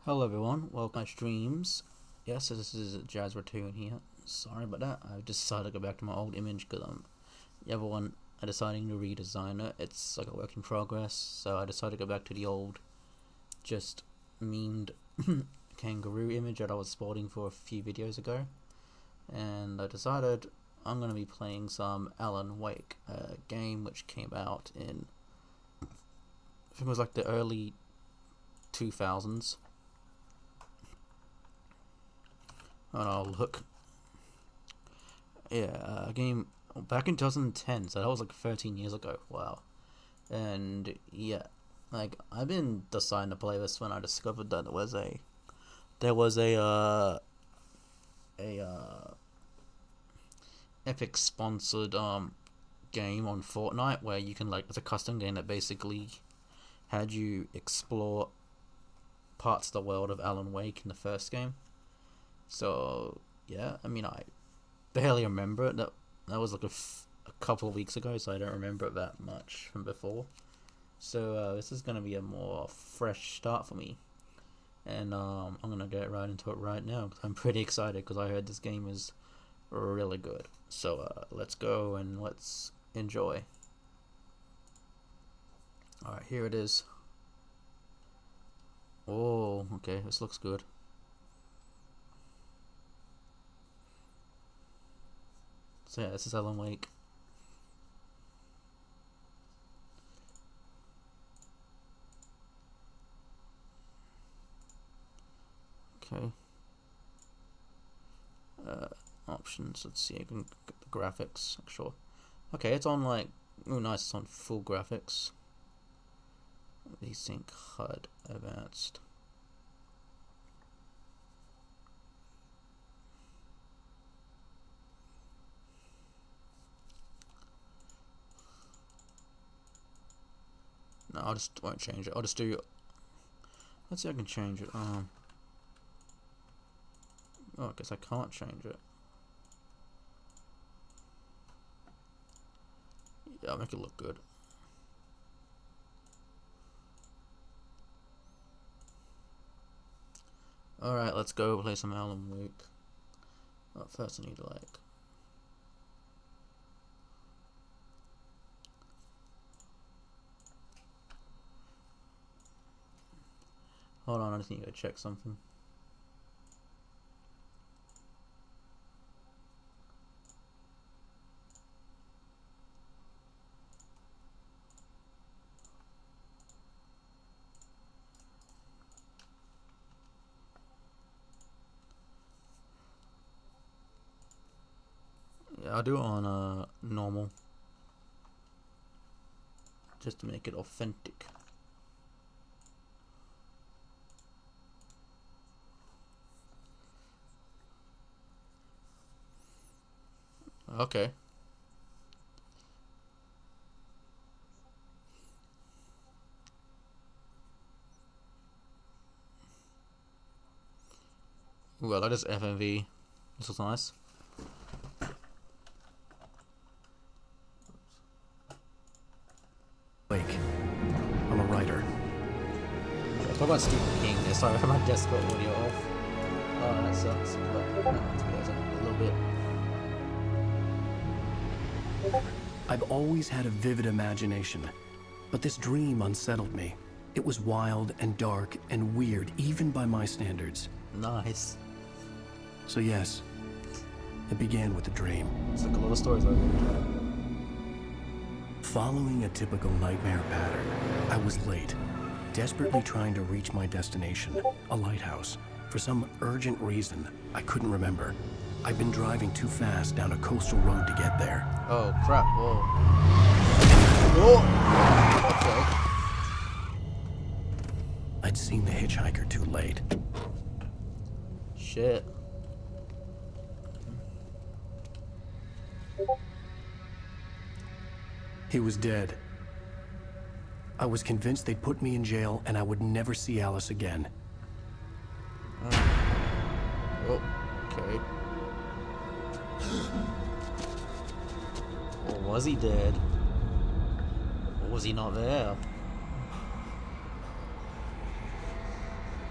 Hello everyone, welcome to Streams. Yes, this is Jazz Ratoon here. Sorry about that, I decided to go back to my old image because the other one I decided to redesign it. It's like a work in progress, so I decided to go back to the old, just memed kangaroo image that I was sporting for a few videos ago. And I decided I'm going to be playing some Alan Wake, a game which came out in, I think it was like the early 2000s. And I'll look. Yeah, a game back in 2010, so that was like 13 years ago. Wow. And yeah, like I've been deciding to play this when I discovered that there was a Epic sponsored game on Fortnite where you can, like, it's a custom game that basically had you explore parts of the world of Alan Wake in the first game. So yeah, I mean, I barely remember it. That was like a couple of weeks ago, so I don't remember it that much from before. So this is gonna be a more fresh start for me, and I'm gonna get right into it right now because I'm pretty excited because I heard this game is really good. So let's go and let's enjoy. All right, here it is. Oh, okay, this looks good. So yeah, this is Alan Wake. Okay. Options. Let's see. I can get the graphics. Sure. Okay, it's on like. Oh, nice. It's on full graphics. Desync HUD advanced. No, I just won't change it. I'll just do. Let's see if I can change it. Oh, I guess I can't change it. Yeah, I'll make it look good. Alright, let's go play some Alan Wake. Oh, first I need to, like... Hold on, I just need to check something. Yeah, I'll do it on normal, just to make it authentic. Okay. Well, that is FMV. This looks nice. Wake. I'm a writer. Talk about Stephen King. Sorry, I have my Discord audio off. Oh, that sucks. But a little bit. I've always had a vivid imagination, but this dream unsettled me. It was wild and dark and weird, even by my standards. Nice. So yes, it began with a dream. It's like a lot of stories like that. Following a typical nightmare pattern, I was late, desperately trying to reach my destination, a lighthouse. For some urgent reason, I couldn't remember. I'd been driving too fast down a coastal road to get there. Oh crap! Whoa! Whoa! Okay. I'd seen the hitchhiker too late. Shit. He was dead. I was convinced they'd put me in jail and I would never see Alice again. Oh, okay. Or was he dead? Or was he not there?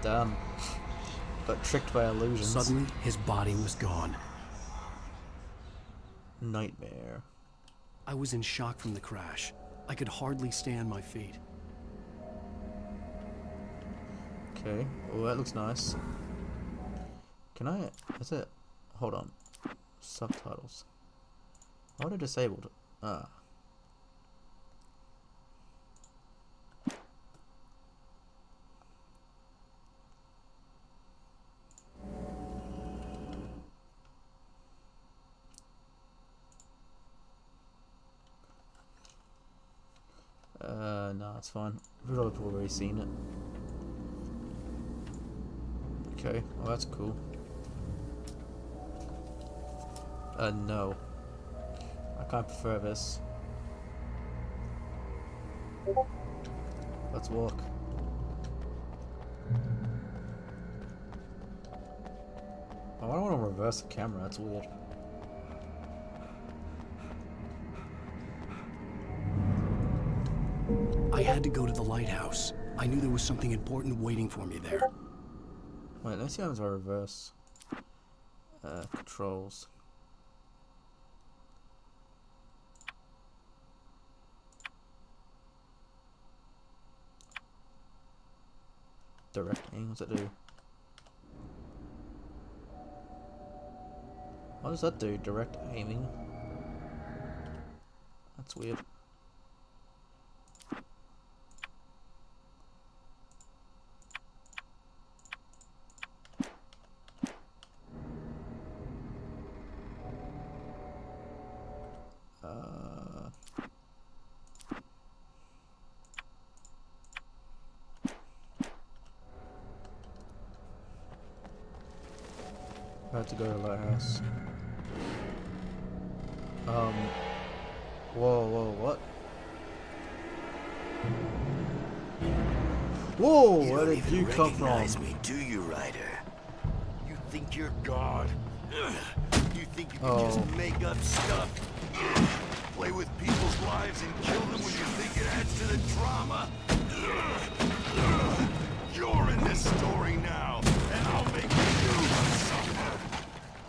Damn. Got tricked by illusions. Suddenly, his body was gone. Nightmare. I was in shock from the crash. I could hardly stay on my feet. Okay. Oh, that looks nice. Can I... Is it... Hold on. Subtitles. Why are they disabled? Ah. No, it's fine. We've already seen it. Okay, well that's cool. No. I can't prefer this. Let's walk. Oh, I don't want to reverse the camera, that's weird. I had to go to the lighthouse. I knew there was something important waiting for me there. Wait, let's see how I reverse. Controls. Direct aim, what's that do? What does that do? Direct aiming? That's weird. I have to go to the lighthouse. Whoa, what? Whoa, where did you come from? Me, do you, Ryder? You think you're God? You think you can just make up stuff? Play with people's lives and kill them when you think it adds to the drama? You're in this story now, and I'll make you suffer.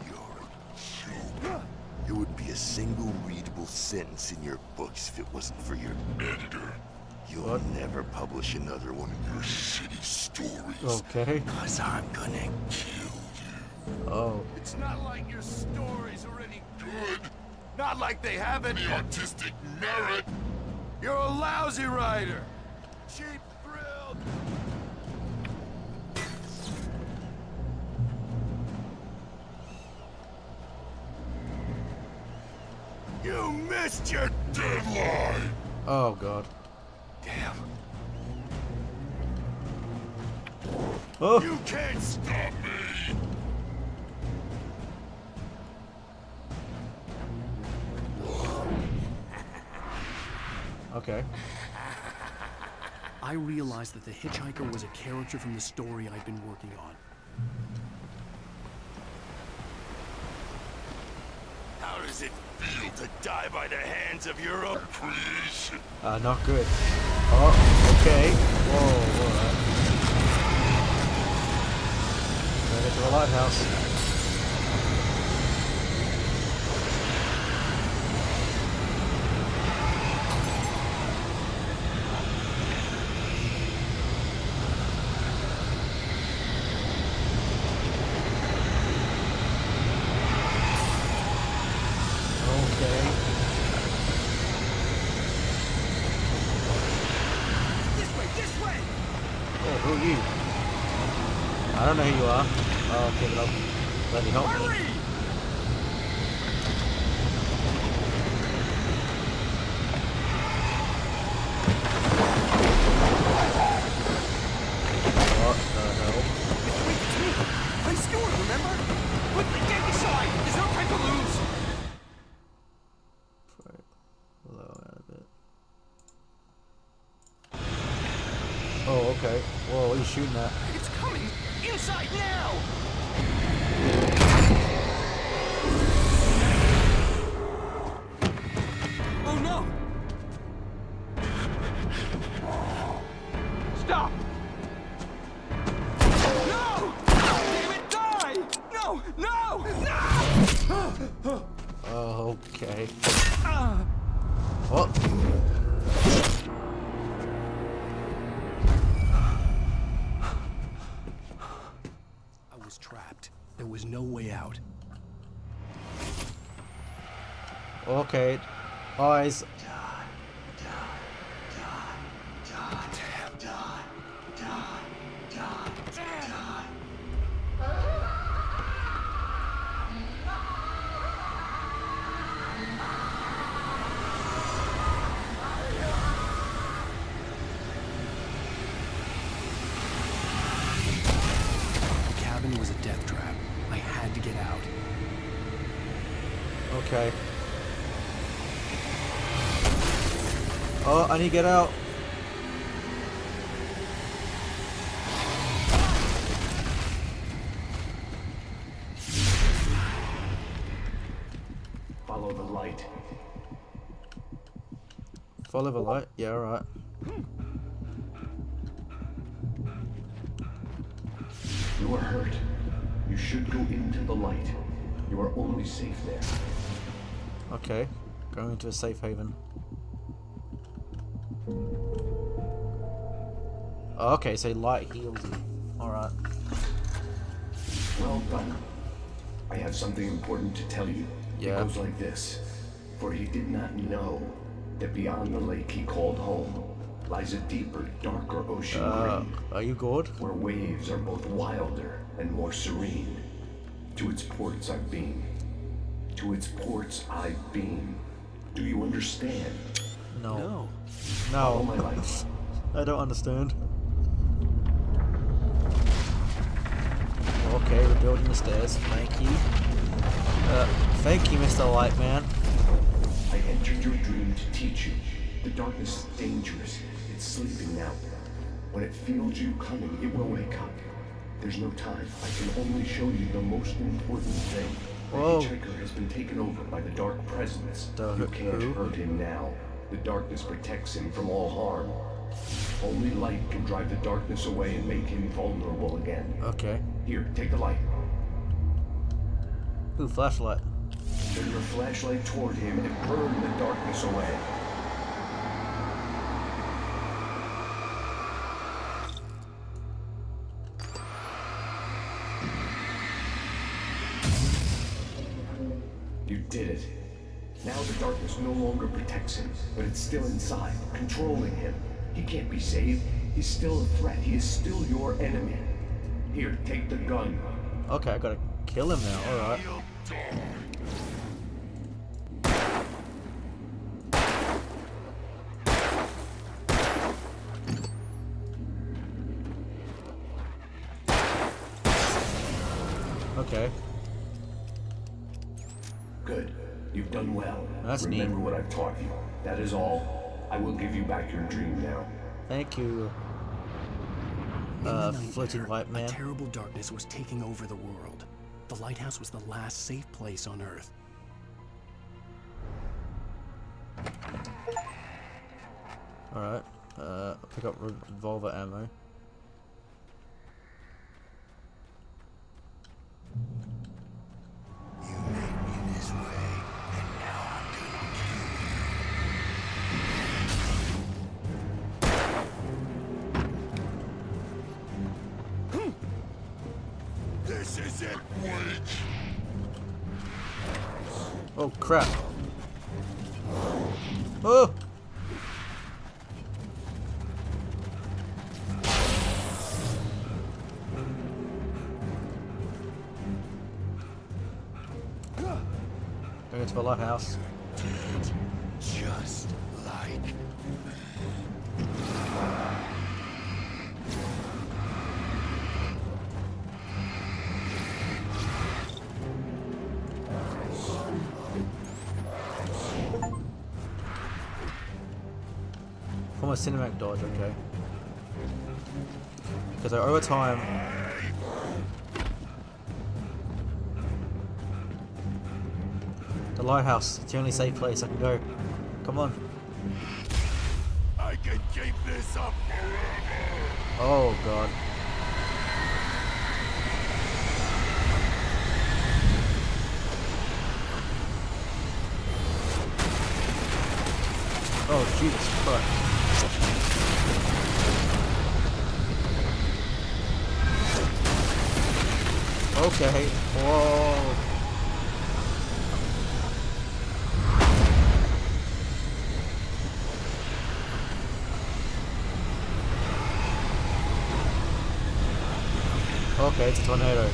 You're a joke. It would be a single readable sentence in your books if it wasn't for your editor. You'll never publish another one of your shitty stories. Okay. Cause I'm gonna kill you. Oh. It's not like your stories are any good. Not like they have any artistic merit. You're a lousy writer. Cheap thrill. You missed your deadline. Oh god. Damn. Oh. You can't stop me. Okay. I realized that the hitchhiker was a character from the story I'd been working on. How does it feel to die by the hands of your own creation? Not good. Oh, okay. Whoa. Better to the lighthouse. Who are you? I don't know who you are. Oh, okay, but I'll let you help me. What the hell? It's me. I'm Stuart, remember? Quickly, get inside. There's no time to lose. Right. Low out a bit. Oh, okay. Whoa, what are you shooting at? It's coming inside now. Oh no! Stop! Okay. What? I was trapped. There was no way out. Okay. Eyes. The cabin was a death trap. I had to get out. Okay. Oh, I need to get out. Follow the light. Follow the light. Yeah, alright. You are hurt. You should go into the light. You are only safe there. Okay. Going into a safe haven. Oh, okay, so light heals you. Alright. Well done. I have something important to tell you. Yeah. It goes like this. For he did not know that beyond the lake he called home lies a deeper, darker ocean grave, Are you good? where waves are both wilder and more serene. To its ports I've been. To its ports I've been. Do you understand? No. Follow No. my light. I don't understand. Okay, we're building the stairs. Thank you. Thank you, Mr. Lightman. I entered your dream to teach you. The darkness is dangerous. It's sleeping now. When it feels you coming, it will wake up. There's no time. I can only show you the most important thing. The Whoa. hitchhiker has been taken over by the dark presence. The You can't who? hurt him now. The darkness protects him from all harm. Only light can drive the darkness away and make him vulnerable again. Okay. Here, take the light. Ooh, flashlight. Turn your flashlight toward him and burn the darkness away. You did it. Now the darkness no longer protects him, but it's still inside, controlling him. He can't be saved. He's still a threat. He is still your enemy. Here, take the gun. Okay, I gotta kill him now. Alright. You'll die. Okay. Good. You've done well. That's neat. Remember what I've taught you. That is all. I will give you back your dream now. Thank you. In the Floating nightmare, light man. a terrible darkness was taking over the world. The lighthouse was the last safe place on Earth. Alright. Pick up revolver ammo. You made me this way, and now I'm gonna kill you. This isn't weak. Oh crap. Oh! Going to the lighthouse. Just like From a cinematic dodge, okay. Because over time. The lighthouse, it's the only safe place I can go. Come on. I can keep this up forever. Oh god. Jesus Christ. Okay. Whoa. Okay, it's a tornado.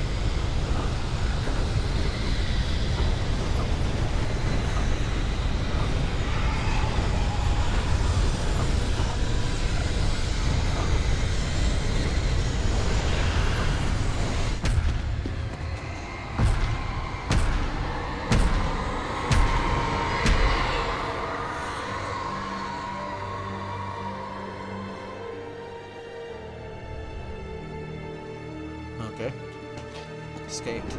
Okay. Escaped.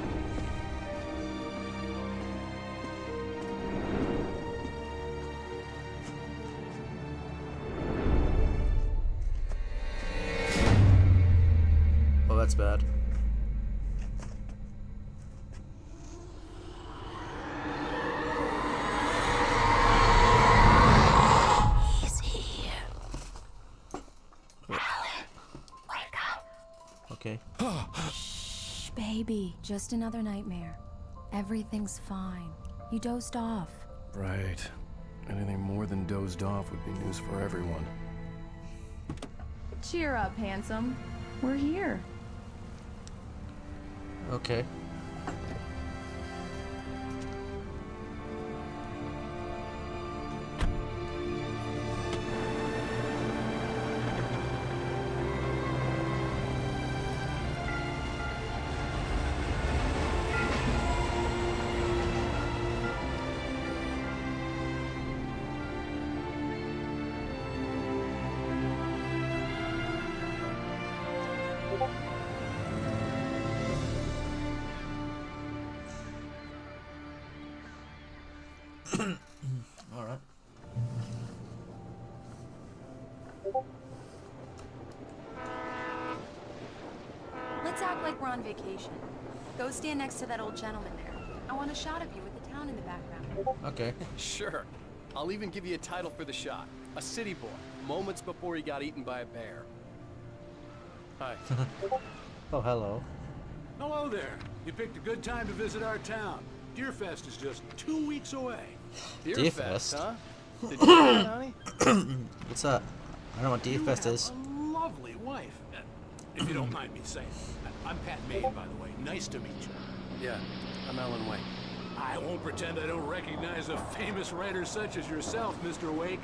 Oh, that's bad. He's here. Wait. Wake up. Okay. Shh, baby. Just another nightmare. Everything's fine. You dozed off. Right. Anything more than dozed off would be news for everyone. Cheer up, handsome. We're here. Okay. All right. Let's act like we're on vacation. Go stand next to that old gentleman there. I want a shot of you with the town in the background. Okay. Sure. I'll even give you a title for the shot. A city boy, moments before he got eaten by a bear. Hi. Oh, hello. Hello there. You picked a good time to visit our town. Deerfest is just 2 weeks away. Deerfest? huh? Did you hear that, honey? What's that? I don't know what Deerfest You is. have a lovely wife. If you don't mind me saying. I'm Pat Maine, by the way. Nice to meet you. Yeah, I'm Alan Wake. I won't pretend I don't recognize a famous writer such as yourself, Mr. Wake.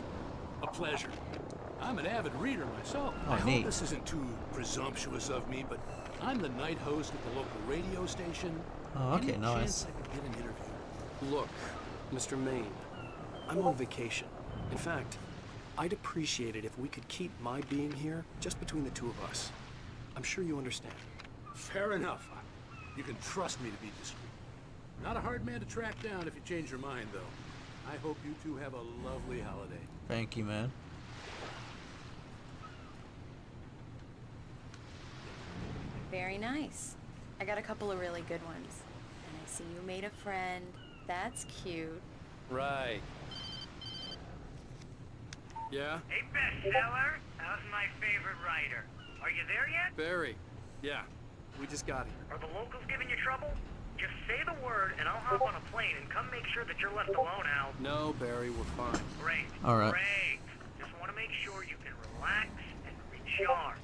A pleasure. I'm an avid reader myself. Oh, I hope neat. this isn't too presumptuous of me, but I'm the night host at the local radio station. Oh, okay, Any nice. chance I could get an interview? Look, Mr. Maine, I'm on vacation. In fact, I'd appreciate it if we could keep my being here just between the two of us. I'm sure you understand. Fair enough. You can trust me to be discreet. Not a hard man to track down if you change your mind, though. I hope you two have a lovely holiday. Thank you, man. Very nice. I got a couple of really good ones. And I see you made a friend. That's cute. Right. Yeah? Hey, bestseller, how's my favorite writer? Are you there yet? Barry. Yeah, we just got here. Are the locals giving you trouble? Just say the word and I'll hop on a plane and come make sure that you're left alone, Al. No, Barry, we're fine. Great. All right. Great. Just want to make sure you can relax and recharge.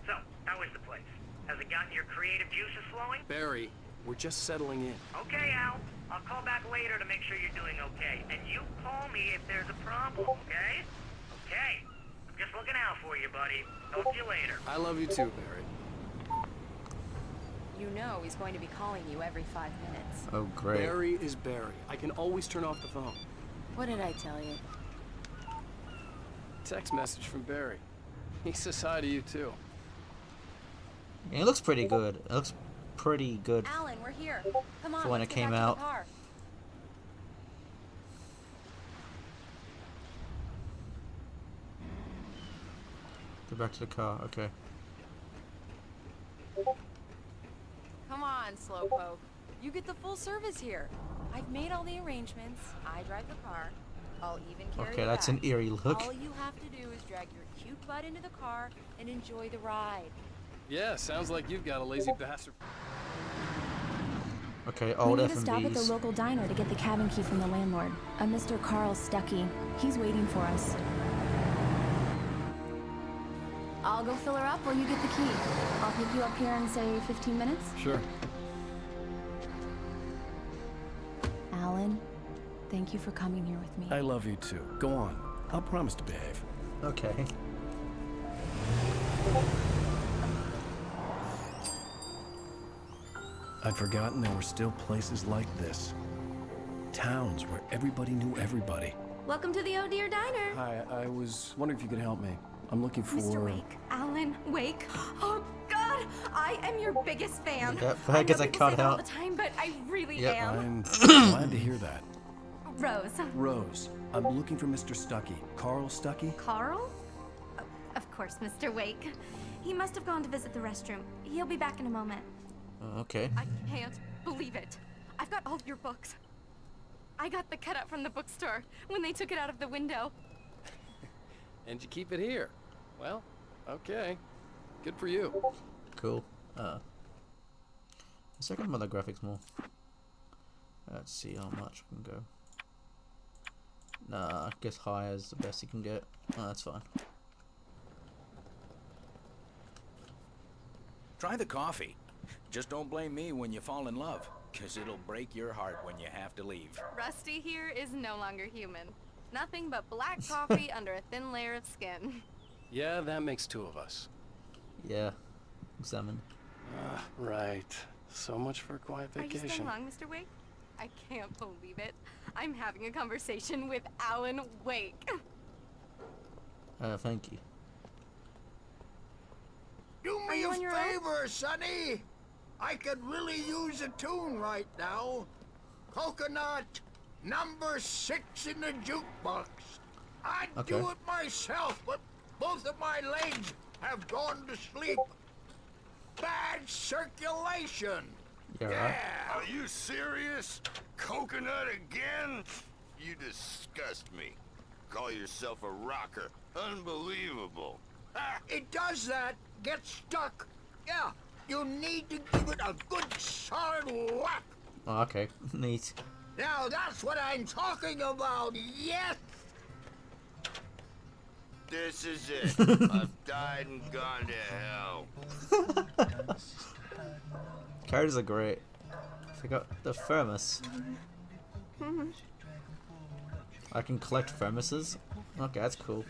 So, how is the place? Has it gotten your creative juices flowing? Barry, we're just settling in. Okay, Al. I'll call back later to make sure you're doing okay. And you call me if there's a problem, okay? Okay. I'm just looking out for you, buddy. Talk to you later. I love you too, Barry. You know he's going to be calling you every 5 minutes. Oh, great. Barry is Barry. I can always turn off the phone. What did I tell you? Text message from Barry. He says hi to you too. It looks pretty good. It looks pretty good. Alan, we're here. Come on, For when let's it get came back to out. the car. Go back to the car. Okay. Come on, Slowpoke. You get the full service here. I've made all the arrangements. I drive the car. I'll even carry Okay, you that's back. an eerie look. All you have to do is drag your cute butt into the car and enjoy the ride. Yeah, sounds like you've got a lazy bastard. Okay, We old need to stop at the F&Bs. local diner to get the cabin key from the landlord, a Mr. Carl Stuckey. He's waiting for us. I'll go fill her up while you get the key. I'll pick you up here in, say, 15 minutes. Sure. Alan, thank you for coming here with me. I love you too. Go on. I'll promise to behave. Okay. I'd forgotten there were still places like this. Towns where everybody knew everybody. Welcome to the Oh Dear Diner. Hi, I was wondering if you could help me. I'm looking for... Mr. Wake. Alan Wake. Oh, God. I am your biggest fan. Yep, I I guess know I people cut say it all out. the time, but I really Yep. am. I'm glad to hear that. Rose. Rose, I'm looking for Mr. Stuckey. Carl Stuckey? Carl? Oh, of course, Mr. Wake. He must have gone to visit the restroom. He'll be back in a moment. Okay. I can't believe it. I've got all your books. I got the cutout from the bookstore when they took it out of the window. And you keep it here. Well, okay. Good for you. Cool. Let's check out the graphics more. Let's see how much we can go. Nah, I guess high is the best you can get. Oh, that's fine. Try the coffee. Just don't blame me when you fall in love, 'cause it'll break your heart when you have to leave. Rusty here is no longer human. Nothing but black coffee under a thin layer of skin. Yeah, that makes two of us. Yeah. Examine. Right. So much for a quiet Are you vacation. still long, Mr. Wake? I can't believe it. I'm having a conversation with Alan Wake. Thank you. Do Are me you a on your own? favor, Sonny. I could really use a tune right now. Coconut, number 6 in the jukebox. I'd Okay. do it myself, but both of my legs have gone to sleep. Bad circulation. Yeah, right. Are you serious? Coconut again? You disgust me. Call yourself a rocker. Unbelievable. It does that. Get stuck. Yeah, you need to give it a good solid whack. Oh, okay. Neat. Now that's what I'm talking about. Yes. This is it. I've died and gone to hell. Characters are great. Forgot the thermos. I can collect thermoses. Okay, that's cool.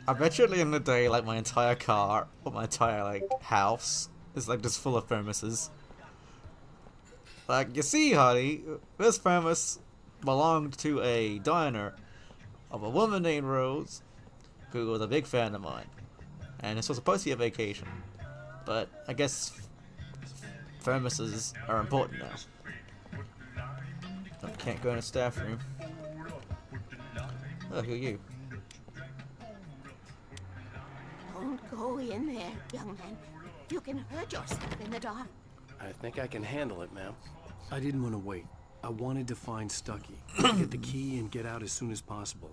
I bet you at the end of the day, like my entire car or my entire like house is like just full of thermoses. Like you see, honey, this thermos belonged to a diner of a woman named Rose, who was a big fan of mine, and this was supposed to be a vacation, but I guess thermoses are important now. I can't go in a staff room. Oh, who are you? Don't go in there, young man. You can hurt yourself in the dark. I think I can handle it, ma'am. I didn't want to wait. I wanted to find Stuckey, get the key, and get out as soon as possible.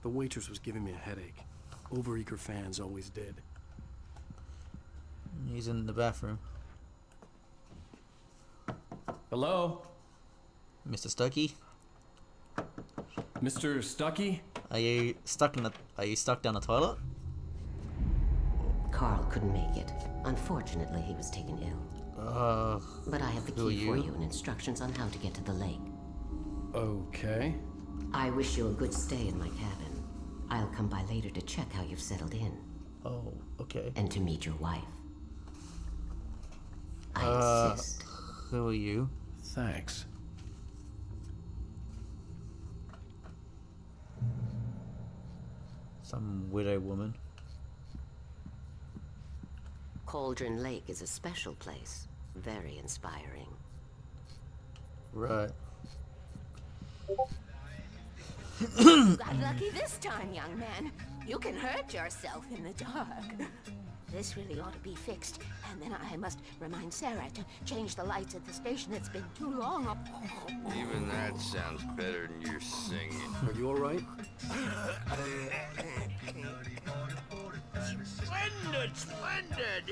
The waitress was giving me a headache. Overeager fans always did. He's in the bathroom. Hello? Mr. Stuckey? Mr. Stuckey? Are you stuck down the toilet? Carl couldn't make it. Unfortunately, he was taken ill. But I have the who are key for you? you and instructions on how to get to the lake. Okay. I wish you a good stay in my cabin. I'll come by later to check how you've settled in. Oh, okay. And to meet your wife. I insist. Who are you? Thanks. Some widow woman. Cauldron Lake is a special place. Very inspiring. Right. Got lucky this time, young man. You can hurt yourself in the dark. This really ought to be fixed. And then I must remind Sarah to change the lights at the station. It's been too long. Even that sounds better than your singing. Are you all right? Splendid, splendid!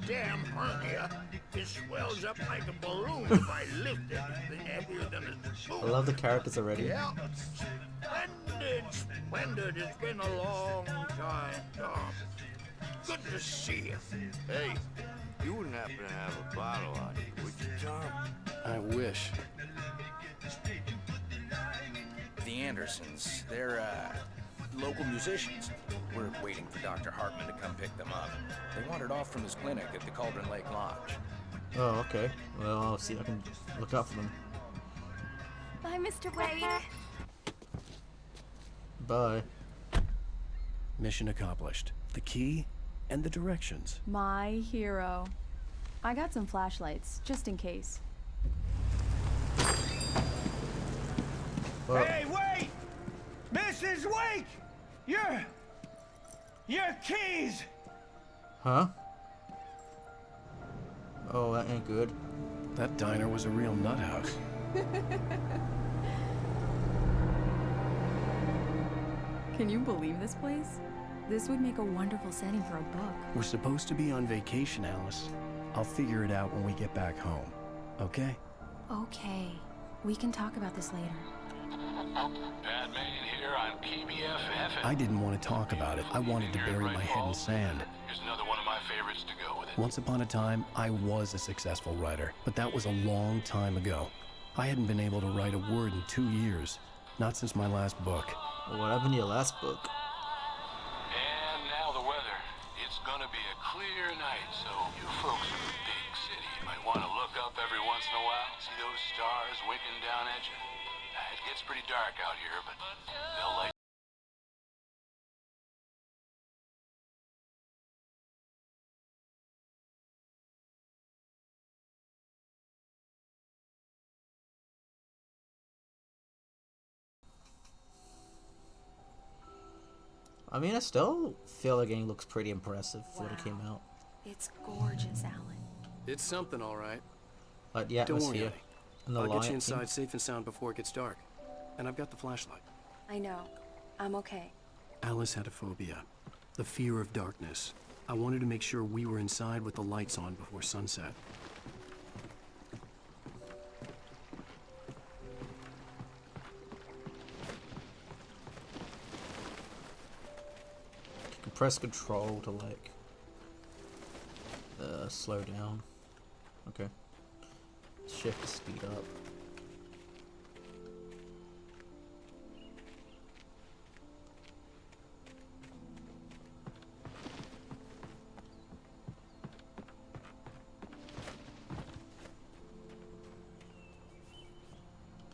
Damn hernia. It swells up like a balloon if I lift it. It's heavier than a spoon. I love the characters already. Yeah. Splendid, splendid. It's been a long time, Tom. Good to see you. Hey, you wouldn't happen to have a bottle on you, would you, Tom? I wish. The Andersons, they're, local musicians. We're waiting for Dr. Hartman to come pick them up. They wandered off from his clinic at the Cauldron Lake Lodge. Oh, okay. Well, I'll see if I can look out for them. Bye, Mr. Wade. Bye. Mission accomplished. The key and the directions. My hero. I got some flashlights, just in case. Well, Hey, wait! Mrs. Wake! Your keys! huh? Oh, that ain't good. That diner was a real nut house. Can you believe this place? This would make a wonderful setting for a book. We're supposed to be on vacation, Alice. I'll figure it out when we get back home. Okay? Okay. We can talk about this later. Padme here on KBFF. I didn't want to talk about it. I wanted to bury my head in sand. Here's another one of my favorites to go with it. Once upon a time, I was a successful writer, but that was a long time ago. I hadn't been able to write a word in 2 years. Not since my last book. Well, what happened to your last book? And now the weather. It's gonna be a clear night, so you folks in the big city might want to look up every once in a while, see those stars winking down at you. It gets pretty dark out here, but they'll light. I mean, I still feel the game looks pretty impressive for when it came out. It's gorgeous, Alan. It's something, all right. Like the Don't worry, atmosphere Eddie. and the I'll get you lighting. inside safe and sound before it gets dark. And I've got the flashlight. I know. I'm okay. Alice had a phobia. The fear of darkness. I wanted to make sure we were inside with the lights on before sunset. You can press control to like slow down. Okay. Shift to speed up.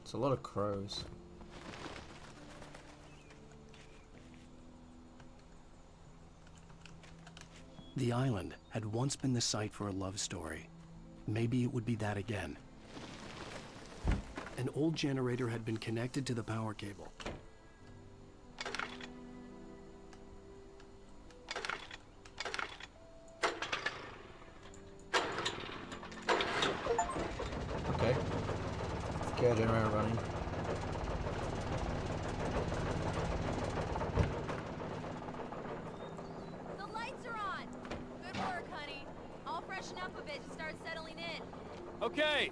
It's a lot of crows. The island had once been the site for a love story. Maybe it would be that again. An old generator had been connected to the power cable. Okay. Get generator running. The lights are on. Good work, honey. I'll freshen up a bit and start settling in. Okay,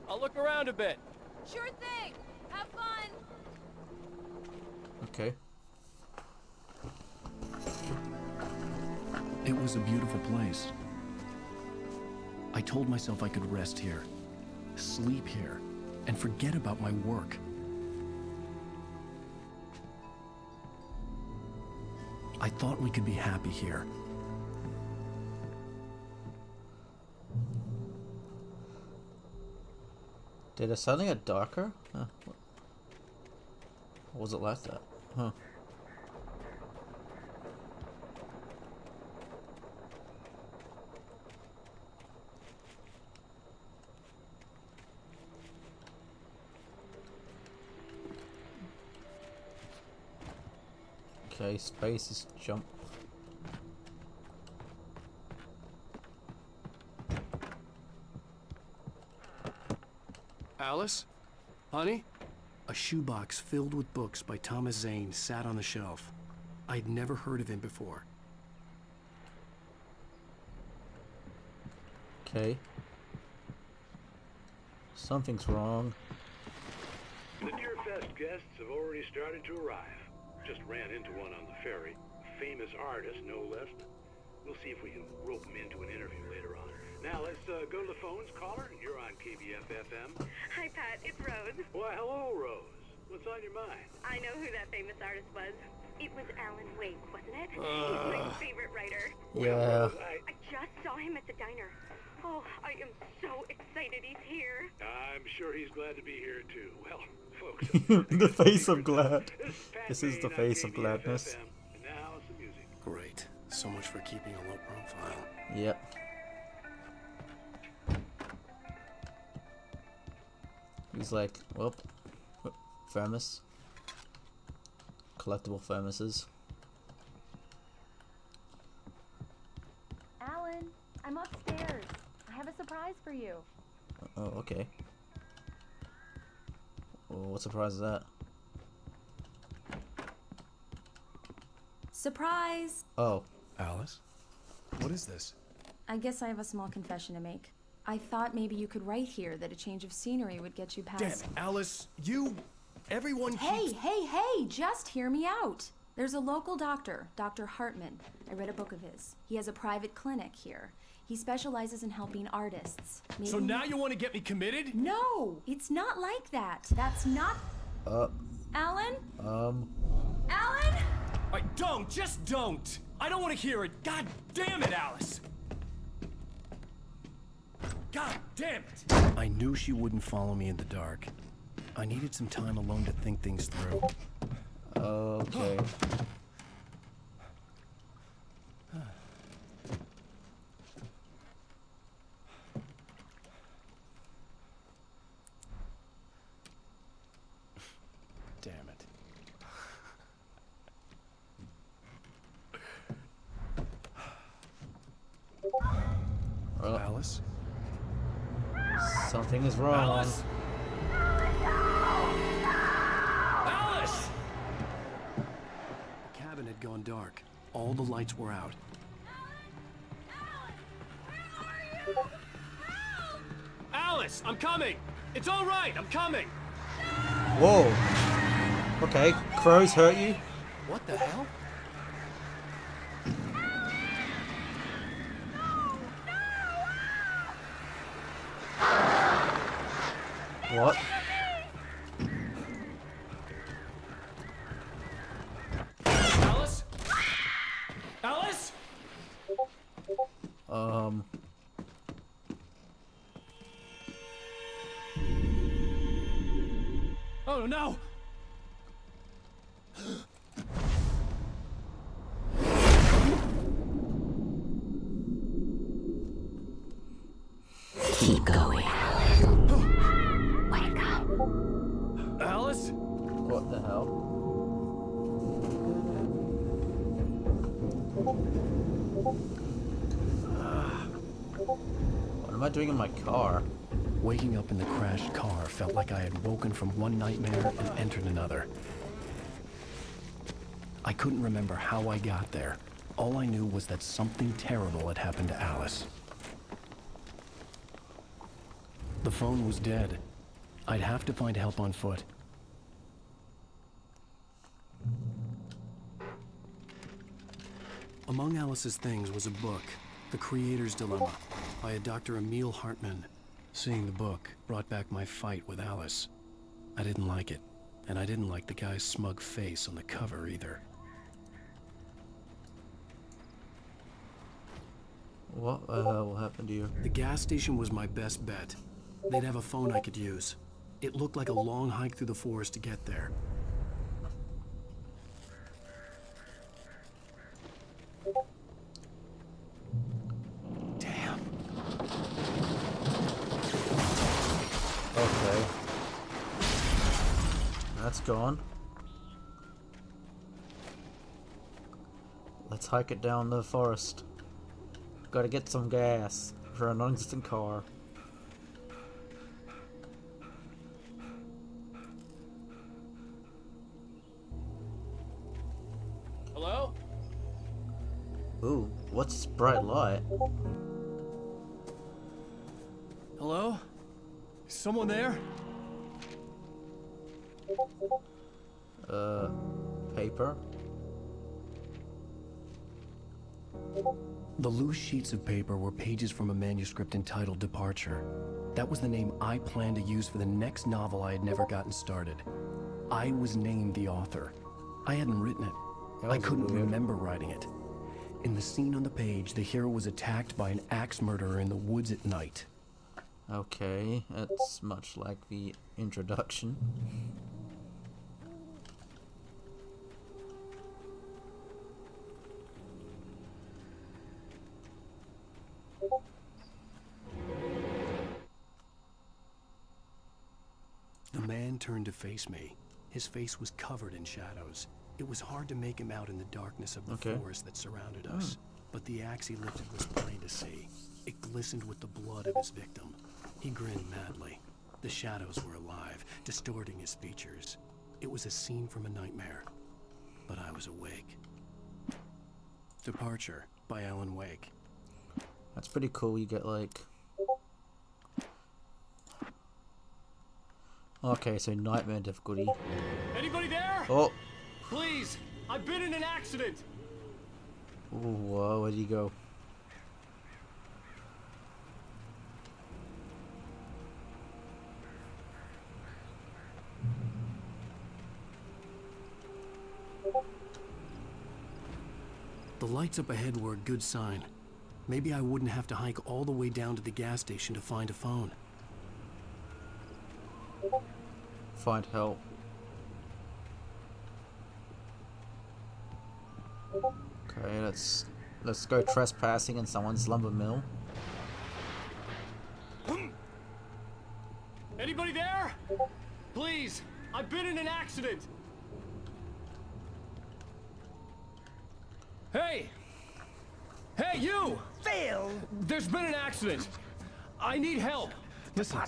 I'll look around a bit. Sure thing. Have fun. Okay. It was a beautiful place. I told myself I could rest here, sleep here, and forget about my work. I thought we could be happy here. Did it suddenly get darker? Huh. Or was it like that? Huh. Okay, space is jump. Alice? Honey? A shoebox filled with books by Thomas Zane sat on the shelf. I'd never heard of him before. Okay. Something's wrong. The Deerfest guests have already started to arrive. Just ran into one on the ferry. A famous artist, no less. We'll see if we can rope him into an interview later on. Now let's go to the phones. Caller, you're on KBF-FM. Hi, Pat. It's Rose. Why, hello, Rose. What's on your mind? I know who that famous artist was. It was Alan Wake, wasn't it? He's my favorite writer. Yeah. I just saw him at the diner. Oh, I am so excited he's here. I'm sure he's glad to be here, too. Well, folks... The face of glad. This is the face of gladness. And now some music. Great. So much for keeping a low profile. Yep. He's like, well, thermos. Collectible thermoses. Alan, I'm upstairs. I have a surprise for you. Oh, okay. Well, what surprise is that? Surprise! Oh. Alice? What is this? I guess I have a small confession to make. I thought maybe you could write here that a change of scenery would get you past... Damn it, Alice, everyone Hey, just hear me out. There's a local doctor, Dr. Hartman. I read a book of his. He has a private clinic here. He specializes in helping artists. Maybe So now you want to get me committed? No, it's not like that. That's not... Alan? Alan? Just don't! I don't want to hear it! God damn it, Alice! God damn it! I knew she wouldn't follow me in the dark. I needed some time alone to think things through. Okay. Damn it. Well, Alice? Something is wrong. Alice! Alice! The cabin had gone dark. All the lights were out. Alice, I'm coming! It's all right, I'm coming! Whoa. Okay, crows hurt you? What the hell? What? Alice? Alice? Oh no! Keep going. Wake up. Alice? What the hell? What am I doing in my car? Waking up in the crashed car felt like I had woken from one nightmare and entered another. I couldn't remember how I got there. All I knew was that something terrible had happened to Alice. The phone was dead. I'd have to find help on foot. Among Alice's things was a book, The Creator's Dilemma, by a Dr. Emil Hartman. Seeing the book brought back my fight with Alice. I didn't like it, and I didn't like the guy's smug face on the cover either. What the hell happened to you? The gas station was my best bet. They'd have a phone I could use. It looked like a long hike through the forest to get there. Damn. Okay. That's gone. Let's hike it down the forest. Gotta get some gas for a non-existent car. Ooh, what's this bright light? Hello? Is someone there? Paper? The loose sheets of paper were pages from a manuscript entitled Departure. That was the name I planned to use for the next novel I had never gotten started. I was named the author. I hadn't written it. I couldn't remember writing it. In the scene on the page, the hero was attacked by an axe murderer in the woods at night. Okay, that's much like the introduction. The man turned to face me. His face was covered in shadows. It was hard to make him out in the darkness of the forest that surrounded us, but the axe he lifted was plain to see. It glistened with the blood of his victim. He grinned madly. The shadows were alive, distorting his features. It was a scene from a nightmare, but I was awake. Departure by Alan Wake. That's pretty cool. You get like... Okay, so nightmare difficulty. Anybody there? Oh! Please! I've been in an accident! Ooh, whoa, where'd he go? The lights up ahead were a good sign. Maybe I wouldn't have to hike all the way down to the gas station to find a phone. Find help. Okay, let's go trespassing in someone's lumber mill. Anybody there? Please! I've been in an accident! Hey! Hey, you! Phil! There's been an accident! I need help! Listen,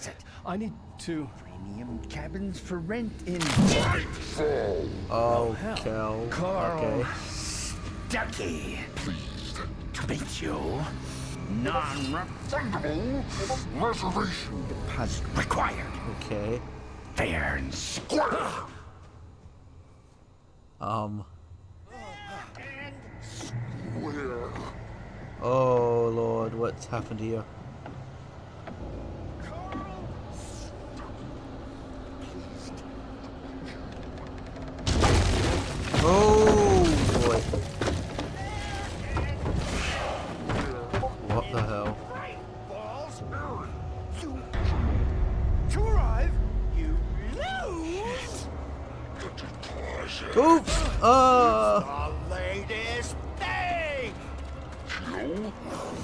I need to... Premium cabins for rent in... Oh, Kel. Carl Okay. Stuckey. Pleased to meet you. Non-refundable reservation deposit required. Okay. Fair and square. Oh Lord, what's happened here? Oh boy. What the hell? To arrive, you lose. Oops! The latest thing.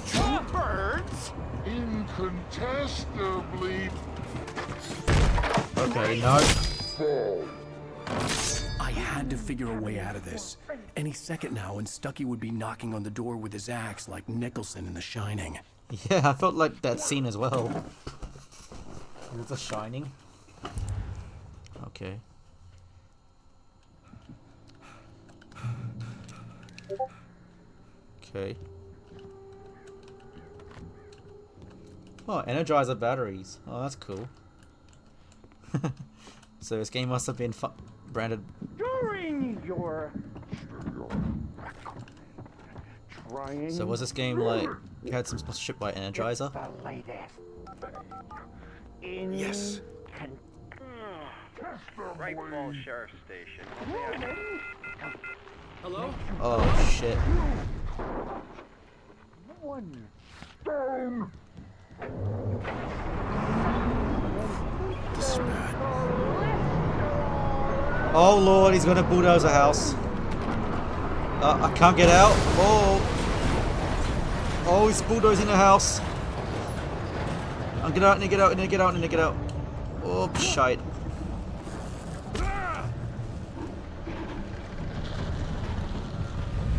Two birds. Incontestably. Okay, no. I had to figure a way out of this. Any second now, and Stuckey would be knocking on the door with his axe like Nicholson in The Shining. Yeah, I felt like that scene as well. With The Shining. Okay. Okay. Oh, Energizer batteries. Oh, that's cool. So this game must have been branded. During your trying. So was this game like you had some sponsorship by Energizer? The latest in Yes. Right Falls Sheriff Station. Hello? Oh shit. One Stone. This is bad. Oh Lord, he's gonna bulldoze a house. I can't get out. Oh. Oh, he's bulldozing a house. I'm get out, need to get out, need to get out, need to get out. Oh, shite.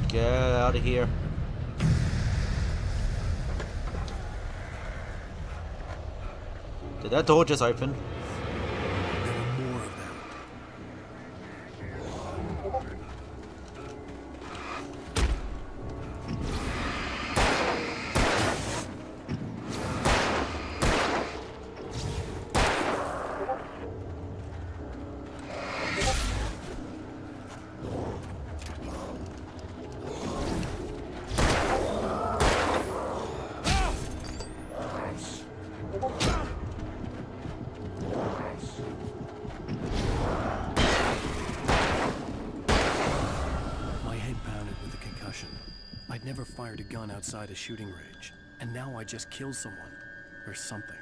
Get out of here. Did that door just open? There were more of them. fired a gun outside a shooting range, and now I just killed someone. Or something.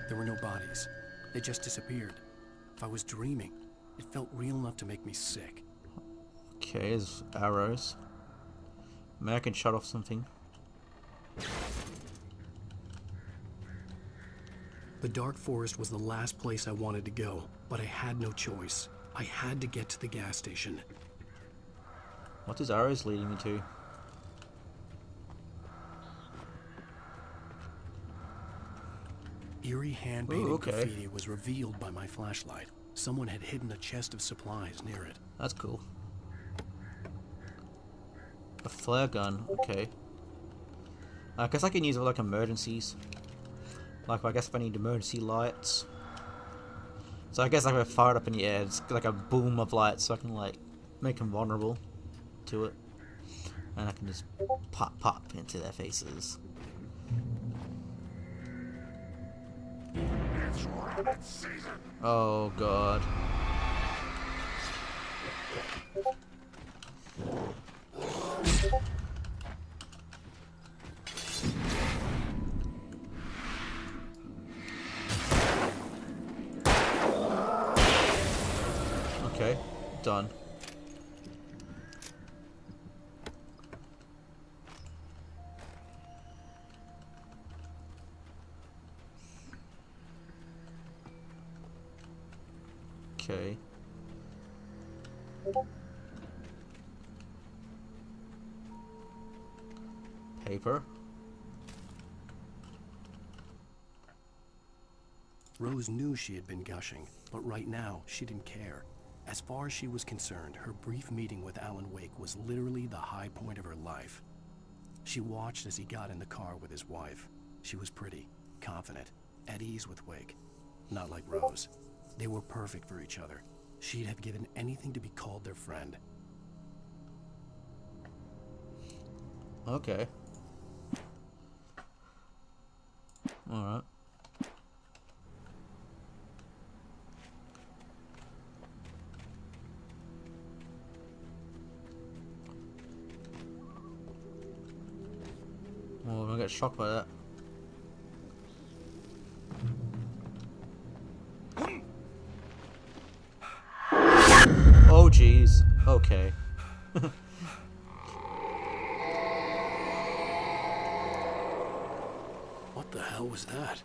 There were no bodies. They just disappeared. If I was dreaming, it felt real enough to make me sick. Okay, there's arrows. Maybe I can shut off something. The Dark Forest was the last place I wanted to go, but I had no choice. I had to get to the gas station. What is arrows leading me to? Eerie hand-painted Ooh, okay. graffiti was revealed by my flashlight. Someone had hidden a chest of supplies near it. That's cool. A flare gun, okay. I guess I can use it for like emergencies. Like, I guess if I need emergency lights. So I guess if I fire it up in the air, it's like a boom of light, so I can like make them vulnerable to it. And I can just pop into their faces. It's rabbit season. Oh god. Okay, done. Okay. Paper. Rose knew she had been gushing, but right now, she didn't care. As far as she was concerned, her brief meeting with Alan Wake was literally the high point of her life. She watched as he got in the car with his wife. She was pretty, confident, at ease with Wake. Not like Rose. They were perfect for each other. She'd have given anything to be called their friend. Okay. Alright. Oh, I'm gonna get shocked by that. Oh jeez. Okay. What the hell was that?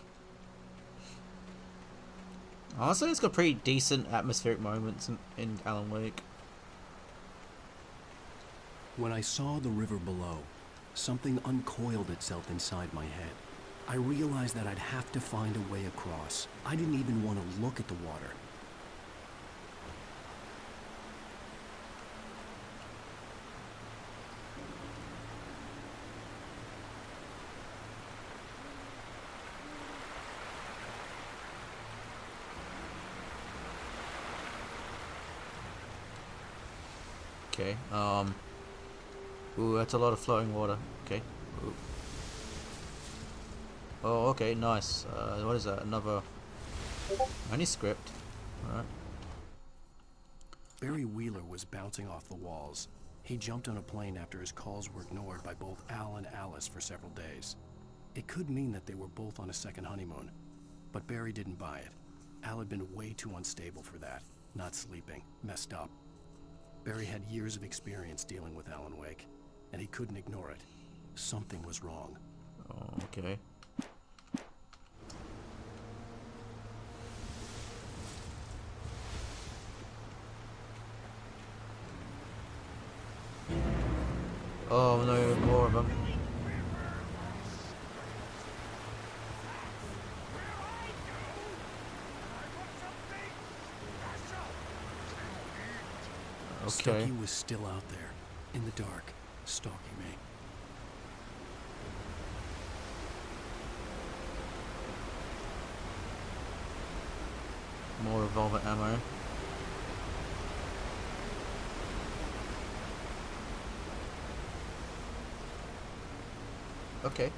Honestly, it's got pretty decent atmospheric moments in Alan Wake. When I saw the river below, something uncoiled itself inside my head. I realized that I'd have to find a way across. I didn't even want to look at the water. Okay, ooh, that's a lot of flowing water. Okay. Ooh. Oh, okay, nice. What is that? Another manuscript. Alright. Barry Wheeler was bouncing off the walls. He jumped on a plane after his calls were ignored by both Al and Alice for several days. It could mean that they were both on a second honeymoon, but Barry didn't buy it. Al had been way too unstable for that. Not sleeping, messed up. Barry had years of experience dealing with Alan Wake, and he couldn't ignore it. Something was wrong. Oh, okay. Oh no, more of them. Okay. Stucky was still out there, in the dark, stalking me. More revolver ammo. Okay.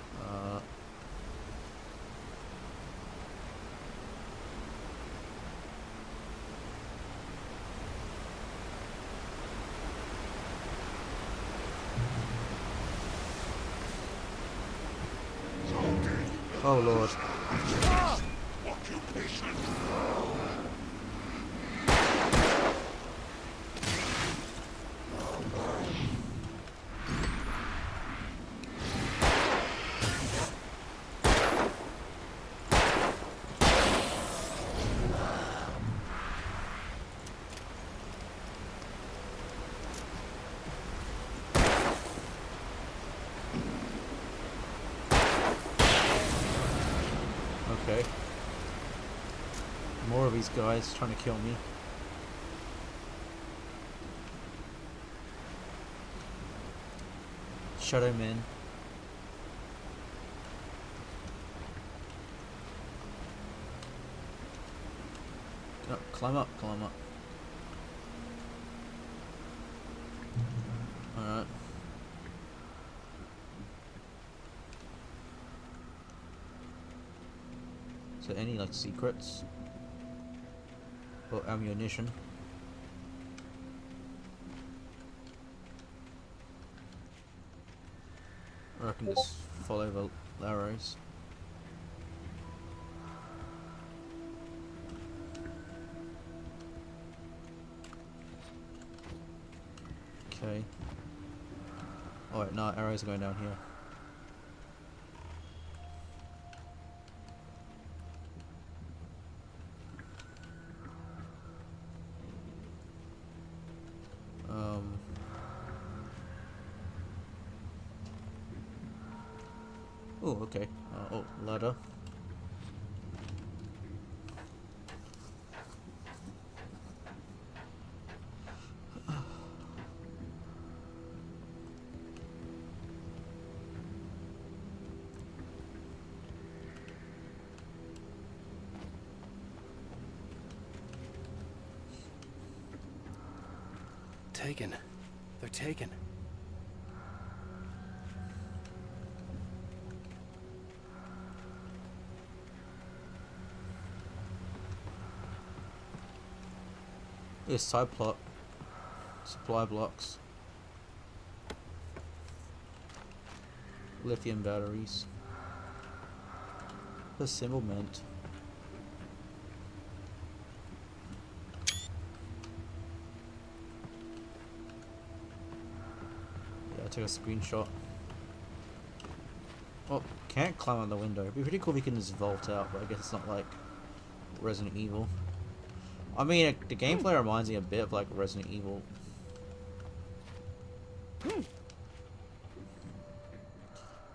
Oh lord. Okay. More of these guys trying to kill me. Shadow Men. Oh, climb up, climb up. Alright. So any like secrets or ammunition? Or I can just follow the arrows. Okay. Oh wait, no, arrows are going down here. Oh, okay. Oh, ladder. Taken. They're taken. This side plot. Supply blocks. Lithium batteries. The symbol meant. Yeah, I took a screenshot. Oh, can't climb on the window. It'd be pretty cool if we can just vault out, but I guess it's not like Resident Evil. I mean, the gameplay reminds me a bit of like Resident Evil.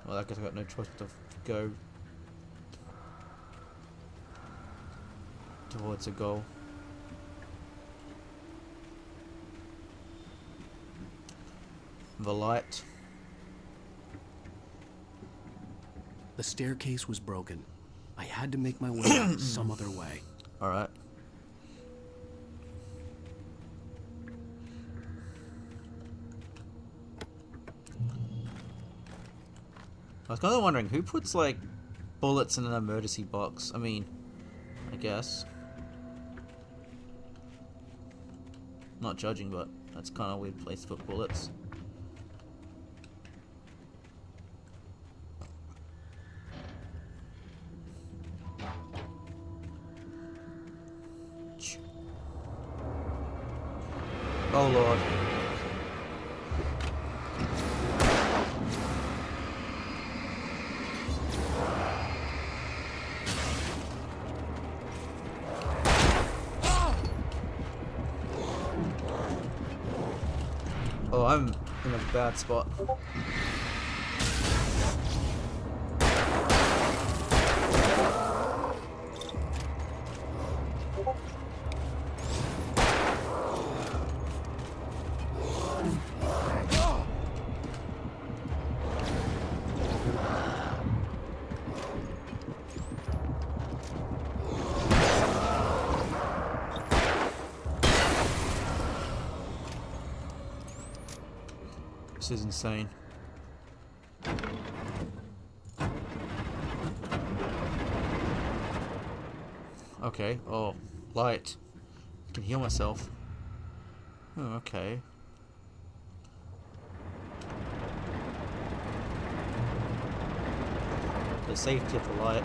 Well, I guess I got no choice but to go towards a goal. The light. The staircase was broken. I had to make my way out some other way. Alright. I was kind of wondering, who puts, like, bullets in an emergency box? I mean, I guess. Not judging, but that's kind of a weird place to put bullets. Oh, Lord. Oh, I'm in a bad spot. This is insane. Okay, oh, light. I can heal myself. Oh, okay. the safety of the light.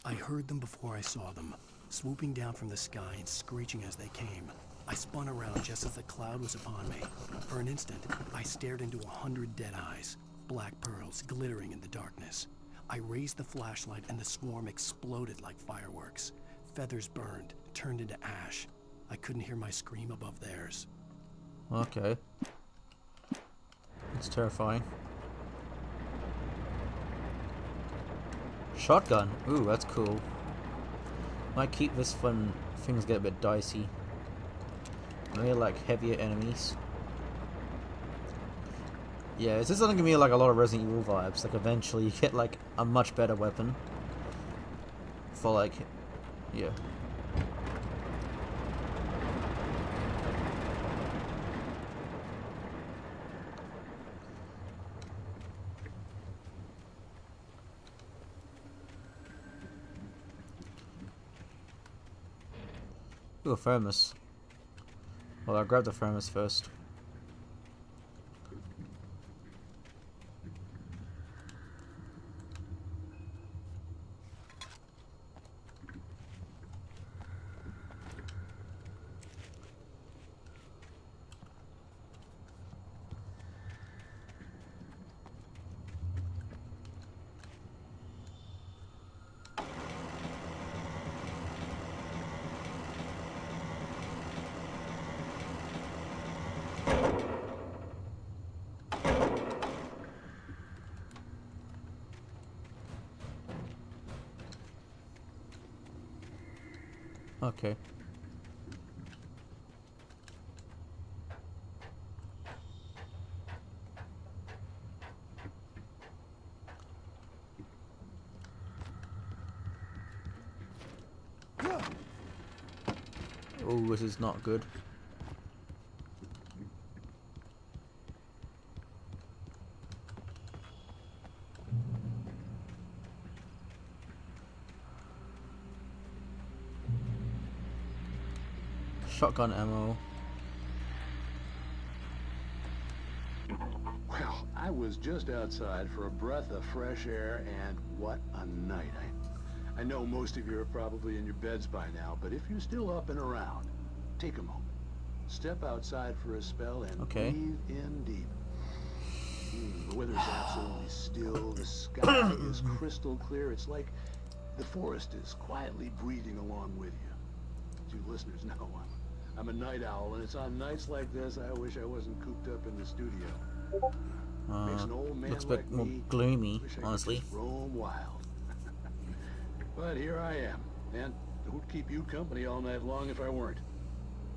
I heard them before I saw them, swooping down from the sky and screeching as they came. I spun around just as the cloud was upon me. For an instant, I stared into 100 dead eyes, black pearls glittering in the darkness. I raised the flashlight and the swarm exploded like fireworks. Feathers burned, turned into ash. I couldn't hear my scream above theirs. Okay. It's terrifying. Shotgun. Ooh, that's cool. Might keep this when things get a bit dicey. Maybe like heavier enemies. Yeah, this is gonna give me like a lot of Resident Evil vibes. Like eventually you get like a much better weapon. For like, yeah. Ooh, a thermos. Well, I'll grab the thermos first. Okay. Oh, this is not good. Shotgun ammo. Well, I was just outside for a breath of fresh air, and what a night. I know most of you are probably in your beds by now, but if you're still up and around, take a moment. Step outside for a spell and breathe in deep. The weather's absolutely still. The sky is crystal clear. It's like the forest is quietly breathing along with you. As you listeners know, I'm a night owl, and it's on nights like this I wish I wasn't cooped up in the studio. Makes an old man Looks a bit like more me gloomy, wish I could honestly. just roam wild. But here I am, and who'd keep you company all night long if I weren't?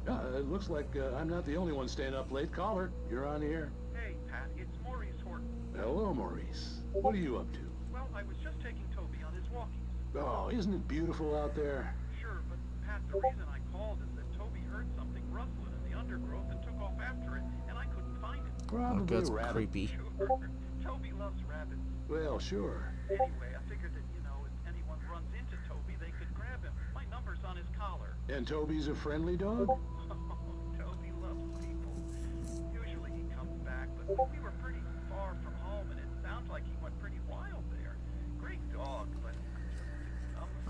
It looks like I'm not the only one staying up late. Caller, you're on the air. Hey, Pat, it's Maurice Horton. Hello, Maurice. What are you up to? Well, I was just taking Toby on his walkies. Oh, isn't it beautiful out there? Sure, but Pat, the reason I called is that Toby heard something rustling in the undergrowth and took off after it, and I couldn't find it. Probably that's a rabbit. creepy. Sure. Toby loves rabbits. Well, sure. Anyway, I figured that, you know, if anyone runs into Toby, they could grab him. My number's on his collar. And Toby's a friendly dog? Toby loves people. Usually he comes back, but we were pretty far from home, and it sounds like he went pretty wild there. Great dog, but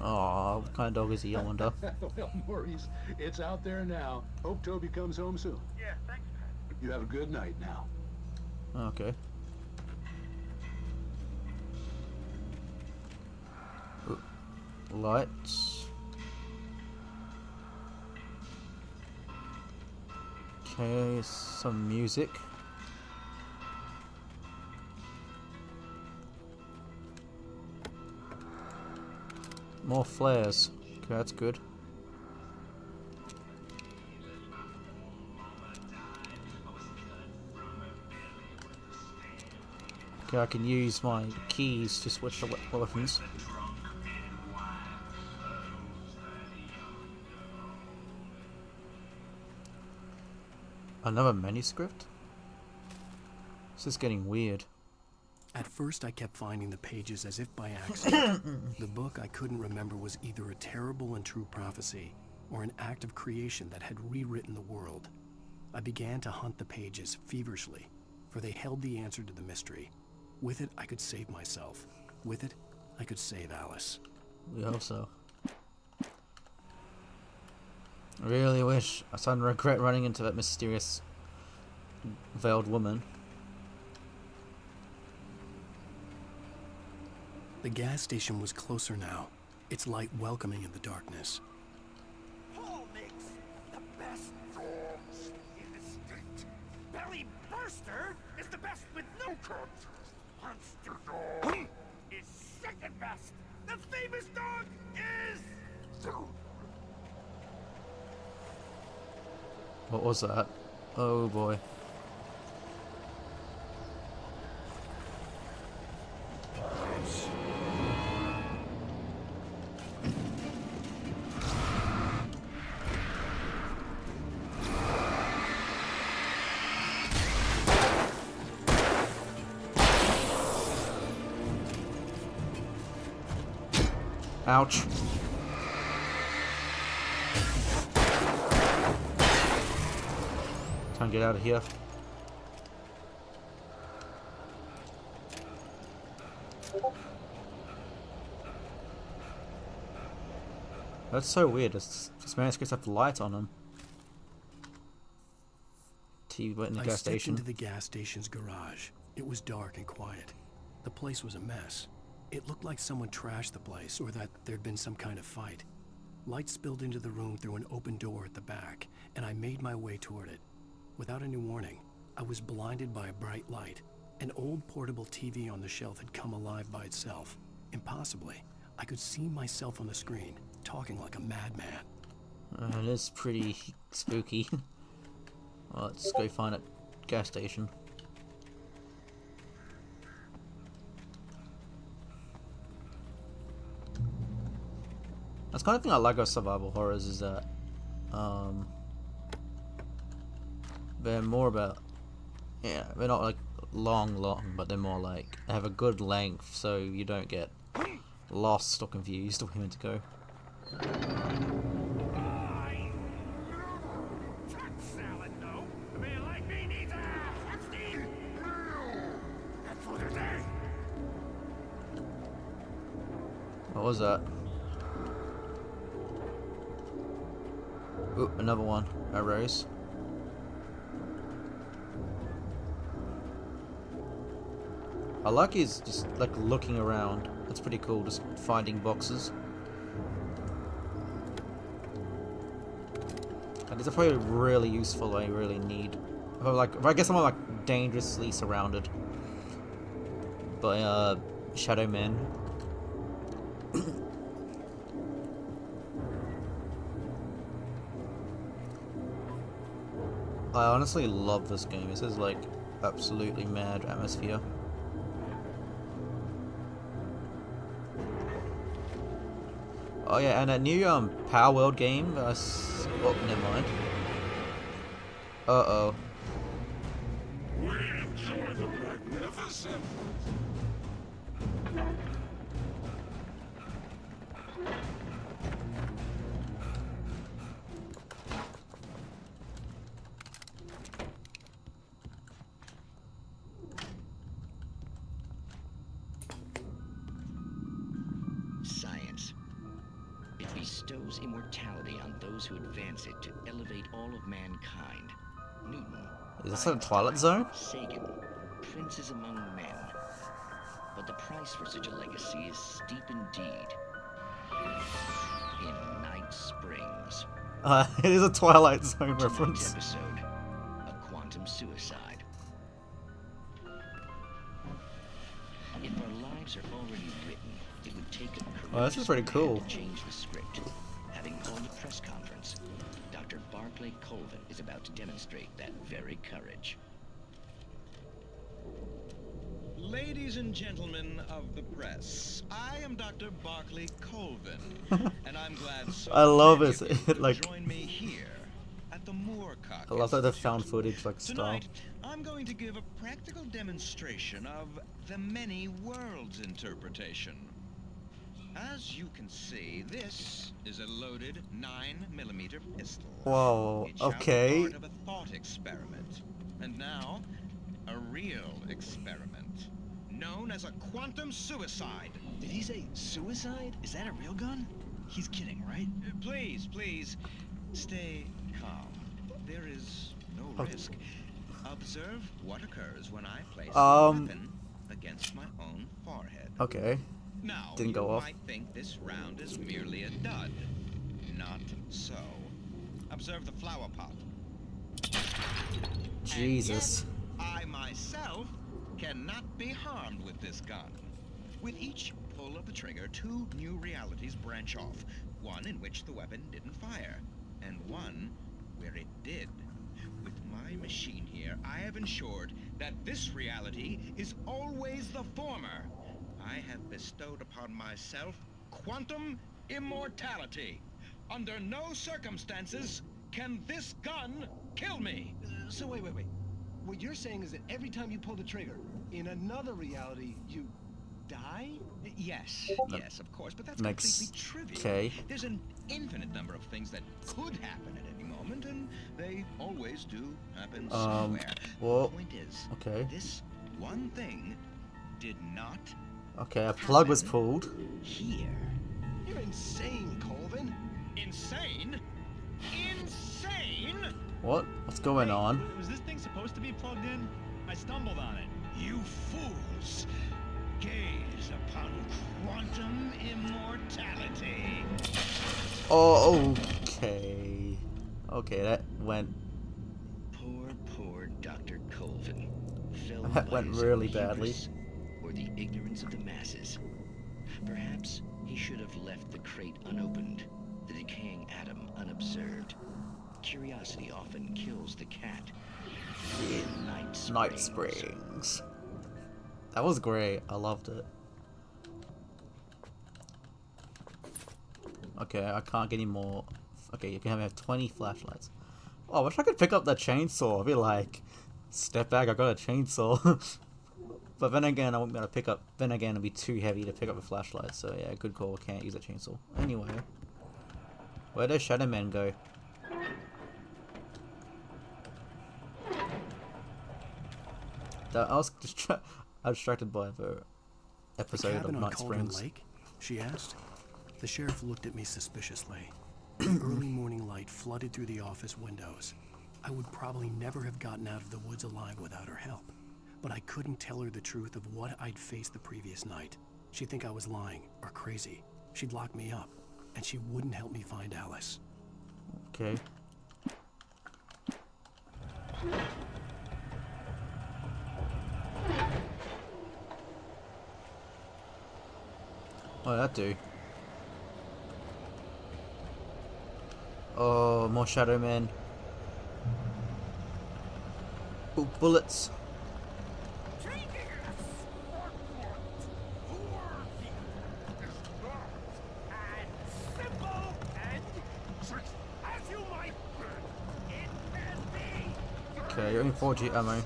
Aw, what kind of dog is he, I wonder? Well, Maurice, it's out there now. Hope Toby comes home soon. yeah, thanks, Pat. You have a good night now. Okay. Ooh, lights. Okay, some music. More flares. Okay, that's good. Okay, I can use my keys to switch the weapons. Another manuscript? This is getting weird. At first, I kept finding the pages as if by accident. The book I couldn't remember was either a terrible and true prophecy, or an act of creation that had rewritten the world. I began to hunt the pages feverishly, for they held the answer to the mystery. With it, I could save myself. With it, I could save Alice. We hope so. I really wish. I suddenly regret running into that mysterious veiled woman. The gas station was closer now, its light welcoming in the darkness. Paul makes the best dogs in the state. Belly Burster is the best with no cut. Monster Dog is second best. The famous dog is... What was that? Oh boy. Ouch. Time to get out of here. That's so weird. This manuscripts have light on them. TV went in the gas I stepped station. into the gas station's garage. It was dark and quiet. The place was a mess. It looked like someone trashed the place, or that there'd been some kind of fight. Light spilled into the room through an open door at the back, and I made my way toward it. Without any warning, I was blinded by a bright light. An old portable TV on the shelf had come alive by itself. Impossibly, I could see myself on the screen, talking like a madman. It is pretty spooky. Well, let's go find a gas station. That's kind of thing I like about survival horrors is that they're more about, yeah, they're not like long, but they're more like they have a good length, so you don't get lost or confused of where to go. What was that? Ooh, another one. Arrows. I like his just like looking around. That's pretty cool, just finding boxes. And these are probably really useful. I really need. I guess I'm like dangerously surrounded by shadow men. I honestly love this game. This is like absolutely mad atmosphere. Oh yeah, and that new Power World game. Oh, never mind. Uh-oh. We enjoy the magnificent. Science. It bestows immortality on those who advance it to elevate all of mankind. Newton. Is this a Twilight Zone? Sagan. Princes among men. But the price for such a legacy is steep indeed. In Night Springs. It is a Twilight Zone reference. Episode, a quantum suicide. If our lives are already written, it would take a Oh, this is pretty cool. to change the script. Having called a press conference, Dr. Barclay Colvin is about to demonstrate that very courage. Ladies and gentlemen of the press, I am Dr. Barclay Colvin, and I'm glad so I love many it. of you could Like, join me here at the Moorcock I love that they found footage like style. Tonight, I'm going to give a practical demonstration of the many worlds interpretation. As you can see, this is a loaded 9mm pistol. Whoa, It shall okay. be part of a thought experiment. And now, a real experiment, known as a quantum suicide. Did he say suicide? Is that a real gun? He's kidding, right? Please, please, stay calm. There is no risk. Observe what occurs when I place a weapon against my own forehead. Okay. Now, Didn't go you off. might think this round is merely a dud. Not so. Observe the flower pot. Jesus. And yet, I myself cannot be harmed with this gun. With each pull of the trigger, 2 new realities branch off. One in which the weapon didn't fire, and one where it did. With my machine here, I have ensured that this reality is always the former. I have bestowed upon myself quantum immortality. Under no circumstances can this gun kill me. So wait. What you're saying is that every time you pull the trigger, in another reality, you die? Yes, of course, but that's Makes- completely trivial. okay. There's an infinite number of things that could happen at any moment, and they always do happen somewhere. Well, the point is, okay. this one thing did not Okay, a plug was pulled. here. You're insane, Colvin. Insane? Insane? What? What's going on? Was this thing supposed to be plugged in? I stumbled on it. You fools! Gaze upon quantum immortality. Oh, okay. Okay, that went. Poor Dr. Colvin. Fell That by went his really own badly. hubris or the ignorance of the masses. Perhaps he should have left the crate unopened, the decaying atom unobserved. Curiosity often kills the cat. In Night Springs. Night Springs. That was great. I loved it. Okay, I can't get any more. Okay, you can have 20 flashlights. Oh, I wish I could pick up the chainsaw. I'd be like, step back, I got a chainsaw. But then again, I won't be able to pick up. Then again, it'll be too heavy to pick up a flashlight. So yeah, good call. Can't use a chainsaw. Anyway, where does Shadow Man go? I was distracted by the episode of Cabin on Night Colvin Springs. Lake? She asked. The sheriff looked at me suspiciously. The early morning light flooded through the office windows. I would probably never have gotten out of the woods alive without her help. But I couldn't tell her the truth of what I'd faced the previous night. She'd think I was lying or crazy. She'd lock me up, and she wouldn't help me find Alice. Okay. What did that do? Oh, more Shadow Man. Ooh, bullets. Okay, you're in 4G ammo.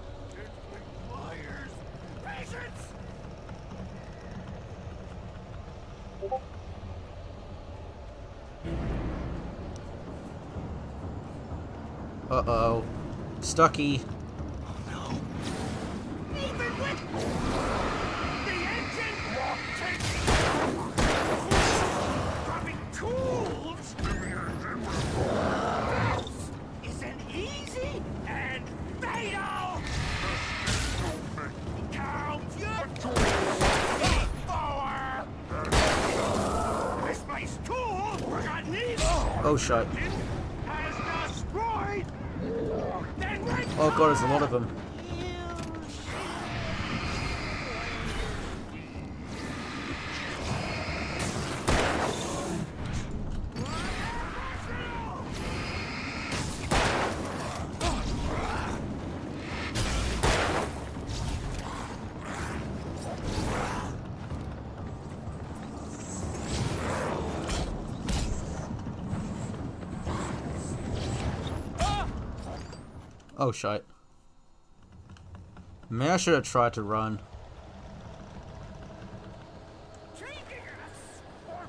Uh-oh. Stucky. Isn't easy and fatal. Count your forward. Misplaced tool, forgotten evil. Oh, shit. Has destroyed. Then Oh god, there's a lot of them. Oh shit. Maybe I should have tried to run. taking us for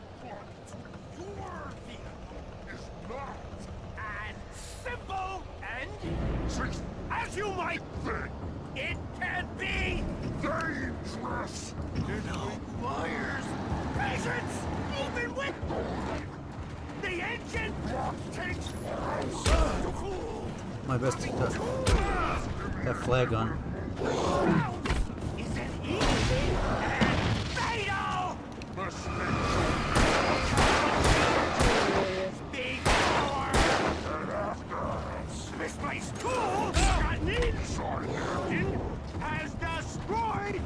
Dangerous! It requires patience! Even with the engine takes to cool! My best to that flare gun. Is it easy and fatal? Big power! Misplaced tool gotten inside the engine has destroyed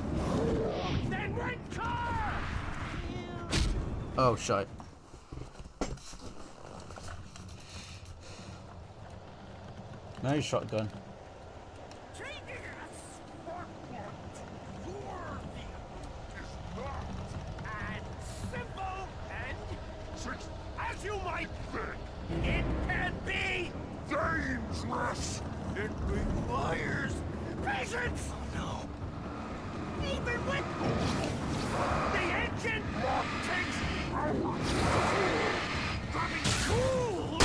then went car! Oh shit. No shotgun. As you might think, it can be dangerous. It requires patience. No. Even with the engine takes dropping cool.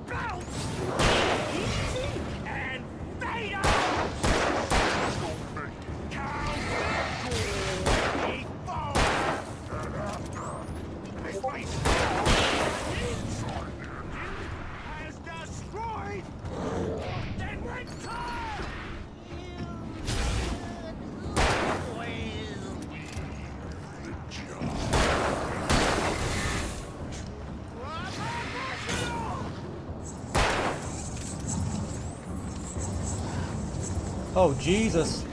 Bounce. Easy and fatal. Count. Has destroyed then went car! Oh Jesus.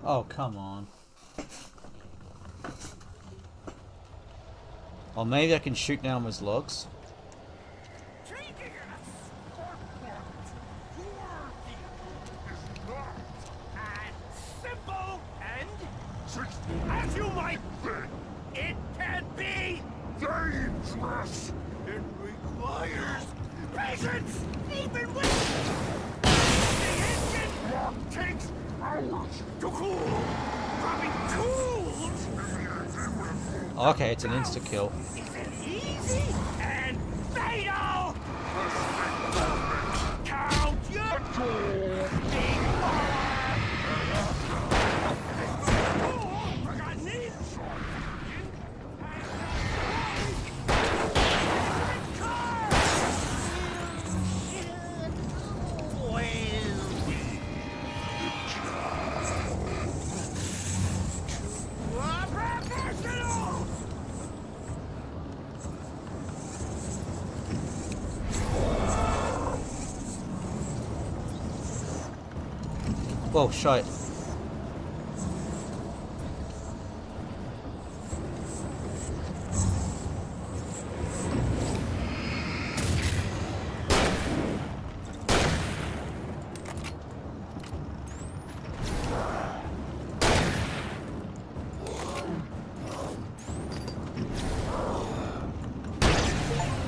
Oh, come on. Or maybe I can shoot down his logs. Simple and as you might think, it can be dangerous. It requires patience, even with the engine takes hours to cool. Dropping tools. Okay, it's an insta kill. Is it easy and fatal? Count your tools. Big power. Forgotten inside. Whoa, shite.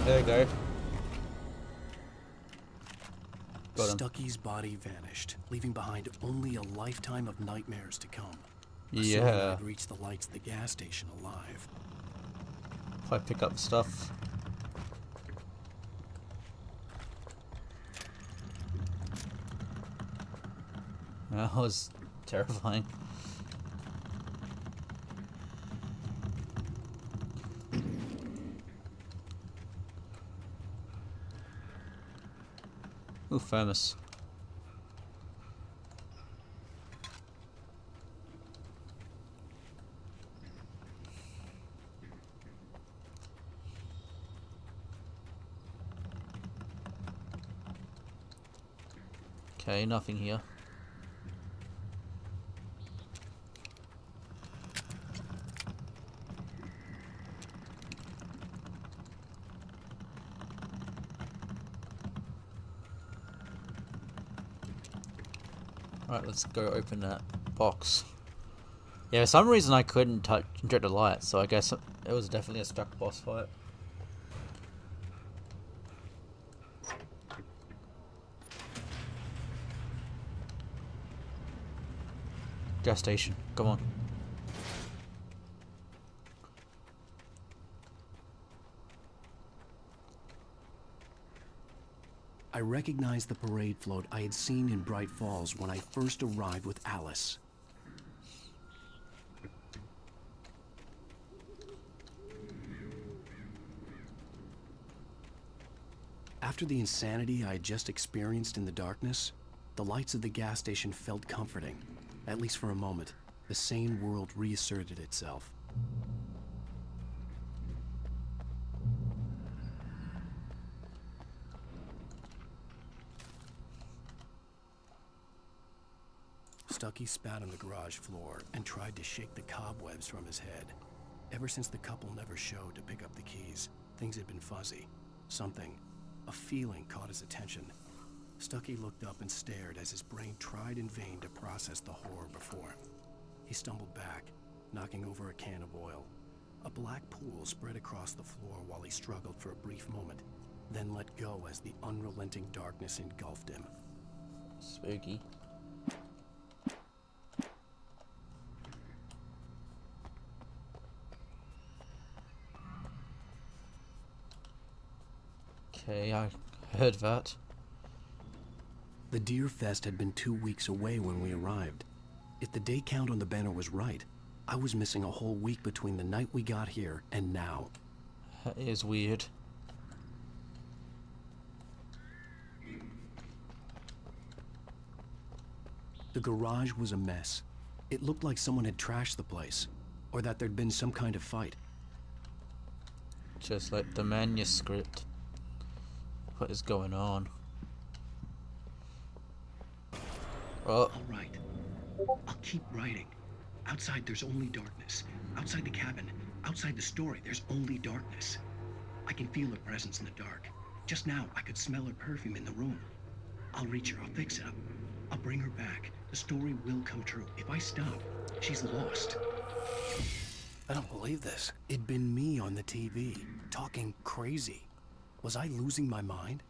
There you go. Got him. Stucky's body vanished, leaving behind only a lifetime of nightmares to come. Yeah. I'd reach the lights at the gas station alive. If I pick up stuff. That was terrifying. Ooh, famous. Okay, nothing here. Alright, let's go open that box. Yeah, for some reason I couldn't touch the light, so I guess it was definitely a stuck boss fight. Gas station, come on. I recognized the parade float I had seen in Bright Falls when I first arrived with Alice. After the insanity I had just experienced in the darkness, the lights of the gas station felt comforting. At least for a moment, the sane world reasserted itself. Stucky spat on the garage floor and tried to shake the cobwebs from his head. Ever since the couple never showed to pick up the keys, things had been fuzzy. Something, a feeling, caught his attention. Stucky looked up and stared as his brain tried in vain to process the horror before him. He stumbled back, knocking over a can of oil. A black pool spread across the floor while he struggled for a brief moment, then let go as the unrelenting darkness engulfed him. Spooky. Okay, I heard that. The Deer Fest had been 2 weeks away when we arrived. If the day count on the banner was right, I was missing a whole week between the night we got here and now. That is weird. The garage was a mess. It looked like someone had trashed the place, or that there'd been some kind of fight. Just like the manuscript. What is going on? Oh. All right. I'll keep writing. Outside, there's only darkness. Outside the cabin, outside the story, there's only darkness. I can feel her presence in the dark. Just now, I could smell her perfume in the room. I'll reach her. I'll fix it up. I'll bring her back. The story will come true. If I stop, she's lost. I don't believe this. It'd been me on the TV, talking crazy. Was I losing my mind?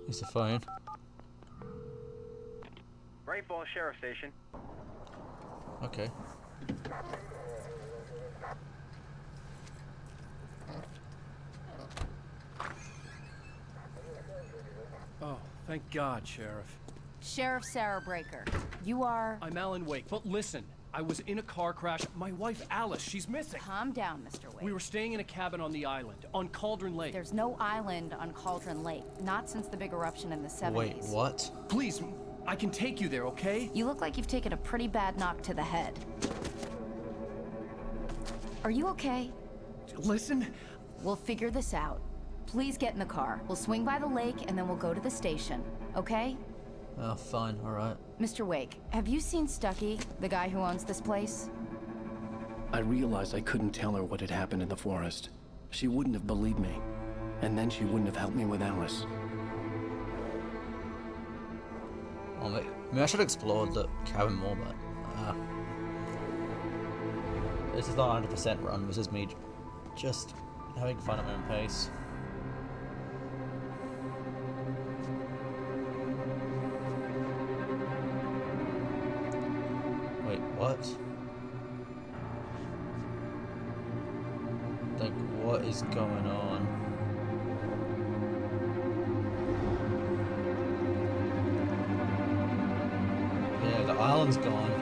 Here's the phone. Bright Falls Sheriff Station. Okay. Oh, thank God, Sheriff. Sheriff Sarah Breaker. You are... I'm Alan Wake, but listen. I was in a car crash. My wife, Alice, she's missing. Calm down, Mr. Wake. We were staying in a cabin on the island, on Cauldron Lake. There's no island on Cauldron Lake. Not since the big eruption in the 70s. Wait, what? Please, I can take you there, okay? You look like you've taken a pretty bad knock to the head. Are you okay? Listen. We'll figure this out. Please get in the car. We'll swing by the lake and then we'll go to the station. Okay? Oh, fine, alright. Mr. Wake, have you seen Stucky, the guy who owns this place? I realized I couldn't tell her what had happened in the forest. She wouldn't have believed me. And then she wouldn't have helped me with Alice. Oh, maybe I should have explored the cabin more, but... this is not 100% run, this is me just having fun at my own pace. Wait, what? Like, what is going on? Yeah, the island's gone.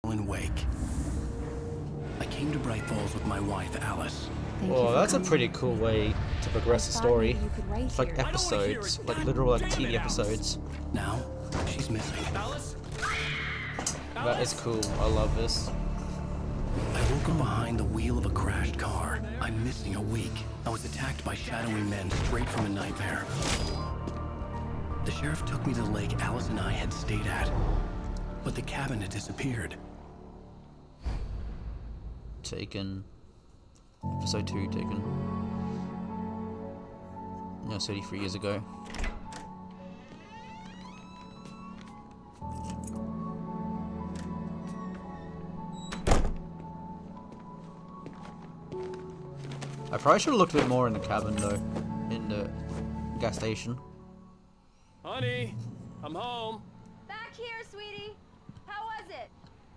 Alan Wake. I came to Bright Falls with my wife, Alice. Thank you Well, for that's a coming. pretty cool way to progress the story. You could write It's like here. episodes, like literal like TV episodes. Now, she's missing. That is cool. I love this. I woke up behind the wheel of a crashed car. I'm missing a week. I was attacked by shadowy men straight from a nightmare. The sheriff took me to the lake Alice and I had stayed at, but the cabin had disappeared. Taken. Episode 2 taken. No, 33 years ago. I probably should have looked a bit more in the cabin though, in the gas station. Honey, I'm home. Back here, sweetie. How was it?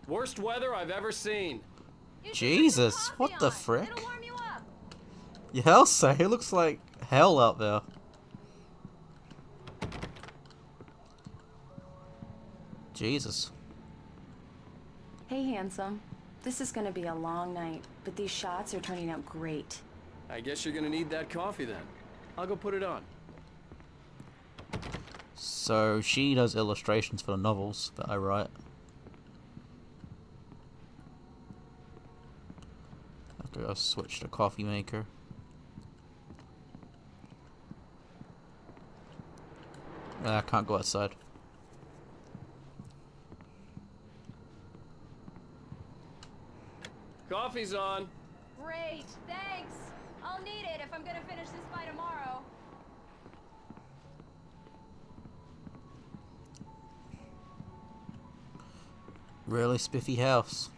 Worst weather I've ever seen. Jesus, what the frick? Yeah, I'll say, it looks like hell out there. Jesus. Hey, handsome. This is gonna be a long night, but these shots are turning out great. I guess you're gonna need that coffee then. I'll go put it on. So she does illustrations for the novels that I write. Okay, I'll switch to coffee maker. I can't go outside. Coffee's on. Great, thanks. I'll need it if I'm gonna finish this by tomorrow. Really spiffy house.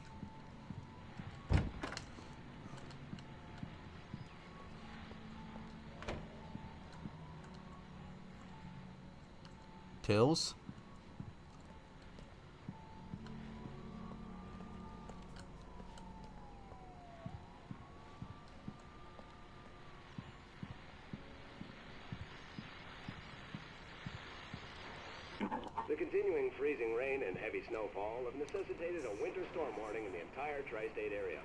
Pills? The continuing freezing rain and heavy snowfall have necessitated a winter storm warning in the entire tri-state area.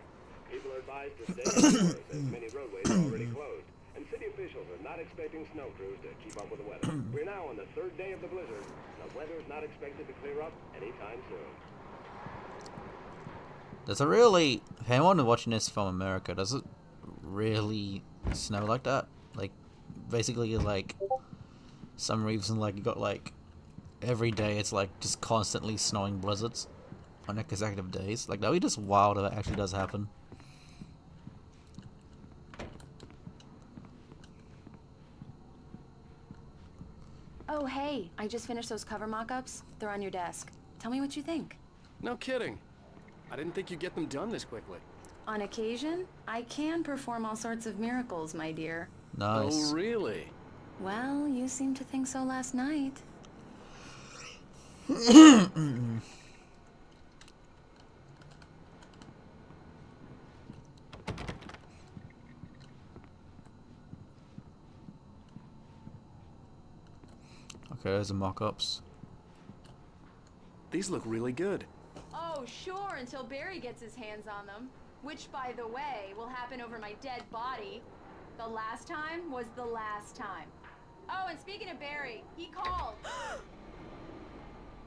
People are advised to stay indoors as many roadways are already closed, and city officials are not expecting snow crews to keep up with the weather. We're now on the third day of the blizzard. The weather is not expected to clear up anytime soon. Does it really... If anyone watching this from America, does it really snow like that? Like, basically, like, some reason, like, you got, like, every day it's, like, just constantly snowing blizzards on consecutive days. Like, that would be just wild if that actually does happen. Oh, hey, I just finished those cover mock-ups. They're on your desk. Tell me what you think. No kidding. I didn't think you'd get them done this quickly. On occasion, I can perform all sorts of miracles, my dear. Nice. Oh, really? Well, you seemed to think so last night. Okay, there's the mock-ups. These look really good. Oh, sure, until Barry gets his hands on them. Which, by the way, will happen over my dead body. The last time was the last time. Oh, and speaking of Barry, he called.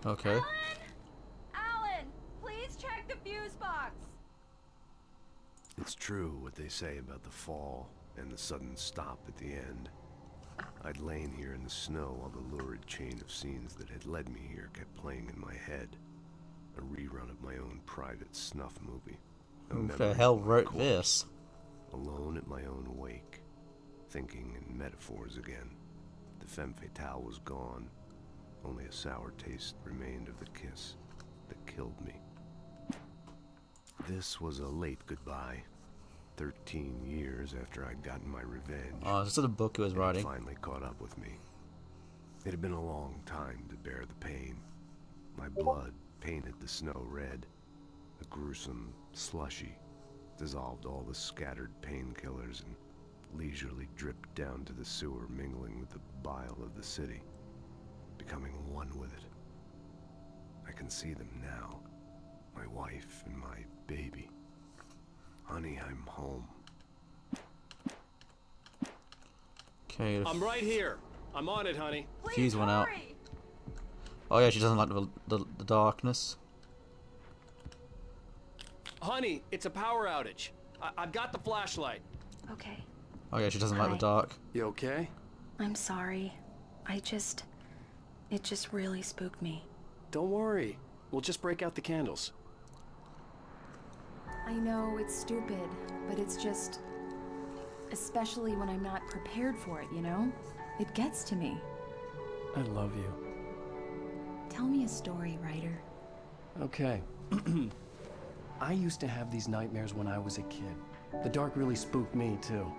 Okay. Alan, please check the fuse box. It's true what they say about the fall and the sudden stop at the end. I'd lain here in the snow while the lurid chain of scenes that had led me here kept playing in my head. A rerun of my own private snuff movie. Who the hell wrote this? Alone at my own wake, thinking in metaphors again. The femme fatale was gone. Only a sour taste remained of the kiss that killed me. This was a late goodbye. 13 years after I'd gotten my revenge. Oh, this is a book he was writing. It finally caught up with me. It had been a long time to bear the pain. My blood painted the snow red. A gruesome slushy dissolved all the scattered painkillers and leisurely dripped down to the sewer, mingling with the bile of the city, becoming one with it. I can see them now. My wife and my baby. Honey, I'm home. Okay. I'm right here. I'm on it, honey. Fuse went out. Oh yeah, she doesn't like the darkness. Honey, it's a power outage. I've got the flashlight. Okay. Oh yeah, she doesn't like the dark. You okay? I'm sorry. It just really spooked me. Don't worry. We'll just break out the candles. I know it's stupid, but it's just... Especially when I'm not prepared for it, you know? It gets to me. I love you. Tell me a story, writer. Okay. I used to have these nightmares when I was a kid. The dark really spooked me, too.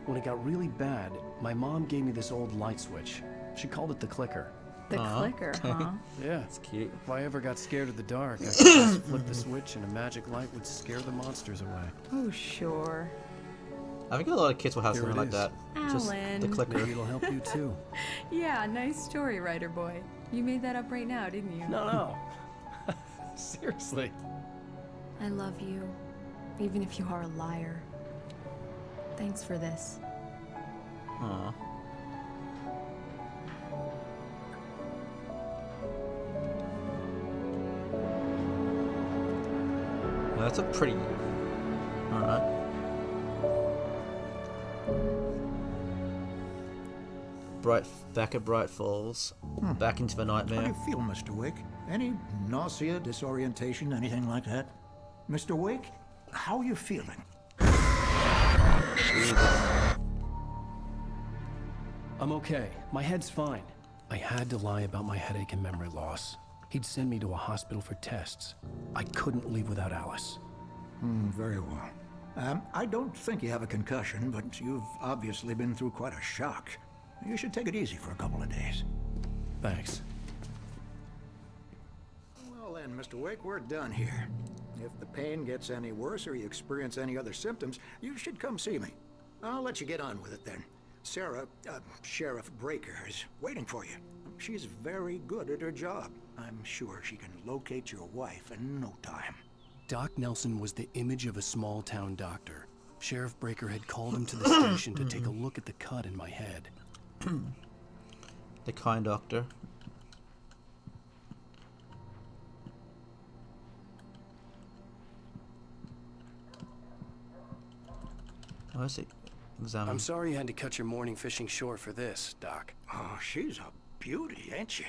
When it got really bad, my mom gave me this old light switch. She called it the clicker. The clicker, huh? Yeah. It's cute. If I ever got scared of the dark, I could just flip the switch and a magic light would scare the monsters away. Oh, sure. I think a lot of kids will have Here something it like is. that. Just the Alan. clicker. Maybe it'll help you, too. Yeah, nice story, writer boy. You made that up right now, didn't you? No. Seriously. I love you, even if you are a liar. Thanks for this. Aw. Well, that's a pretty... Alright. Back at Bright Falls. Back into the How do nightmare. you feel, Mr. Wake? Any nausea, disorientation, anything like that? Mr. Wake, how are you feeling? I'm okay. My head's fine. I had to lie about my headache and memory loss. He'd send me to a hospital for tests. I couldn't leave without Alice. Very well. I don't think you have a concussion, but you've obviously been through quite a shock. You should take it easy for a couple of days. Thanks. Well then, Mr. Wake, we're done here. If the pain gets any worse or you experience any other symptoms, you should come see me. I'll let you get on with it then. Sarah, Sheriff Breaker, is waiting for you. She's very good at her job. I'm sure she can locate your wife in no time. Doc Nelson was the image of a small-town doctor. Sheriff Breaker had called him to the station to take a look at the cut in my head. The kind doctor. Oh, I see. Examine. I'm sorry you had to cut your morning fishing short for this, Doc. Oh, she's a beauty, ain't she?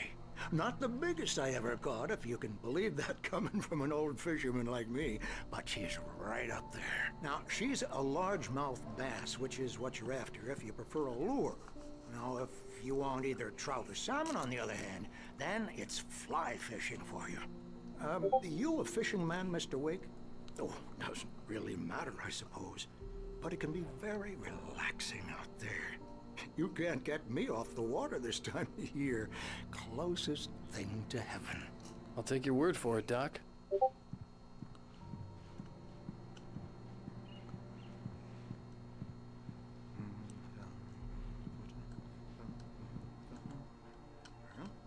Not the biggest I ever caught, if you can believe that coming from an old fisherman like me, but she's right up there. Now, she's a largemouth bass, which is what you're after if you prefer a lure. Now, if you want either trout or salmon, on the other hand, then it's fly fishing for you. You a fishing man, Mr. Wake? Oh, doesn't really matter, I suppose. But it can be very relaxing out there. You can't get me off the water this time of year. Closest thing to heaven. I'll take your word for it, Doc.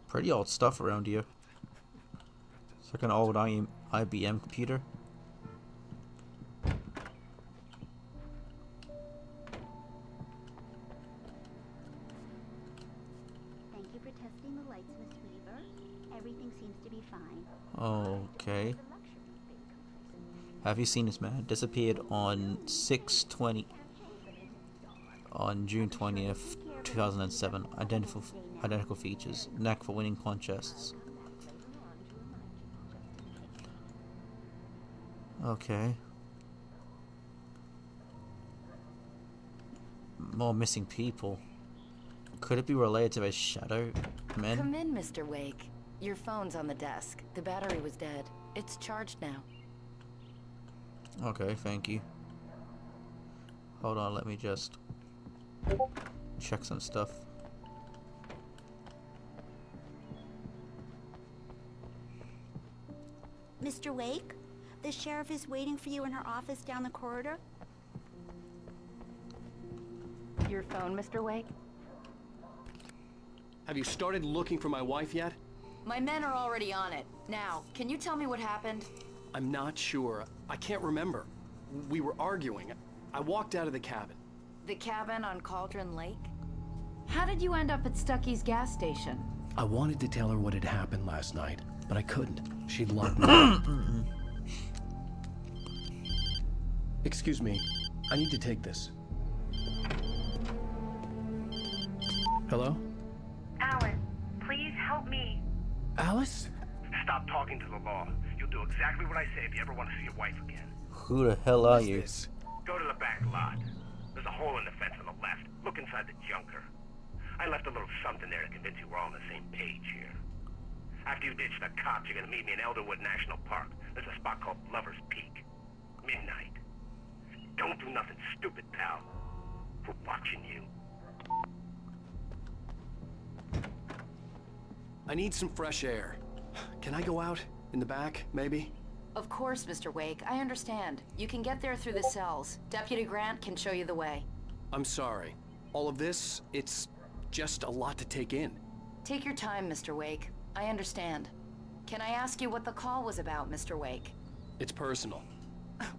Pretty old stuff around here. It's like an old IBM computer. Thank you for testing the lights, Miss Weaver. Everything seems to be fine. Okay. Have you seen this man? Disappeared on 6/20 on June 20th, 2007. Identical features. Knack for winning contests. Okay. More missing people. Could it be related to a shadow man? Come in, Mr. Wake. Your phone's on the desk. The battery was dead. It's charged now. Okay, thank you. Hold on, let me just check some stuff. Mr. Wake, the sheriff is waiting for you in her office down the corridor. Your phone, Mr. Wake? Have you started looking for my wife yet? My men are already on it. Now, can you tell me what happened? I'm not sure. I can't remember. We were arguing. I walked out of the cabin. The cabin on Cauldron Lake? How did you end up at Stucky's gas station? I wanted to tell her what had happened last night, but I couldn't. She'd locked me up. Excuse me. I need to take this. Hello? Alice, please help me. Alice? Stop talking to the law. You'll do exactly what I say if you ever want to see your wife again. Who the hell are you? Go to the back lot. There's a hole in the fence on the left. Look inside the junker. I left a little something there to convince you we're all on the same page here. After you ditch the cops, you're gonna meet me in Elderwood National Park. There's a spot called Lover's Peak. Midnight. Don't do nothing stupid, pal. We're watching you. I need some fresh air. Can I go out? In the back, maybe? Of course, Mr. Wake. I understand. You can get there through the cells. Deputy Grant can show you the way. I'm sorry. All of this, it's just a lot to take in. Take your time, Mr. Wake. I understand. Can I ask you what the call was about, Mr. Wake? It's personal.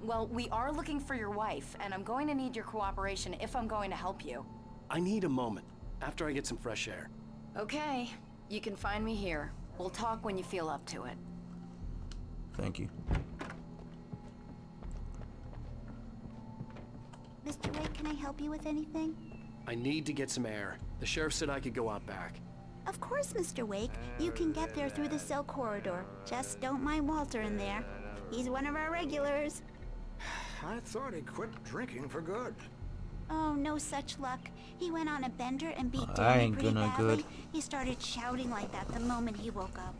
Well, we are looking for your wife, and I'm going to need your cooperation if I'm going to help you. I need a moment, after I get some fresh air. Okay. You can find me here. We'll talk when you feel up to it. Thank you. Mr. Wake, can I help you with anything? I need to get some air. The sheriff said I could go out back. Of course, Mr. Wake. You can get there through the cell corridor. Just don't mind Walter in there. He's one of our regulars. I thought he quit drinking for good. Oh, no such luck. He went on a bender and beat I Danny ain't pretty gonna badly. good. He started shouting like that the moment he woke up.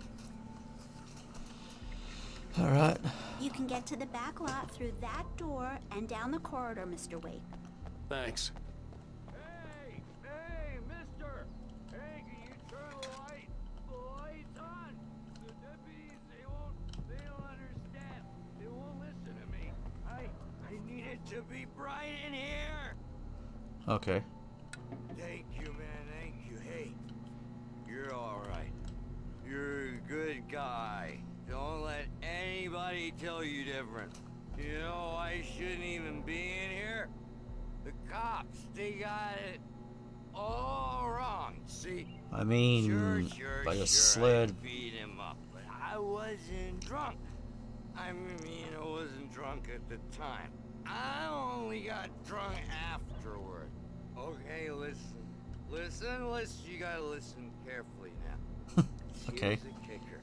Alright. You can get to the back lot through that door and down the corridor, Mr. Wake. Thanks. Hey, mister! Hey, can you turn the lights on? The deputies, they don't understand. They won't listen to me. I need it to be bright in here. Okay. Thank you, man, thank you. Hey, you're alright. You're a good guy. Don't let anybody tell you different. You know, I shouldn't even be in here. The cops, they got it all wrong, see? I mean, like a sled. I beat him up, but I wasn't drunk. I mean, I wasn't drunk at the time. I only got drunk afterward. Okay, listen. You gotta listen carefully now. Okay. Here's the kicker.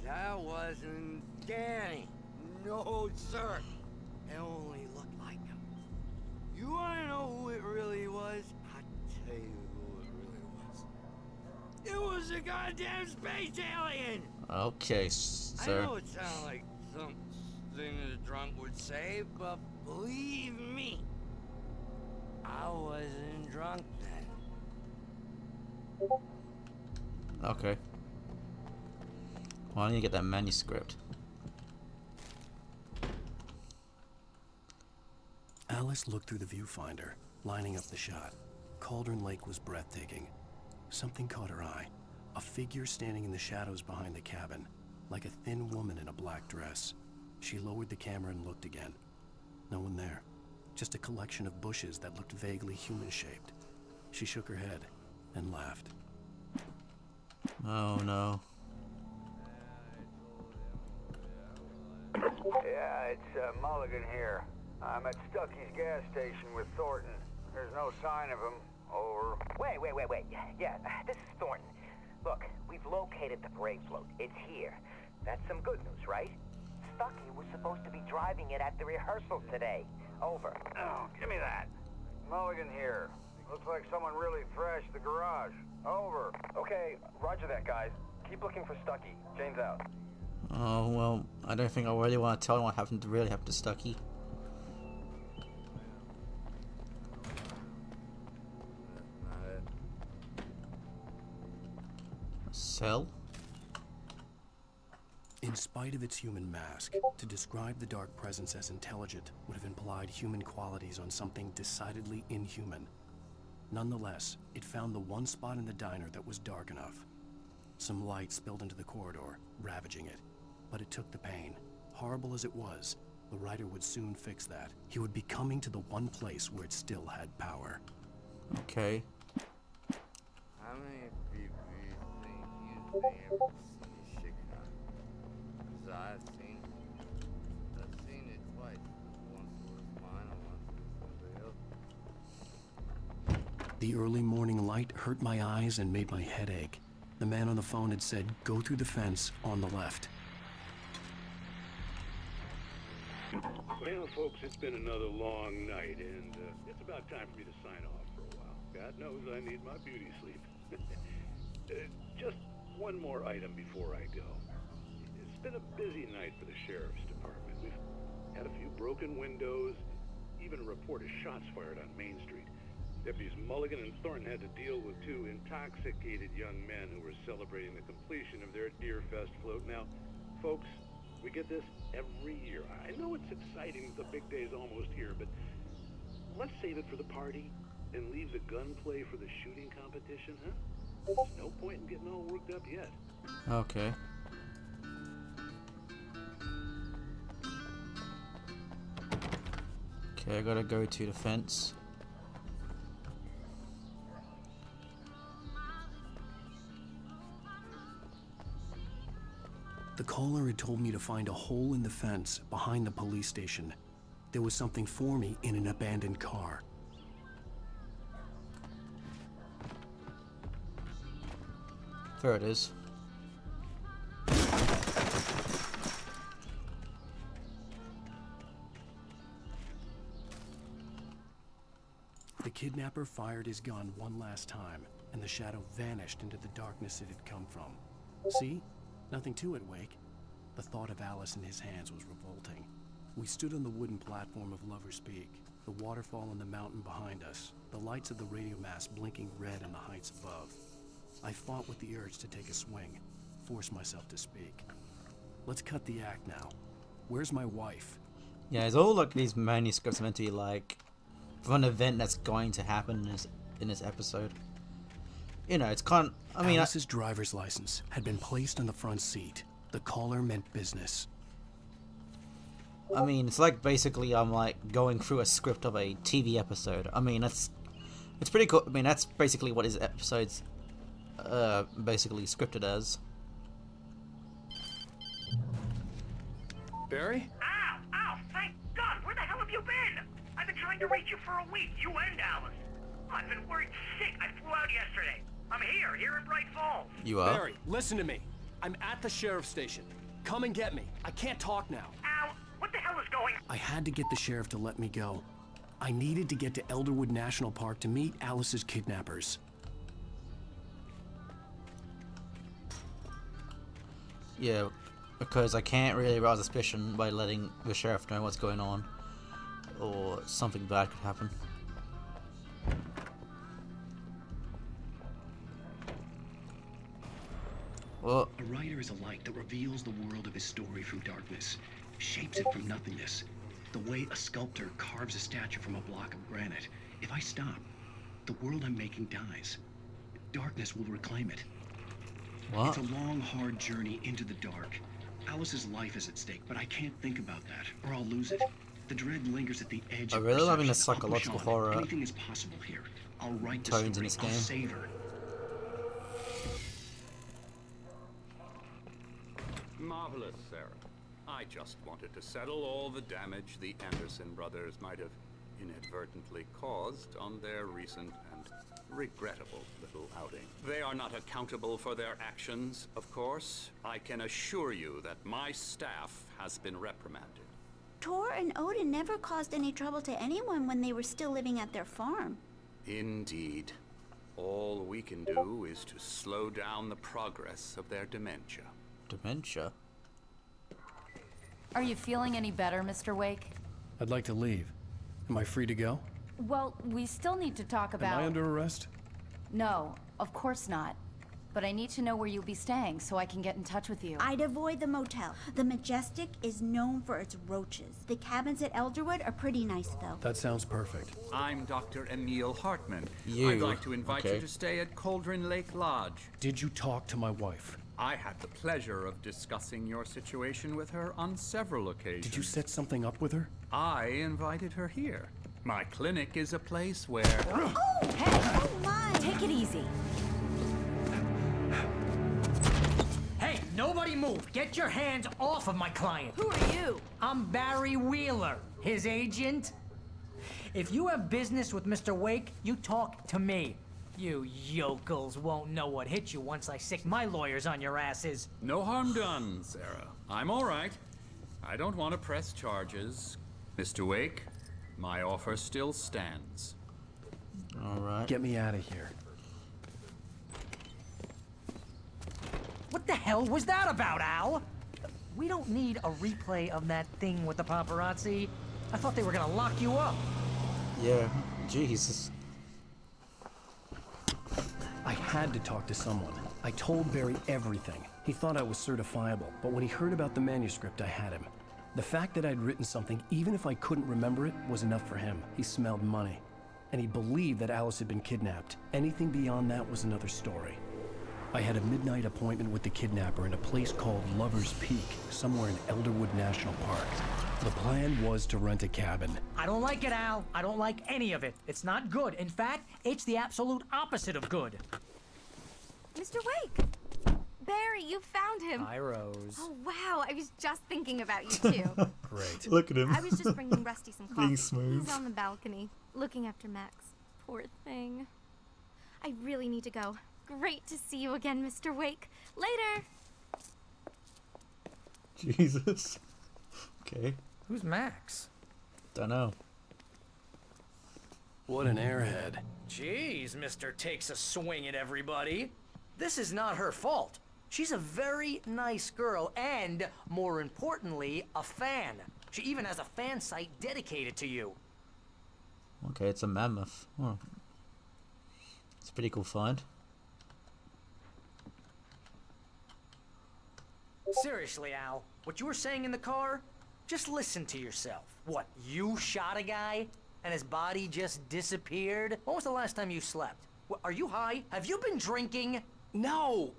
That wasn't Danny. No, sir. It only looked like him. You wanna know who it really was? I'll tell you who it really was. It was a goddamn space alien! Okay, I sir. know it sounds like something a drunk would say, but believe me, I wasn't drunk then. Okay. Well, I need to get that manuscript. Alice looked through the viewfinder, lining up the shot. Cauldron Lake was breathtaking. Something caught her eye. A figure standing in the shadows behind the cabin, like a thin woman in a black dress. She lowered the camera and looked again. No one there. Just a collection of bushes that looked vaguely human-shaped. She shook her head and laughed. Oh no. Yeah, it's Mulligan here. I'm at Stucky's gas station with Thornton. There's no sign of him. Over. Wait. Yeah, this is Thornton. Look, we've located the parade float. It's here. That's some good news, right? Stucky was supposed to be driving it at the rehearsal today. Over. Oh, give me that. Mulligan here. Looks like someone really thrashed the garage. Over. Okay, roger that, guys. Keep looking for Stucky. Jane's out. Oh, well, I don't think I really want to tell him what happened to Stucky. Cell? In spite of its human mask, to describe the dark presence as intelligent would have implied human qualities on something decidedly inhuman. Nonetheless, it found the one spot in the diner that was dark enough. Some light spilled into the corridor, ravaging it. But it took the pain. Horrible as it was, the writer would soon fix that. He would be coming to the one place where it still had power. Okay. I've seen it twice. Once was mine and once was somebody else. The early morning light hurt my eyes and made my head ache. The man on the phone had said, go through the fence on the left. Well, folks, it's been another long night, and it's about time for me to sign off for a while. God knows I need my beauty sleep. Just one more item before I go. It's been a busy night for the Sheriff's Department. We've had a few broken windows, even a report of shots fired on Main Street. Deputies Mulligan and Thornton had to deal with two intoxicated young men who were celebrating the completion of their Deerfest float. Now, folks, we get this every year. I know it's exciting that the big day's almost here, but let's save it for the party and leave the gunplay for the shooting competition, huh? There's no point in getting all worked up yet. Okay. Okay, I gotta go to the fence. The caller had told me to find a hole in the fence behind the police station. There was something for me in an abandoned car. There it is. The kidnapper fired his gun one last time, and the shadow vanished into the darkness it had come from. See? Nothing to it, Wake. The thought of Alice in his hands was revolting. We stood on the wooden platform of Lover's Peak, the waterfall in the mountain behind us, the lights of the radio mast blinking red in the heights above. I fought with the urge to take a swing, force myself to speak. Let's cut the act now. Where's my wife? Yeah, it's all like these manuscripts meant to be like for an event that's going to happen in this episode. You know, it's kind of, I mean, Alice's driver's license had been placed on the front seat. The caller meant business. I mean, it's like basically I'm like going through a script of a TV episode. I mean, it's pretty cool. I mean, that's basically what his episodes basically scripted as. Barry? Ow! Ow! Thank God! Where the hell have you been? I've been trying to reach you for a week, you and Alice. I've been worried sick. I flew out yesterday. I'm here in Bright Falls. You are? Barry, listen to me. I'm at the sheriff's station. Come and get me. I can't talk now. Ow! What the hell is going on? I had to get the sheriff to let me go. I needed to get to Elderwood National Park to meet Alice's kidnappers. Yeah, because I can't really arouse suspicion by letting the sheriff know what's going on, or something bad could happen. Well, a writer is a light that reveals the world of his story through darkness, shapes it from nothingness. The way a sculptor carves a statue from a block of granite. If I stop, the world I'm making dies. Darkness will reclaim it. What? It's a long, hard journey into the dark. Alice's life is at stake, but I can't think about that, or I'll lose it. The dread lingers at the edge. I of really loving the perception. I'll push psychological on. horror Anything is possible here. I'll write the tones in story. this I'll game. save her. Marvelous, Sarah. I just wanted to settle all the damage the Anderson brothers might have inadvertently caused on their recent and regrettable little outing. They are not accountable for their actions, of course. I can assure you that my staff has been reprimanded. Tor and Odin never caused any trouble to anyone when they were still living at their farm. Indeed. All we can do is to slow down the progress of their dementia. Dementia? Are you feeling any better, Mr. Wake? I'd like to leave. Am I free to go? Well, we still need to talk about... Am I under arrest? No, of course not. But I need to know where you'll be staying so I can get in touch with you. I'd avoid the motel. The Majestic is known for its roaches. The cabins at Elderwood are pretty nice, though. That sounds perfect. I'm Dr. Emil Hartman. You? I'd like to invite Okay. you to stay at Cauldron Lake Lodge. Did you talk to my wife? I had the pleasure of discussing your situation with her on several occasions. Did you set something up with her? I invited her here. My clinic is a place where... Oh, hey! Oh, my! Take it easy. move. Get your hands off of my client. Who are you? I'm Barry Wheeler, his agent. If you have business with Mr. Wake, you talk to me. You yokels won't know what hit you once I sick my lawyers on your asses. No harm done, Sarah. I'm all right. I don't want to press charges. Mr. Wake, my offer still stands. All right. Get me out of here. What the hell was that about, Al? We don't need a replay of that thing with the paparazzi. I thought they were gonna lock you up. Yeah, Jesus. I had to talk to someone. I told Barry everything. He thought I was certifiable, but when he heard about the manuscript, I had him. The fact that I'd written something, even if I couldn't remember it, was enough for him. He smelled money. And he believed that Alice had been kidnapped. Anything beyond that was another story. I had a midnight appointment with the kidnapper in a place called Lover's Peak, somewhere in Elderwood National Park. The plan was to rent a cabin. I don't like it, Al. I don't like any of it. It's not good. In fact, it's the absolute opposite of good. Mr. Wake! Barry, you found him. Hi, Rose. Oh, wow. I was just thinking about you, too. Great. Look at him. I was just bringing Rusty some coffee. Being smooth. He's on the balcony, looking after Max. Poor thing. I really need to go. Great to see you again, Mr. Wake. Later! Jesus. Okay. Who's Max? Dunno. What an airhead. Jeez, Mr. Takes a swing at everybody. This is not her fault. She's a very nice girl and, more importantly, a fan. She even has a fan site dedicated to you. Okay, it's a mammoth. Oh. It's a pretty cool find. Seriously, Al, what you were saying in the car? Just listen to yourself. What, you shot a guy and his body just disappeared? When was the last time you slept? What, are you high? Have you been drinking? No!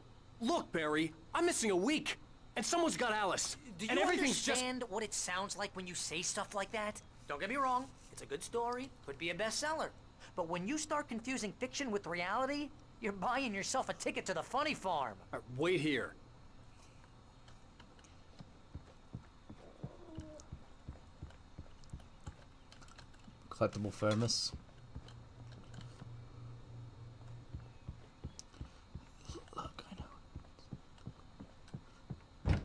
Look, Barry, I'm missing a week, and someone's got Alice. Do and you everything's understand what it sounds like when you say stuff like that? Don't get me wrong, it's a good story, could be a bestseller. But when you start confusing fiction with reality, you're buying yourself a ticket to the funny farm. Wait here. Collectible thermos. Look, I know.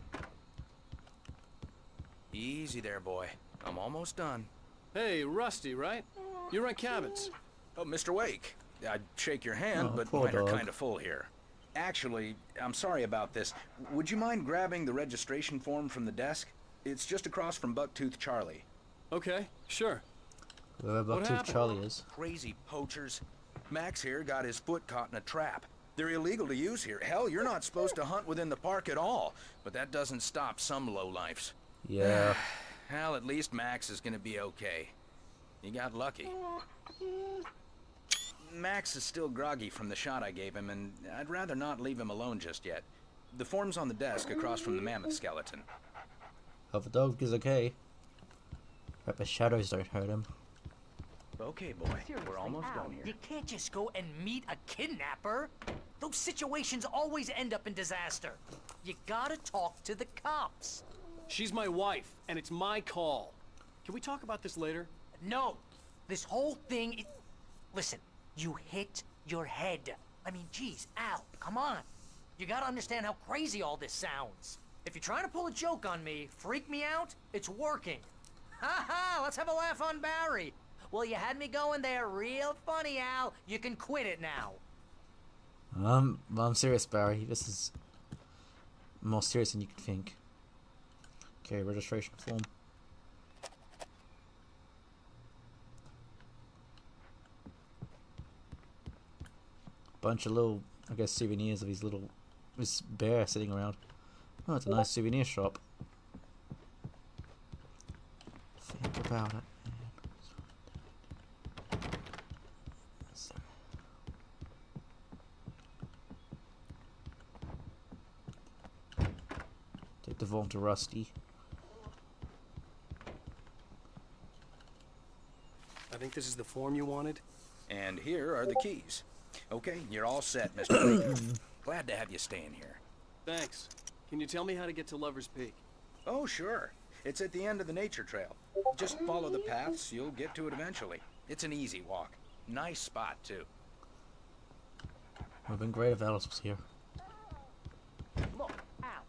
Easy there, boy. I'm almost done. Hey, Rusty, right? You rent cabins. Oh, Mr. Wake. I'd shake your hand, Oh, but poor mine are dog. kind of full here. Actually, I'm sorry about this. Would you mind grabbing the registration form from the desk? It's just across from Bucktooth Charlie. Okay, sure. Whoever What Bucktooth happened? Charlie is. Crazy poachers. Max here got his foot caught in a trap. They're illegal to use here. Hell, you're not supposed to hunt within the park at all. But that doesn't stop some lowlifes. Yeah. Hell, at least Max is gonna be okay. He got lucky. Max is still groggy from the shot I gave him, and I'd rather not leave him alone just yet. The form's on the desk across from the mammoth skeleton. Hope the dog is okay. Hope the shadows don't hurt him. Okay, boy. We're almost done here. You can't just go and meet a kidnapper. Those situations always end up in disaster. You gotta talk to the cops. She's my wife, and it's my call. Can we talk about this later? No, this whole thing. Listen, you hit your head. I mean, geez, Al, come on. You gotta understand how crazy all this sounds. If you're trying to pull a joke on me, freak me out, it's working. Ha ha, let's have a laugh on Barry. Well, you had me going there real funny, Al. You can quit it now. I'm serious, Barry. This is more serious than you could think. Okay, registration form. Bunch of little, I guess, souvenirs of this bear sitting around. Oh, it's a nice souvenir shop. Think about it. Take the vault to Rusty. I think this is the form you wanted. And here are the keys. Okay, you're all set, Mr. Wake. Glad to have you staying here. Thanks. Can you tell me how to get to Lover's Peak? Oh, sure. It's at the end of the nature trail. Just follow the paths, you'll get to it eventually. It's an easy walk. Nice spot, too. It would have been great if Alice was here. Look, Al,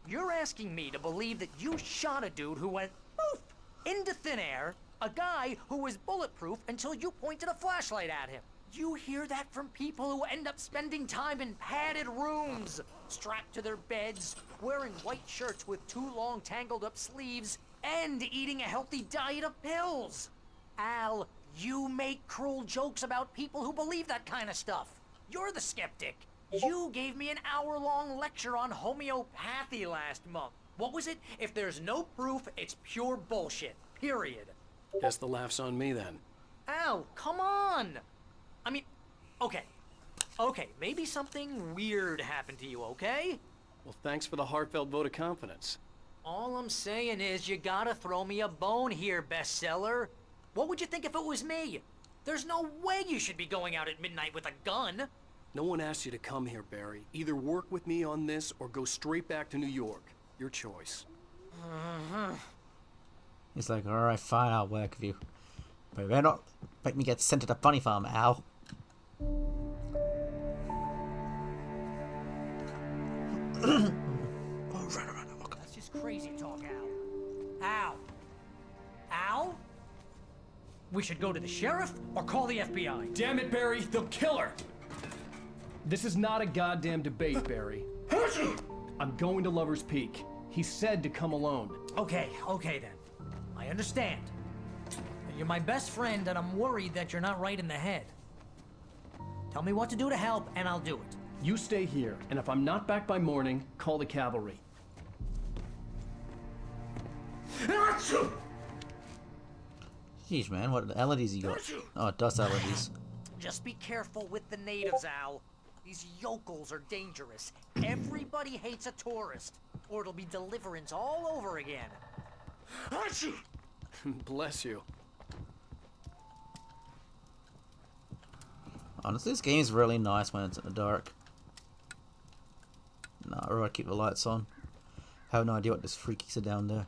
you're asking me to believe that you shot a dude who went poof into thin air, a guy who was bulletproof until you pointed a flashlight at him. You hear that from people who end up spending time in padded rooms, strapped to their beds, wearing white shirts with too long tangled up sleeves, and eating a healthy diet of pills. Al, you make cruel jokes about people who believe that kind of stuff. You're the skeptic. You gave me an hour-long lecture on homeopathy last month. What was it? If there's no proof, it's pure bullshit. Period. Guess the laugh's on me then. Al, come on! I mean, okay, maybe something weird happened to you, okay? Well, thanks for the heartfelt vote of confidence. All I'm saying is you gotta throw me a bone here, bestseller. What would you think if it was me? There's no way you should be going out at midnight with a gun. No one asked you to come here, Barry. Either work with me on this or go straight back to New York. Your choice. He's like, alright, fine, I'll work with you. But you better not make me get sent to the funny farm, Al. That's just crazy talk, Al. Al? We should go to the sheriff or call the FBI. Damn it, Barry, they'll kill her! This is not a goddamn debate, Barry. I'm going to Lover's Peak. He said to come alone. Okay then. I understand. You're my best friend, and I'm worried that you're not right in the head. Tell me what to do to help, and I'll do it. You stay here, and if I'm not back by morning, call the cavalry. Jeez, man, what allergies you got? Oh, dust allergies. Just be careful with the natives, Al. These yokels are dangerous. Everybody hates a tourist, or it'll be Deliverance all over again. Bless you. Honestly, this game is really nice when it's in the dark. Nah, I'd rather keep the lights on. I have no idea what these freakies are down there.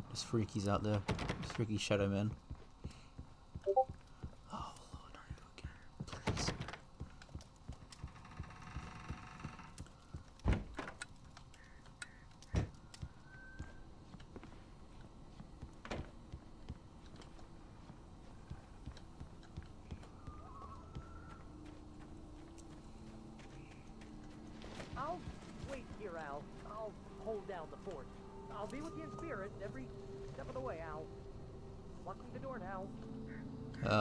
There's freakies out there. There's freaky shadow men. Oh Lord, don't you again, please. I'll wait here, Al. I'll hold down the fort. I'll be with you in spirit every step of the way, Al. Locking the door now.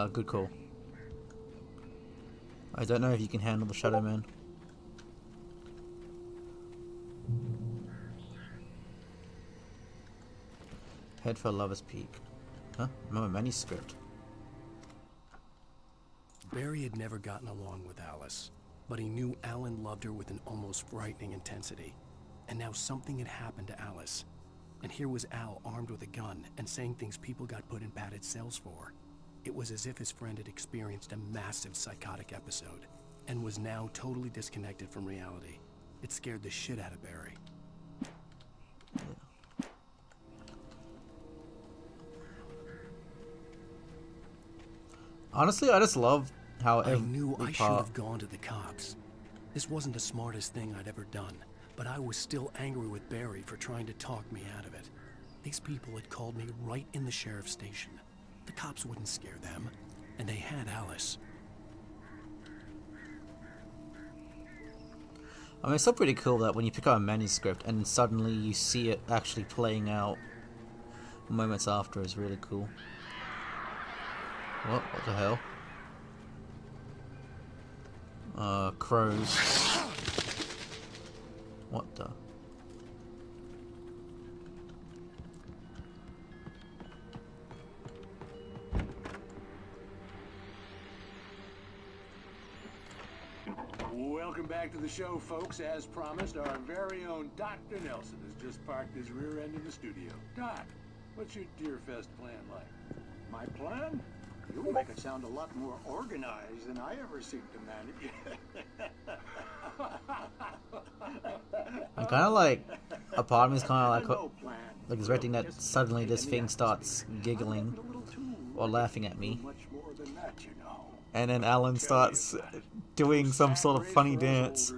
Good call. I don't know if you can handle the Shadow Man. Head for Lover's Peak. Huh? No manuscript. Barry had never gotten along with Alice, but he knew Alan loved her with an almost frightening intensity. And now something had happened to Alice. And here was Al armed with a gun and saying things people got put in padded cells for. It was as if his friend had experienced a massive psychotic episode and was now totally disconnected from reality. It scared the shit out of Barry. Honestly, I just love how I knew I should have gone to the cops. This wasn't the smartest thing I'd ever done, but I was still angry with Barry for trying to talk me out of it. These people had called me right in the sheriff's station. The cops wouldn't scare them, and they had Alice. I mean, it's still pretty cool that when you pick up a manuscript and suddenly you see it actually playing out moments after is really cool. What the hell? Crows. What the? Welcome back to the show, folks. As promised, our very own Dr. Nelson has just parked his rear end in the studio. Doc, what's your Deerfest plan like? My plan? You make it sound a lot more organized than I ever seem to manage. I'm kind of like, a part of me is kind of like expecting that suddenly this thing starts giggling or laughing at me, and then Alan starts doing some sort of funny dance.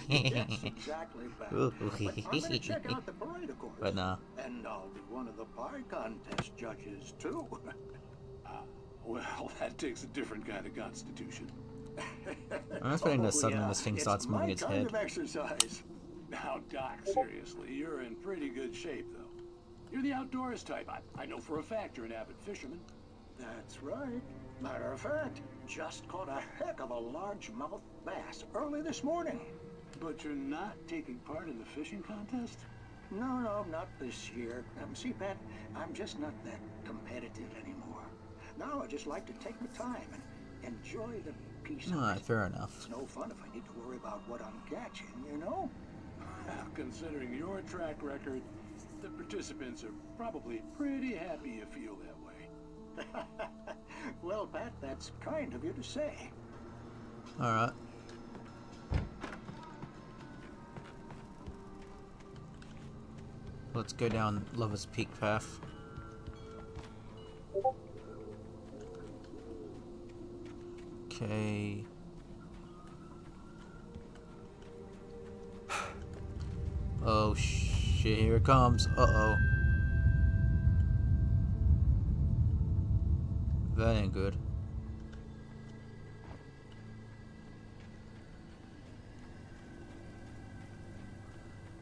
Yes, exactly, Pat. But I'm gonna check out the parade, of course. But nah. And I'll be one of the pie contest judges, too. Well, that takes a different kind of constitution. I'm expecting that suddenly this thing starts moving its head. Of exercise. Now, Doc, seriously, you're in pretty good shape, though. You're the outdoors type. I know for a fact you're an avid fisherman. That's right. Matter of fact, just caught a heck of a largemouth bass early this morning. But you're not taking part in the fishing contest? No, not this year. See, Pat, I'm just not that competitive anymore. Now I just like to take my time and enjoy the peace of Alright, it. fair enough. It's no fun if I need to worry about what I'm catching, you know? Considering your track record, the participants are probably pretty happy you feel that way. Well, Pat, that's kind of you to say. Alright. Let's go down Lover's Peak path. Okay. Oh shit, here it comes. Uh-oh. That ain't good.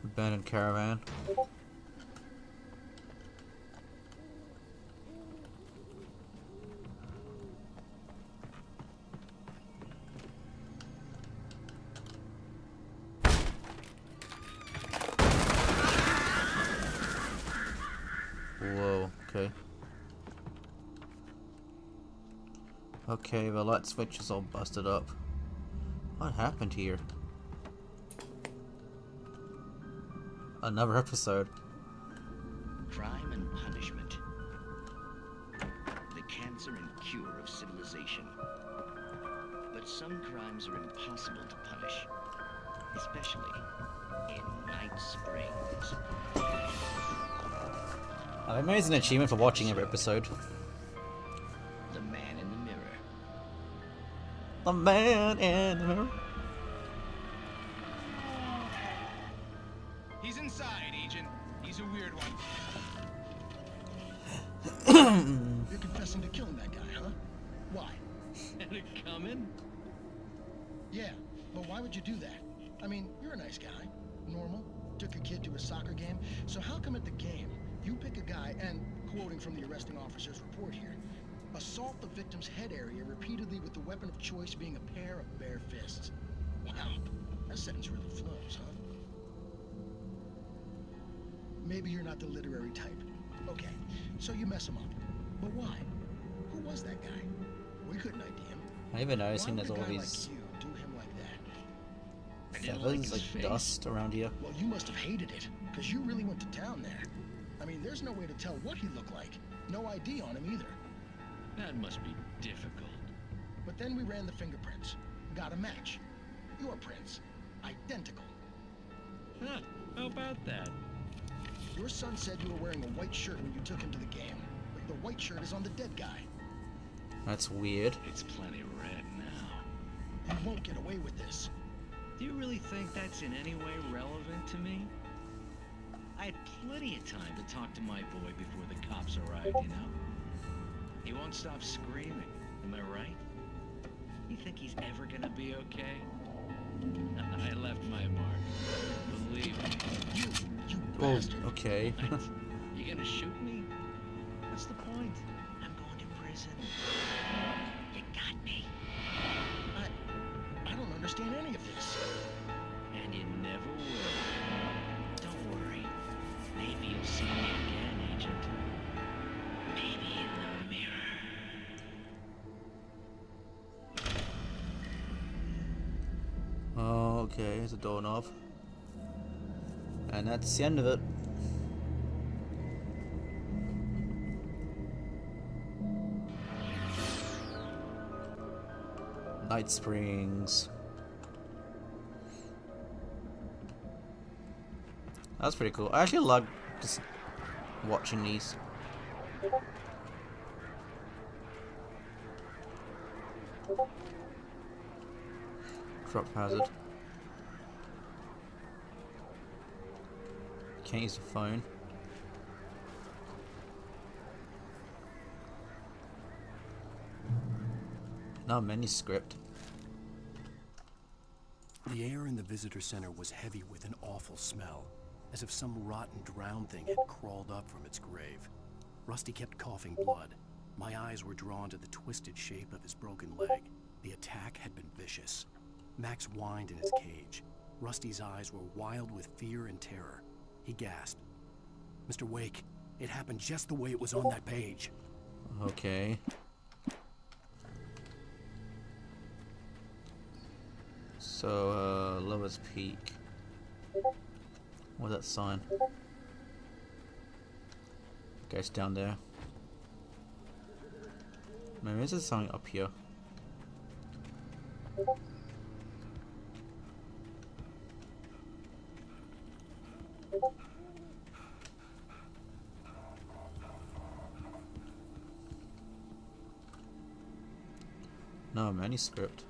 Abandoned caravan. Whoa, okay. Okay, the light switch is all busted up. What happened here? Another episode. Crime and punishment. The cancer and cure of civilization. But some crimes are impossible to punish. Especially in Night Springs. I made an achievement for watching every episode. The Man in the Mirror. The Man in the Mirror. He's inside, Agent. He's a weird one. You're confessing to killing that guy, huh? Why? Had it coming? Yeah, but why would you do that? I mean, you're a nice guy. Normal. Took your kid to a soccer game. So how come at the game, you pick a guy and, quoting from the arresting officer's report here, assault the victim's head area repeatedly with the weapon of choice being a pair of bare fists? Wow, that sentence really flows, huh? Maybe you're not the literary type. Okay, so you mess him up. But why? Who was that guy? We couldn't ID him. I even noticing Why there's would a all guy these like you do him like that? feathers, like dust around here. Well, you must have hated it, because you really went to town there. I mean, there's no way to tell what he looked like. No ID on him either. That must be difficult. But then we ran the fingerprints. Got a match. Your prints. Identical. Huh, how about that? Your son said you were wearing a white shirt when you took him to the game. But the white shirt is on the dead guy. That's weird. It's plenty red now. You won't get away with this. Do you really think that's in any way relevant to me? I had plenty of time to talk to my boy before the cops arrived, you know? He won't stop screaming, am I right? You think he's ever gonna be okay? I left my mark. Believe me. You Oh, bastard. okay. You gonna shoot me? What's the point? I'm going to prison. You got me. I don't understand any of this. And you never will. Don't worry. Maybe you'll see me again, Agent. Maybe in the mirror. Oh, okay, here's a doorknob. And that's the end of it. Night Springs. That's pretty cool. I actually like just watching these. Drop hazard. Can't use the phone. No manuscript. The air in the visitor center was heavy with an awful smell, as if some rotten drowned thing had crawled up from its grave. Rusty kept coughing blood. My eyes were drawn to the twisted shape of his broken leg. The attack had been vicious. Max whined in his cage. Rusty's eyes were wild with fear and terror. He gasped. Mr. Wake, it happened just the way it was on that page. Okay. So, Lover's Peak. What's that sign? Okay, it's down there. Maybe there's something up here. No manuscript.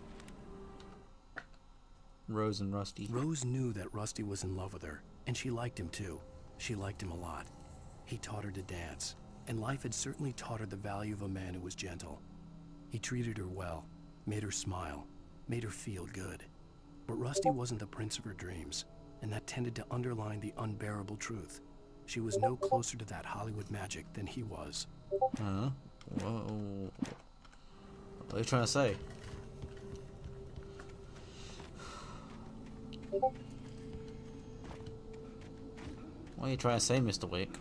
Rose and Rusty. Rose knew that Rusty was in love with her, and she liked him too. She liked him a lot. He taught her to dance, and life had certainly taught her the value of a man who was gentle. He treated her well, made her smile, made her feel good. But Rusty wasn't the prince of her dreams, and that tended to underline the unbearable truth. She was no closer to that Hollywood magic than he was. Huh? Whoa. What are you trying to say? What are you trying to say, Mr. Wake?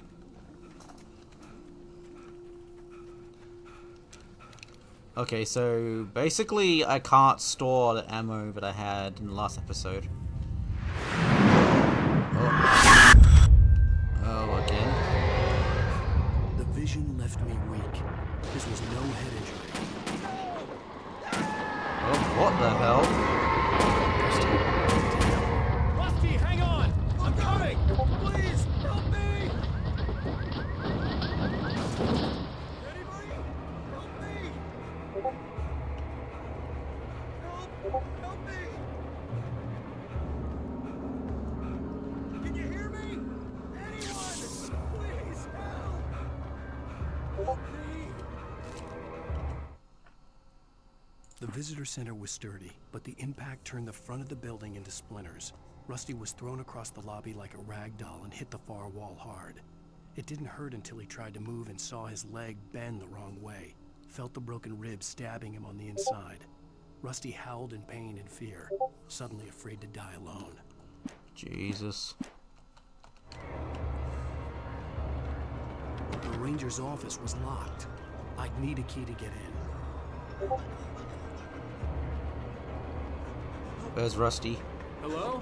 Okay, so basically I can't store the ammo that I had in the last episode. Oh, again? The vision left me weak. This was no head injury. Oh, what the hell? Rusty, hang on! I'm coming! Please, help me! Anybody? Help me! Help me! Can you hear me? Anyone? Please, help! Help me! The visitor center was sturdy, but the impact turned the front of the building into splinters. Rusty was thrown across the lobby like a rag doll and hit the far wall hard. It didn't hurt until he tried to move and saw his leg bend the wrong way, felt the broken ribs stabbing him on the inside. Rusty howled in pain and fear, suddenly afraid to die alone. Jesus. The ranger's office was locked. I'd need a key to get in. Where's Rusty? Hello?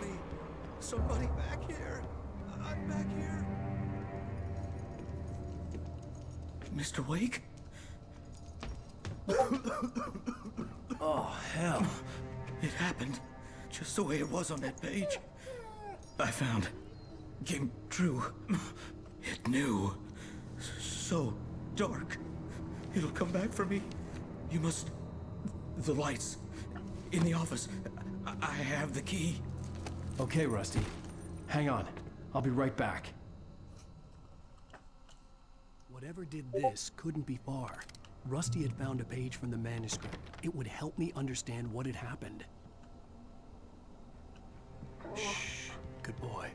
Somebody back here. I'm back here. Mr. Wake? Oh, hell. It happened just the way it was on that page. I found. Came true. It knew. So dark. It'll come back for me. You must... The lights. In the office. I have the key. Okay, Rusty. Hang on. I'll be right back. Whatever did this couldn't be far. Rusty had found a page from the manuscript. It would help me understand what had happened. Shh. Good boy.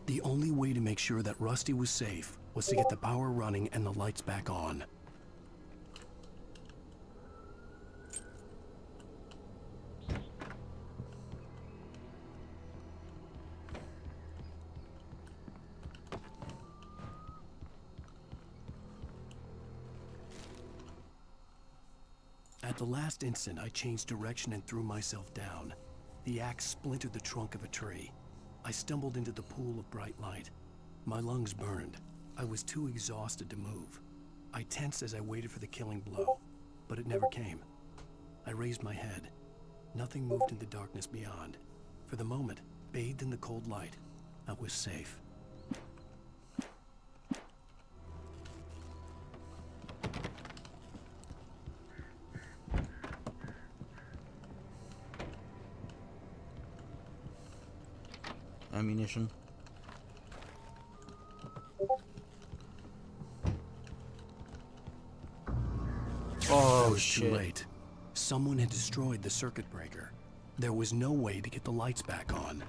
The only way to make sure that Rusty was safe was to get the power running and the lights back on. At the last instant, I changed direction and threw myself down. The axe splintered the trunk of a tree. I stumbled into the pool of bright light. My lungs burned. I was too exhausted to move. I tensed as I waited for the killing blow, but it never came. I raised my head. Nothing moved in the darkness beyond. For the moment, bathed in the cold light, I was safe. Ammunition. Oh, Oh was shit. too late. Someone had destroyed the circuit breaker. There was no way to get the lights back on.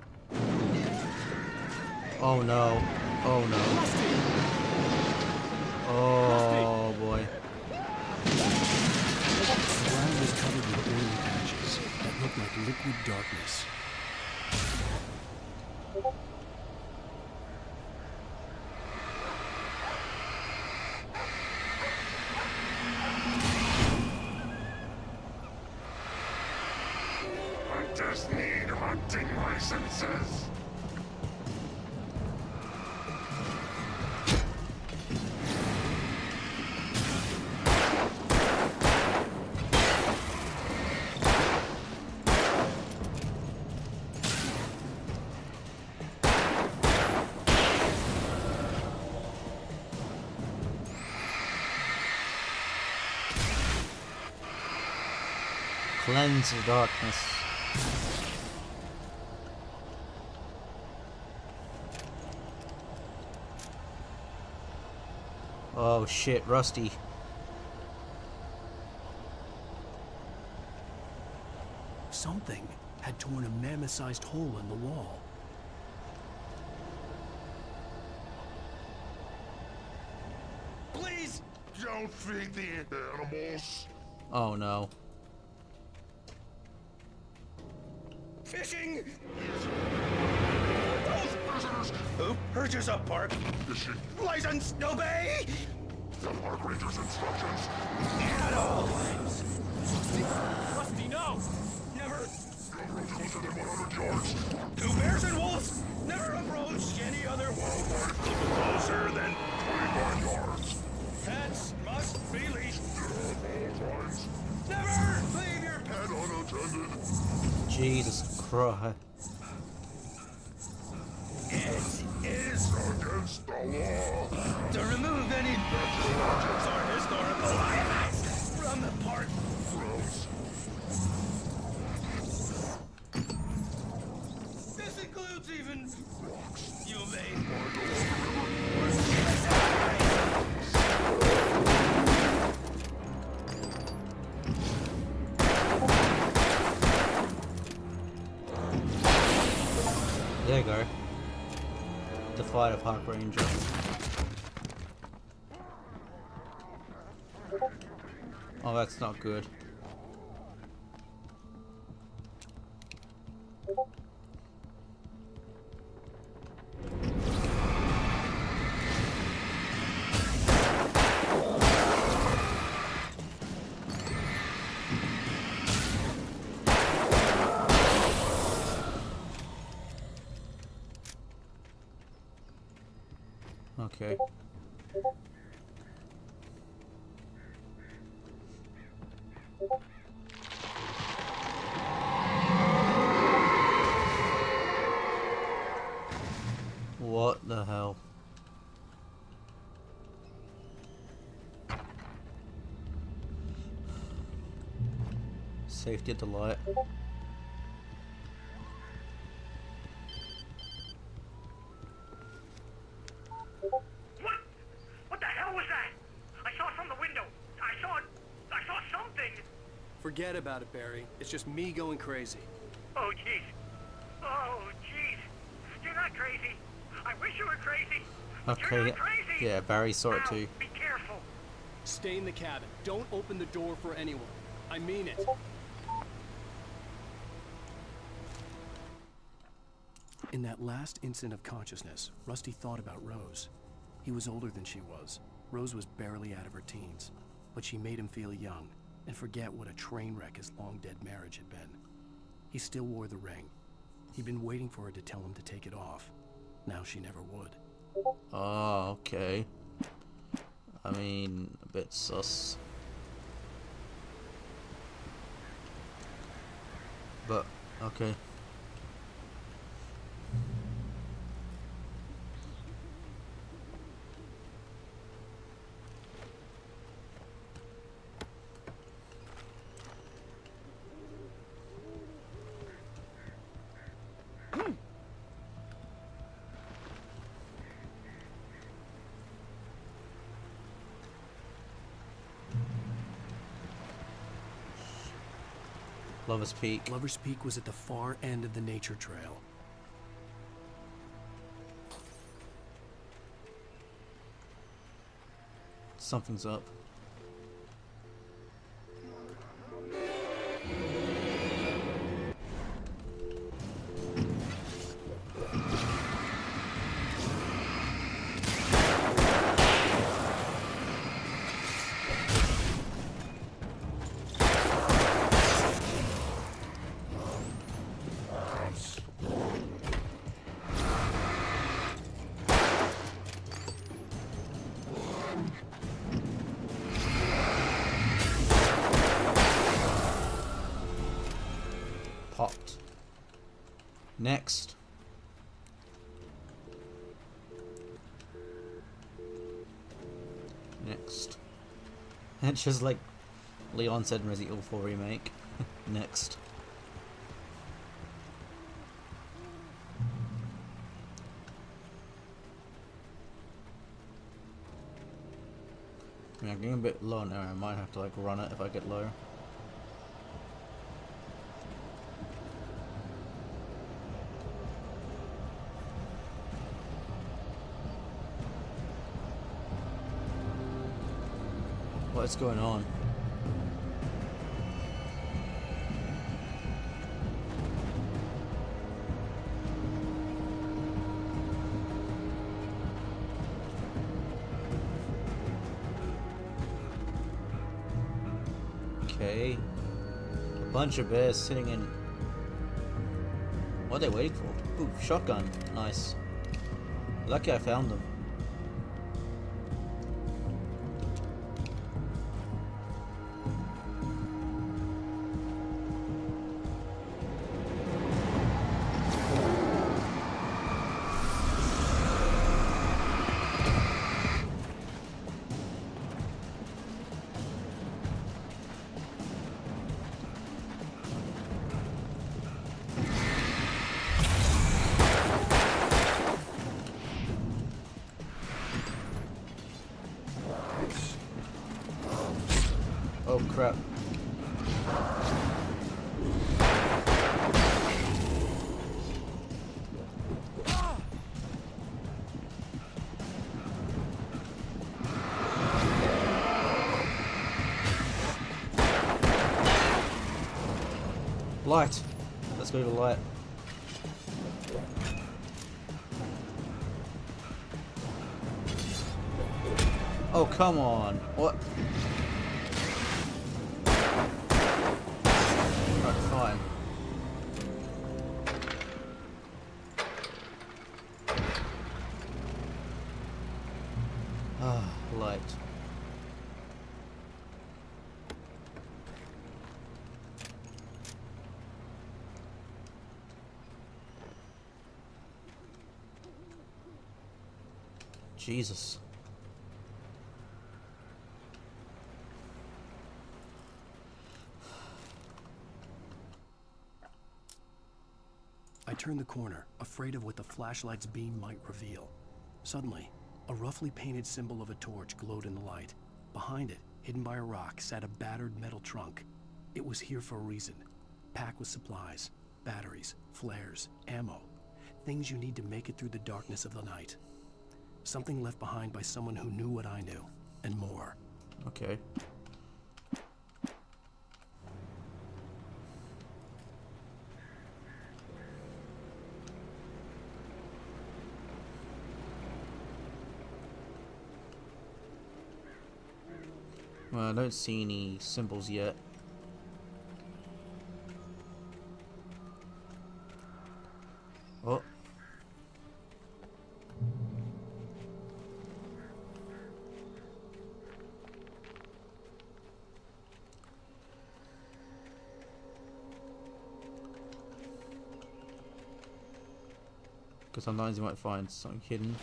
Oh no. Oh no. Oh boy. The ground was covered with oily patches that looked like liquid darkness. I just need hunting licenses. Cleanse the darkness. Oh shit, Rusty. Something had torn a mammoth-sized hole in the wall. Please don't feed the animals. Oh no. Fishing! Who? Urges up, Park. Fishing. License! Obey! The park ranger's instructions. At all! Rusty, no! Never! Closer than 100 yards. Two bears and wolves! Never approach any other wildlife closer than 25 yards. pets must be leashed. All times. Never leave your pet And unattended. Jesus Christ. It is Against the law. to remove any natural objects or historical artifacts from the park. Gross. This includes even rocks. You may. There you go. Defy the park ranger. Oh, that's not good. Okay. What the hell? Safety at the light. What the hell was that? I saw it from the window. I saw something. Forget about it, Barry. It's just me going crazy. Oh, jeez. Oh, jeez. You're not crazy. I wish you were crazy. You're Okay. not crazy. Yeah, Barry saw it Now, too. be careful. Stay in the cabin. Don't open the door for anyone. I mean it. In that last instant of consciousness, Rusty thought about Rose. He was older than she was. Rose was barely out of her teens, but she made him feel young and forget what a train wreck his long-dead marriage had been. He still wore the ring. He'd been waiting for her to tell him to take it off. Now she never would. Oh, okay. I mean, a bit sus. But, okay. Lover's Peak. Lover's Peak was at the far end of the nature trail. Something's up. Popped. Next. Next. It's just like Leon said in Resident Evil 4 Remake. Next. I mean, I'm getting a bit low now. I might have to like run it if I get low. What's going on? Okay. A bunch of bears sitting in... What are they waiting for? Ooh, shotgun. Nice. Lucky I found them. Oh crap. Light. Let's go to light. Oh, come on. What? Right, fine. Ah, light. Jesus. I turned the corner, afraid of what the flashlight's beam might reveal. Suddenly, a roughly painted symbol of a torch glowed in the light. Behind it, hidden by a rock, sat a battered metal trunk. It was here for a reason. Packed with supplies, batteries, flares, ammo. Things you need to make it through the darkness of the night. Something left behind by someone who knew what I knew, and more. Okay. Well, I don't see any symbols yet. because sometimes you might find something hidden.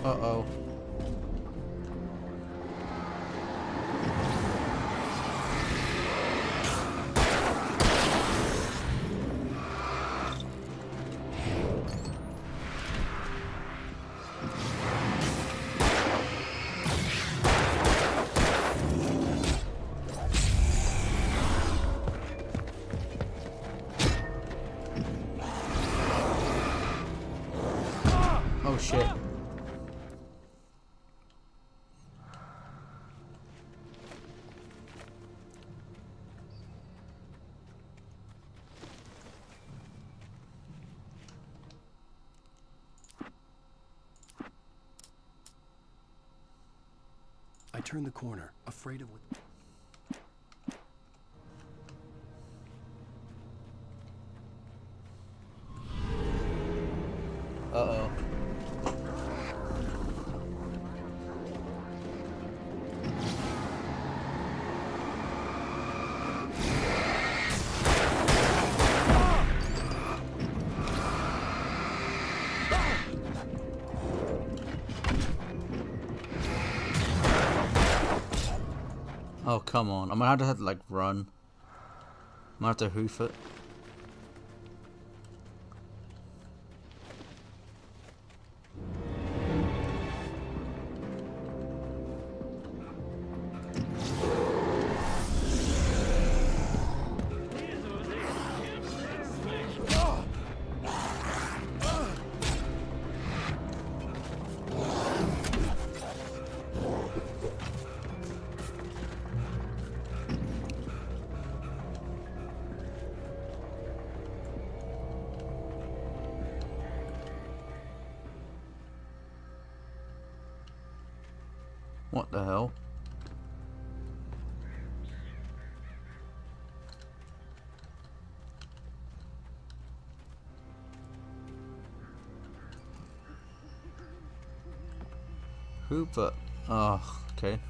Uh-oh. Oh shit. I turned the corner, afraid of what... Uh-oh. Oh, come on. I'm gonna have to like run. I'm gonna have to hoof it. What the hell? Hooper. Oh, okay.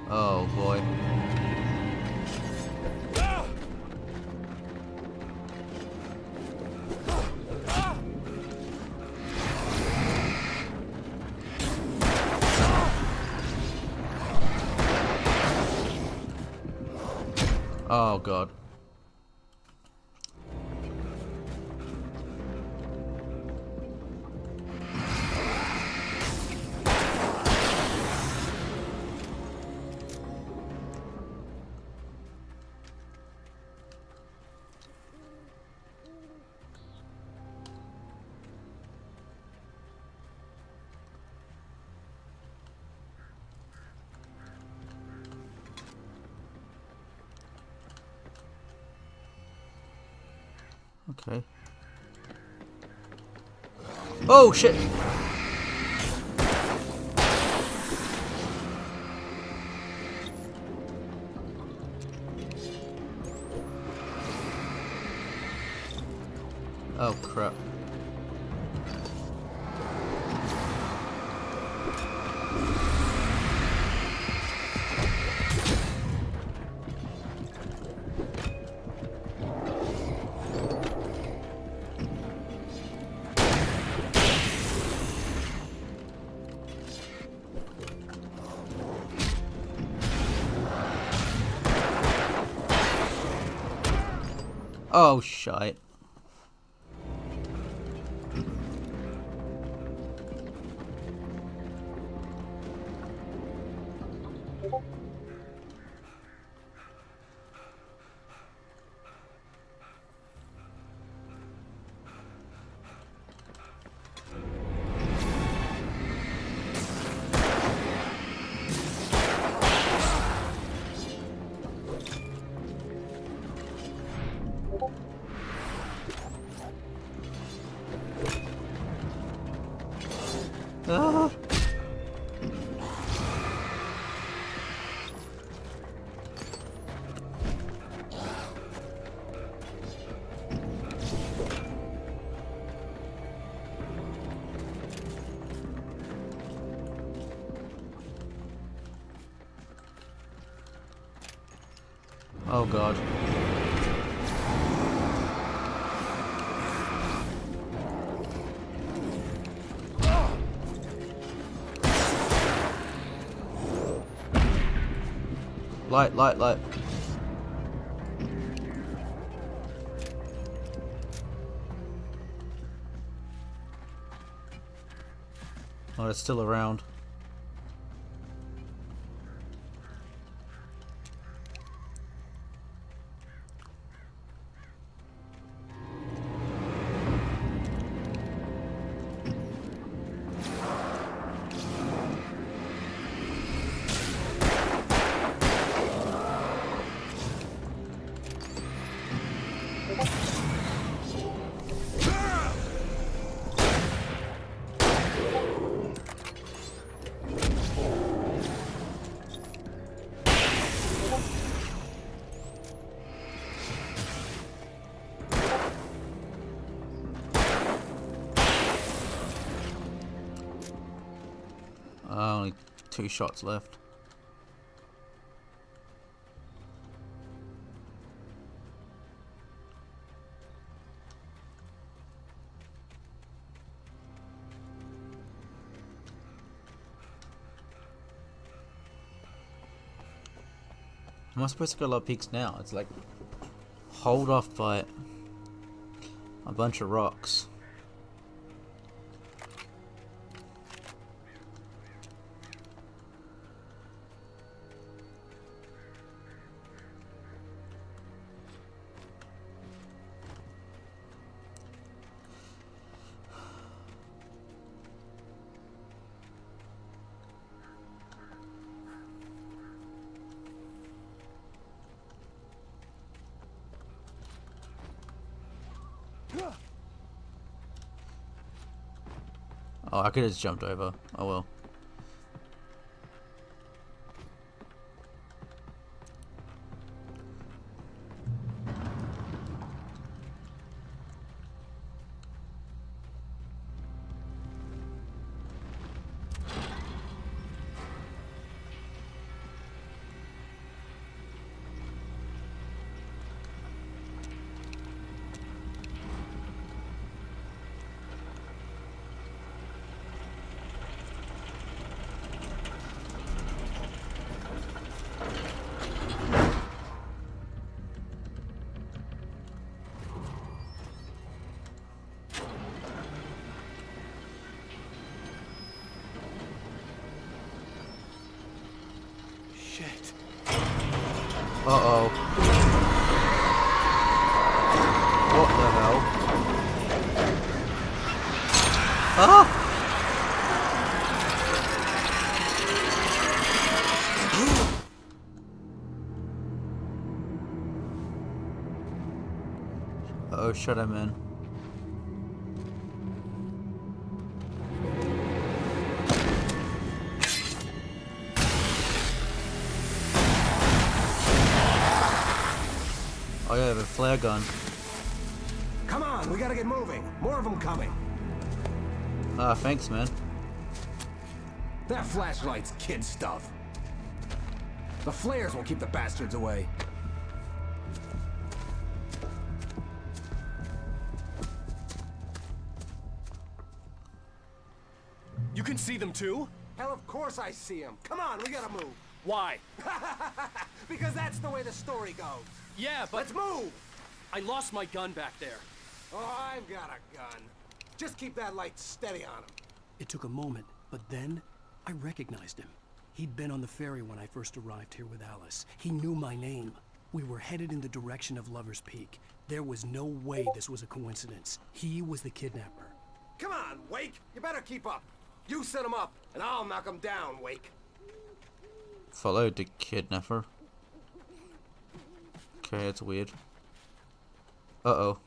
Oh boy. Oh god. Okay. Oh shit! Oh crap. Oh shite. Ah. Oh god. Light, light, light. Oh, it's still around. Only 2 shots left. Am I supposed to go Love Peaks now? It's like hold off by a bunch of rocks. Oh, I could have just jumped over. Oh well. Shit. Uh-oh. What the hell? Ah! Uh-oh, shut him in. Oh yeah, I have a flare gun. Come on, we gotta get moving. More of them coming. Ah, thanks, man. That flashlight's kid stuff. The flares will keep the bastards away. You can see them too? Hell, of course I see them. Come on, we gotta move. Why? Because that's the way the story goes. Yeah, but... Let's move! I lost my gun back there. Oh, I've got a gun. Just keep that light steady on him. It took a moment, but then I recognized him. He'd been on the ferry when I first arrived here with Alice. He knew my name. We were headed in the direction of Lover's Peak. There was no way this was a coincidence. He was the kidnapper. Come on, Wake! You better keep up. You set him up, and I'll knock him down, Wake. Followed the kidnapper. Okay, that's weird. Uh-oh.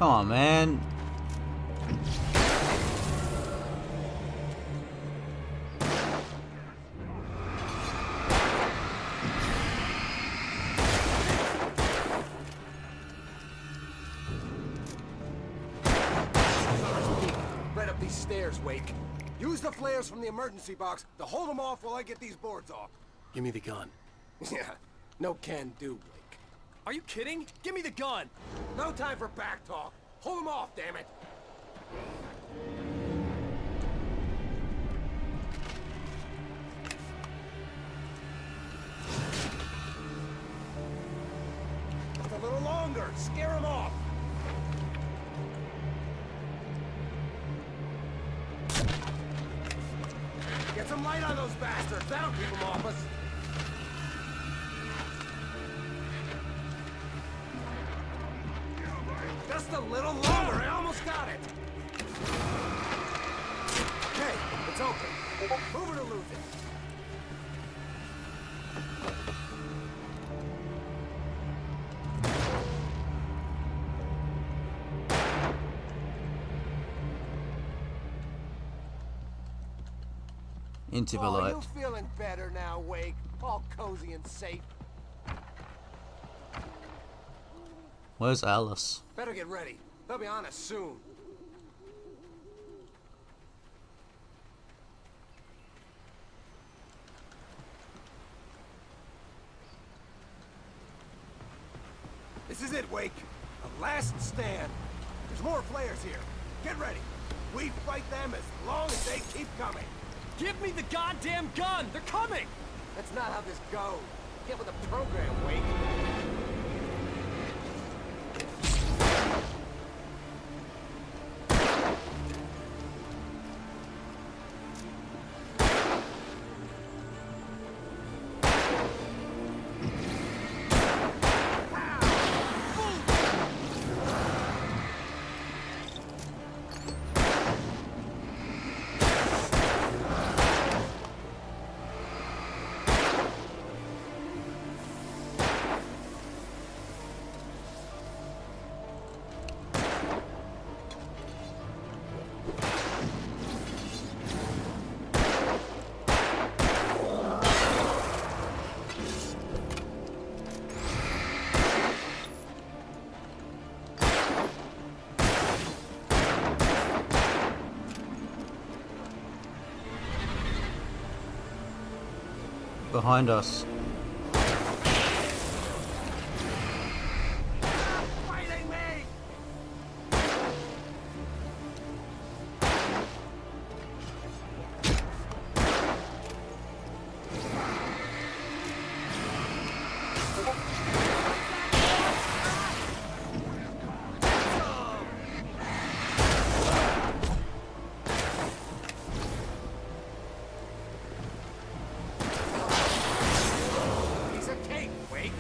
Come on, man. Right up these stairs, Wake. Use the flares from the emergency box to hold them off while I get these boards off. Give me the gun. Yeah, no can do, Wake. Are you kidding? Give me the gun! No time for back talk. Hold them off, damn it. Just a little longer. Scare them off. Get some light on those bastards. That'll keep them off us. Just a little longer. I almost got it. Okay, it's open. Move it or lose it. Into the light. You feeling better now, Wake? All cozy and safe. Where's Alice? Better get ready. They'll be on us soon. This is it, Wake. A last stand. There's more flares here. Get ready. We fight them as long as they keep coming. Give me the goddamn gun! They're coming! That's not how this goes. Get with the program, Wake. Behind us. Fighting me! Piece of cake, Wake.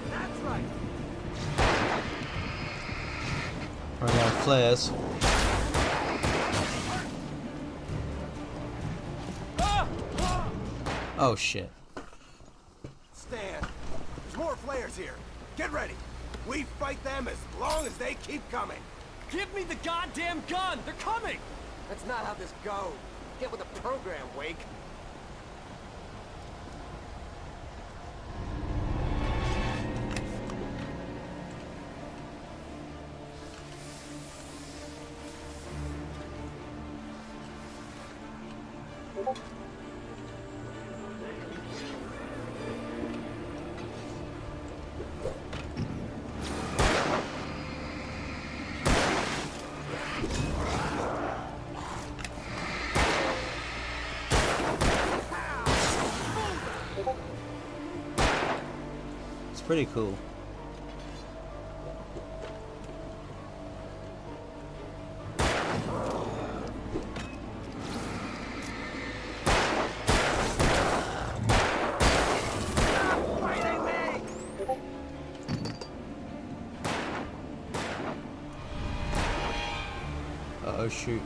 That's right. Right now, flares. Oh shit. Stand. There's more flares here. Get ready. We fight them as long as they keep coming. Give me the goddamn gun! They're coming! That's not how this goes. Get with the program, Wake. It's pretty cool. Oh shoot.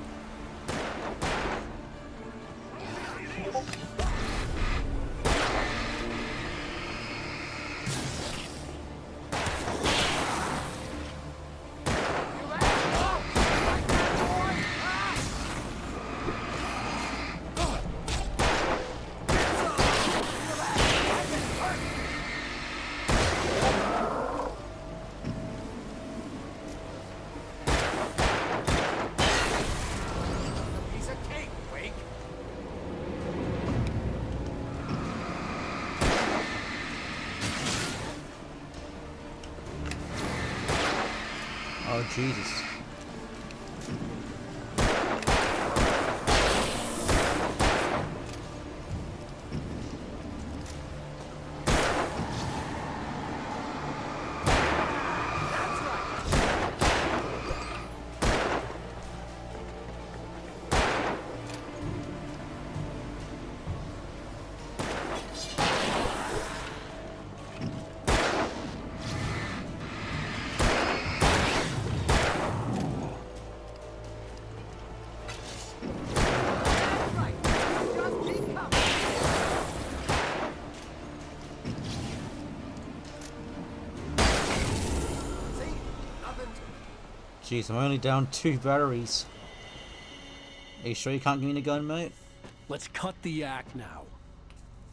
Piece of cake, Wake. Oh Jesus. Jeez, I'm only down 2 batteries. Are you sure you can't give me the gun, mate? Let's cut the act now.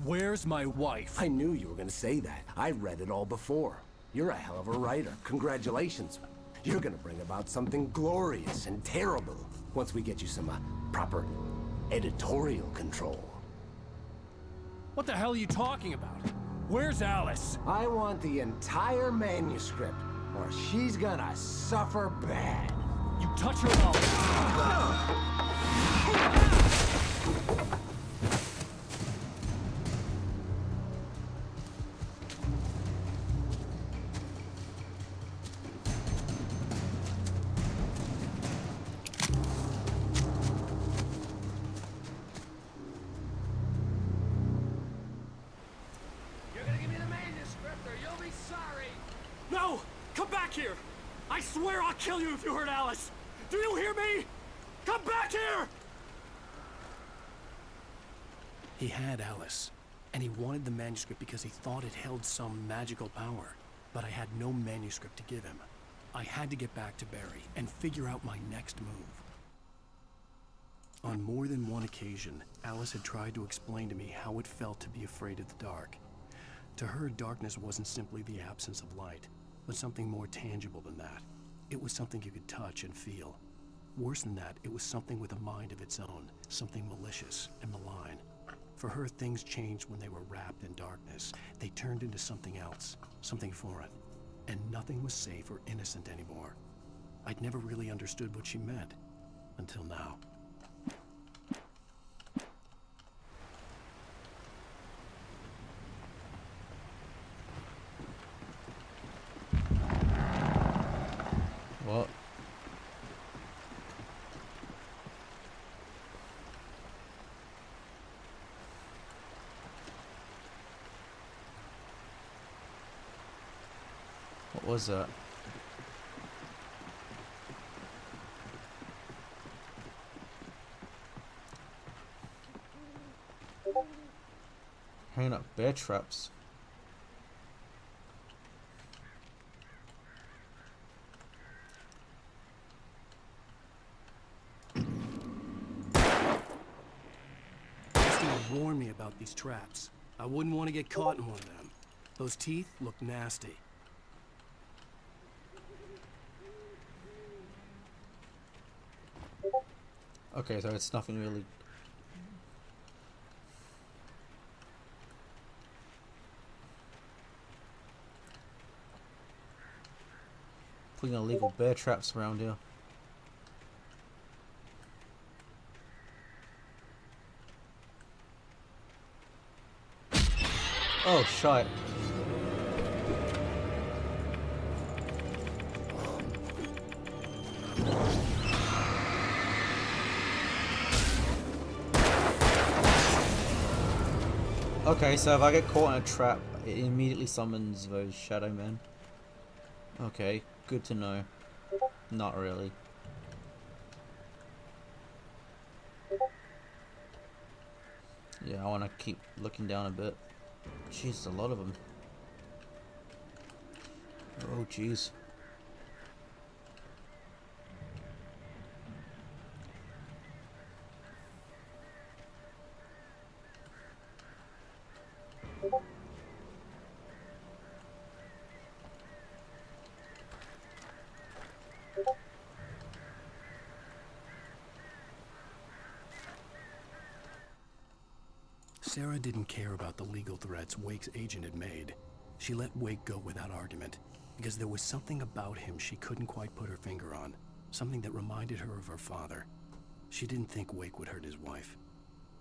Where's my wife? I knew you were gonna say that. I read it all before. You're a hell of a writer. Congratulations. You're gonna bring about something glorious and terrible once we get you some proper editorial control. What the hell are you talking about? Where's Alice? I want the entire manuscript, or she's gonna suffer bad. You touch her mouth. You're gonna give me the manuscript or you'll be sorry. No! Come back here! I swear I'll kill you if you hurt Alice! Do you hear me? Come back here! He had Alice, and he wanted the manuscript because he thought it held some magical power. But I had no manuscript to give him. I had to get back to Barry and figure out my next move. On more than one occasion, Alice had tried to explain to me how it felt to be afraid of the dark. To her, darkness wasn't simply the absence of light, but something more tangible than that. It was something you could touch and feel. Worse than that, it was something with a mind of its own, something malicious and malign. For her, things changed when they were wrapped in darkness. They turned into something else, something foreign. And nothing was safe or innocent anymore. I'd never really understood what she meant, until now. What? What was that? Hanging up bear traps. Warn me about these traps. I wouldn't want to get caught in one of them. Those teeth look nasty. Okay, so it's nothing really. Putting illegal bear traps around here. Oh, shite. Okay, so if I get caught in a trap, it immediately summons those shadow men. Okay, good to know. Not really. Yeah, I want to keep looking down a bit. Jeez, a lot of them. Oh, jeez. Sarah didn't care about the legal threats Wake's agent had made. She let Wake go without argument, because there was something about him she couldn't quite put her finger on, something that reminded her of her father. She didn't think Wake would hurt his wife.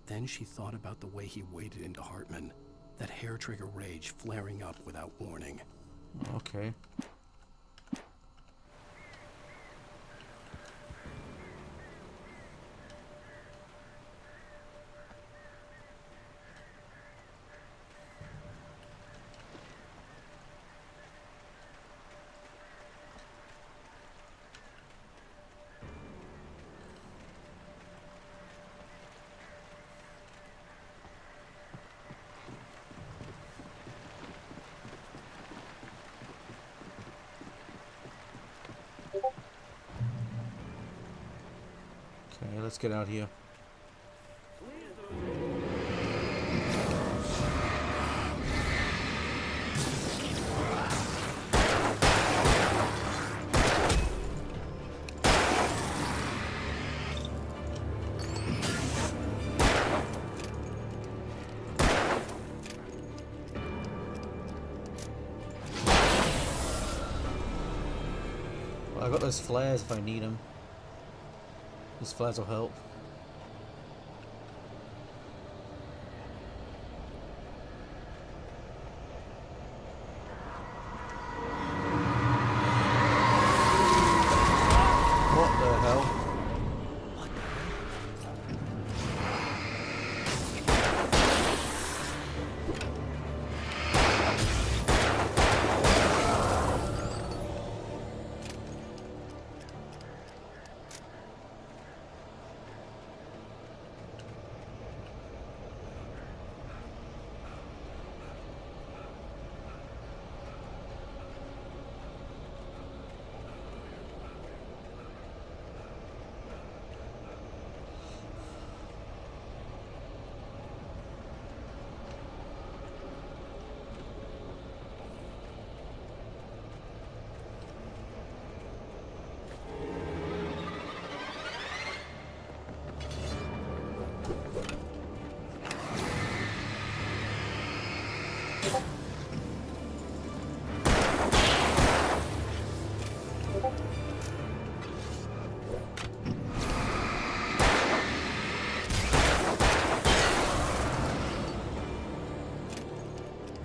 Then she thought about the way he waded into Hartman, that hair-trigger rage flaring up without warning. Okay. Okay, let's get out here. Well, I got those flares if I need them. These flares will help. What the hell?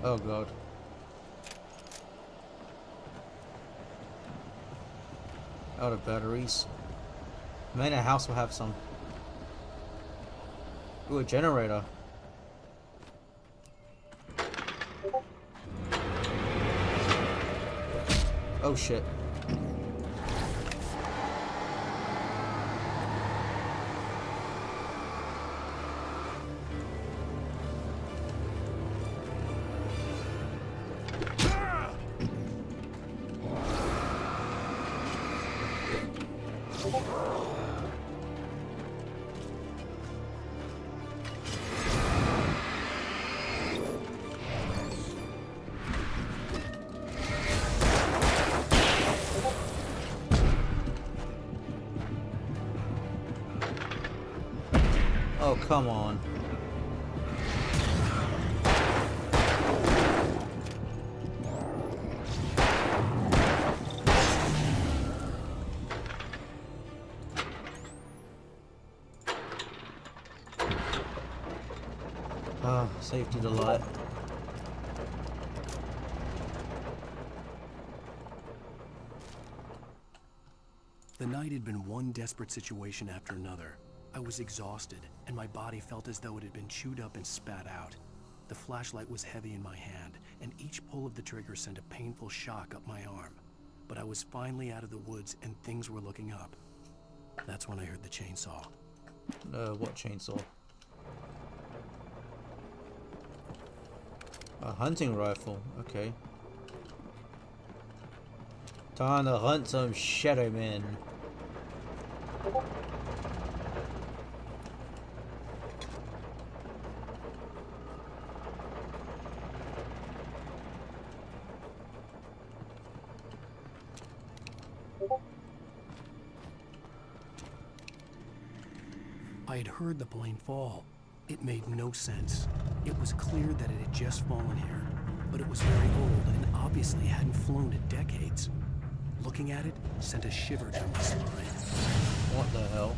Oh god. Out of batteries. Maybe a house will have some. Ooh, a generator. Oh shit. Oh, come on. Ah, safety delight. The night had been one desperate situation after another. I was exhausted, and my body felt as though it had been chewed up and spat out. The flashlight was heavy in my hand, and each pull of the trigger sent a painful shock up my arm. But I was finally out of the woods, and things were looking up. That's when I heard the chainsaw. What chainsaw? A hunting rifle, okay. Time to hunt some shadow men. I had heard the plane fall. It made no sense. It was clear that it had just fallen here, but it was very old and obviously hadn't flown in decades. Looking at it sent a shiver down my spine. What the hell?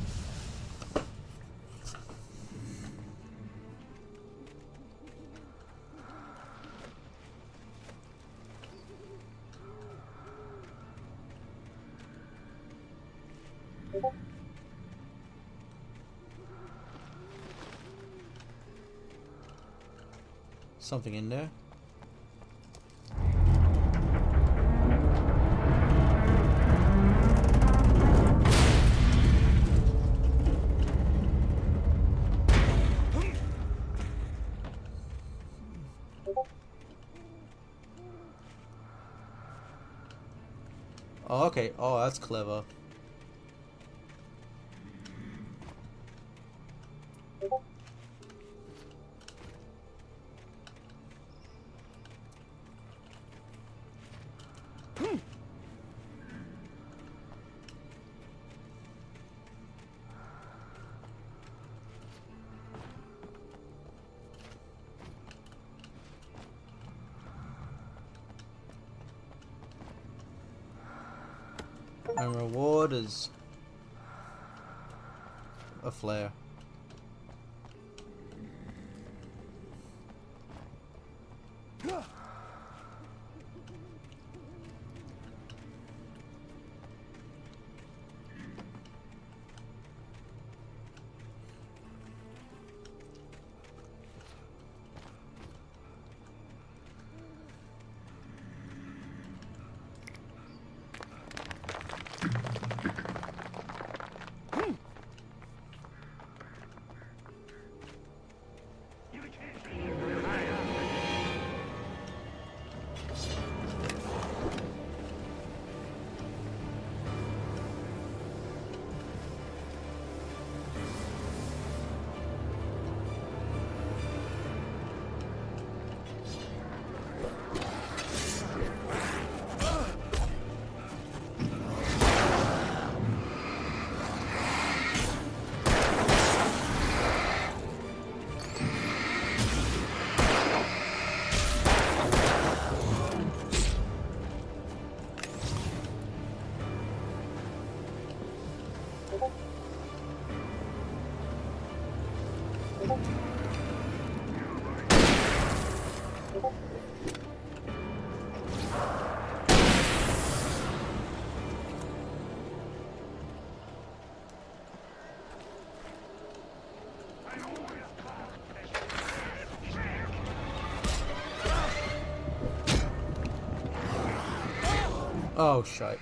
Something in there? Oh, okay. Oh, that's clever. And reward is a flare. Oh, shite.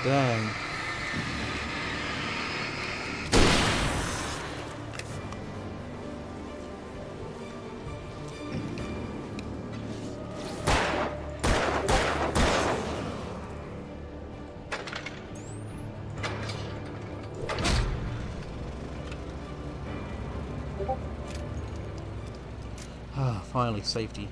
Dang. Ah, finally, safety.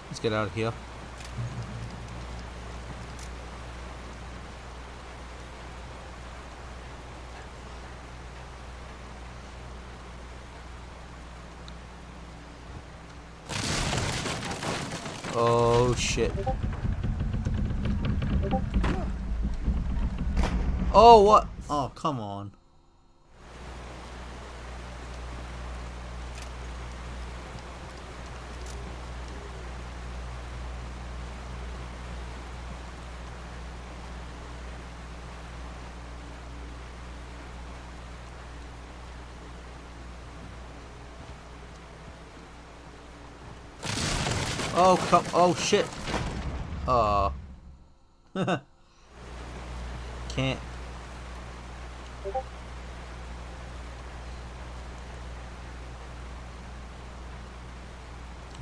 Let's get out of here. Oh shit. Oh what? Oh come on. Oh come! Oh shit! Can't.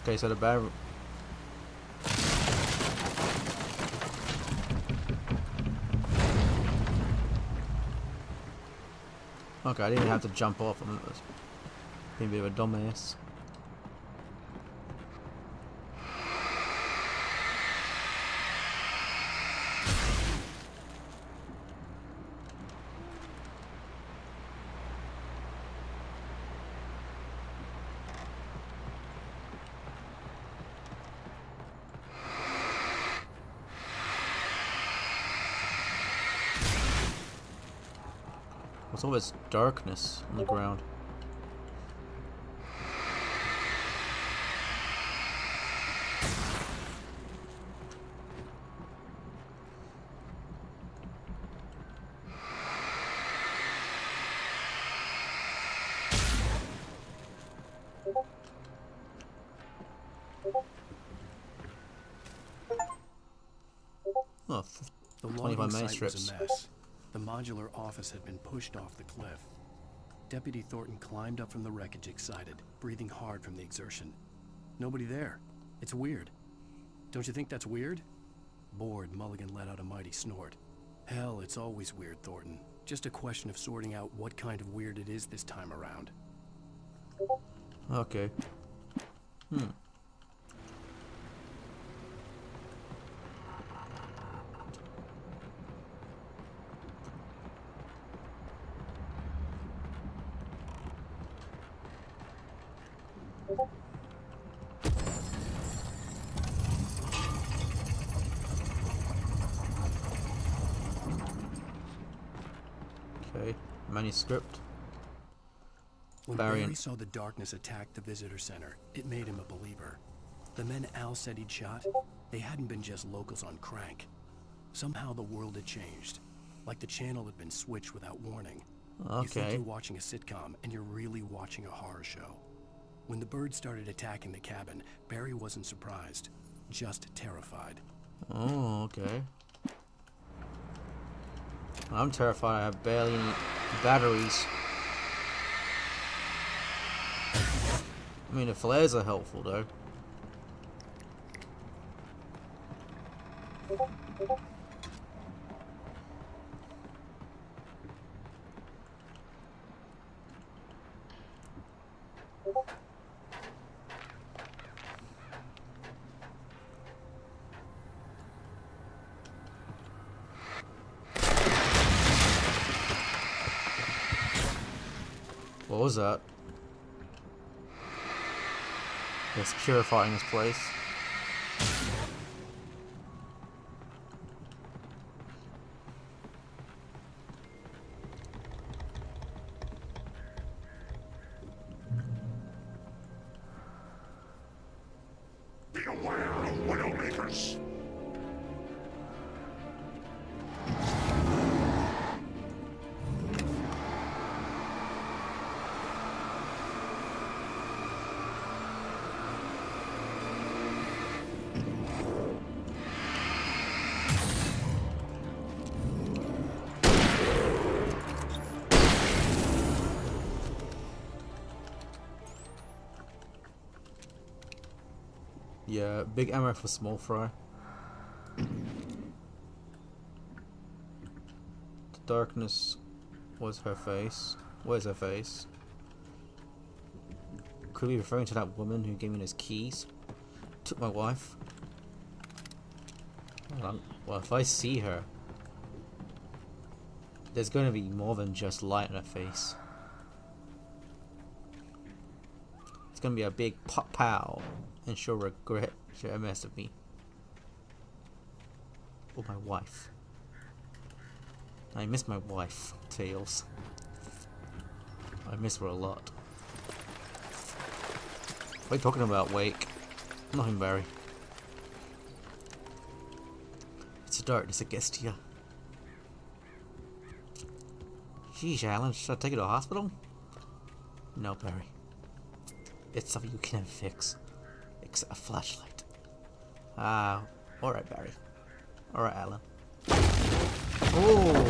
Okay, so the bad. Okay, I didn't have to jump off. I'm being a bit of a dumbass. What's all this darkness on the ground? Oh, the 25 logging manuscripts. site was a mess. The modular office had been pushed off the cliff. Deputy Thornton climbed up from the wreckage excited, breathing hard from the exertion. Nobody there. It's weird. Don't you think that's weird? Bored, Mulligan let out a mighty snort. Hell, it's always weird, Thornton. Just a question of sorting out what kind of weird it is this time around. Okay. Okay, manuscript. When Barry Barry saw the darkness attack the visitor center, it made him a believer. The men Al said he'd shot, they hadn't been just locals on crank. Somehow the world had changed, like the channel had been switched without warning. You think Okay. you're watching a sitcom, and you're really watching a horror show. When the birds started attacking the cabin, Barry wasn't surprised, just terrified. Oh, okay. I'm terrified. I have barely any batteries. I mean, the flares are helpful, though. What was that? It's purifying this place. Beware of Widowmakers. Yeah, big ammo for small fry. The darkness was her face. Where's her face? Could be referring to that woman who gave me those keys. Took my wife. Well, if I see her, there's going to be more than just light in her face. It's going to be a big pop pow, and she'll regret she messed with me. Or my wife. I miss my wife, Tails. I miss her a lot. What are you talking about, Wake? Nothing, Barry. It's dark, there's a guest here. Sheesh, Alan, should I take you to a hospital? No, Barry. It's something you can't fix. Except a flashlight. Ah, alright, Barry. Alright, Alan. Oh!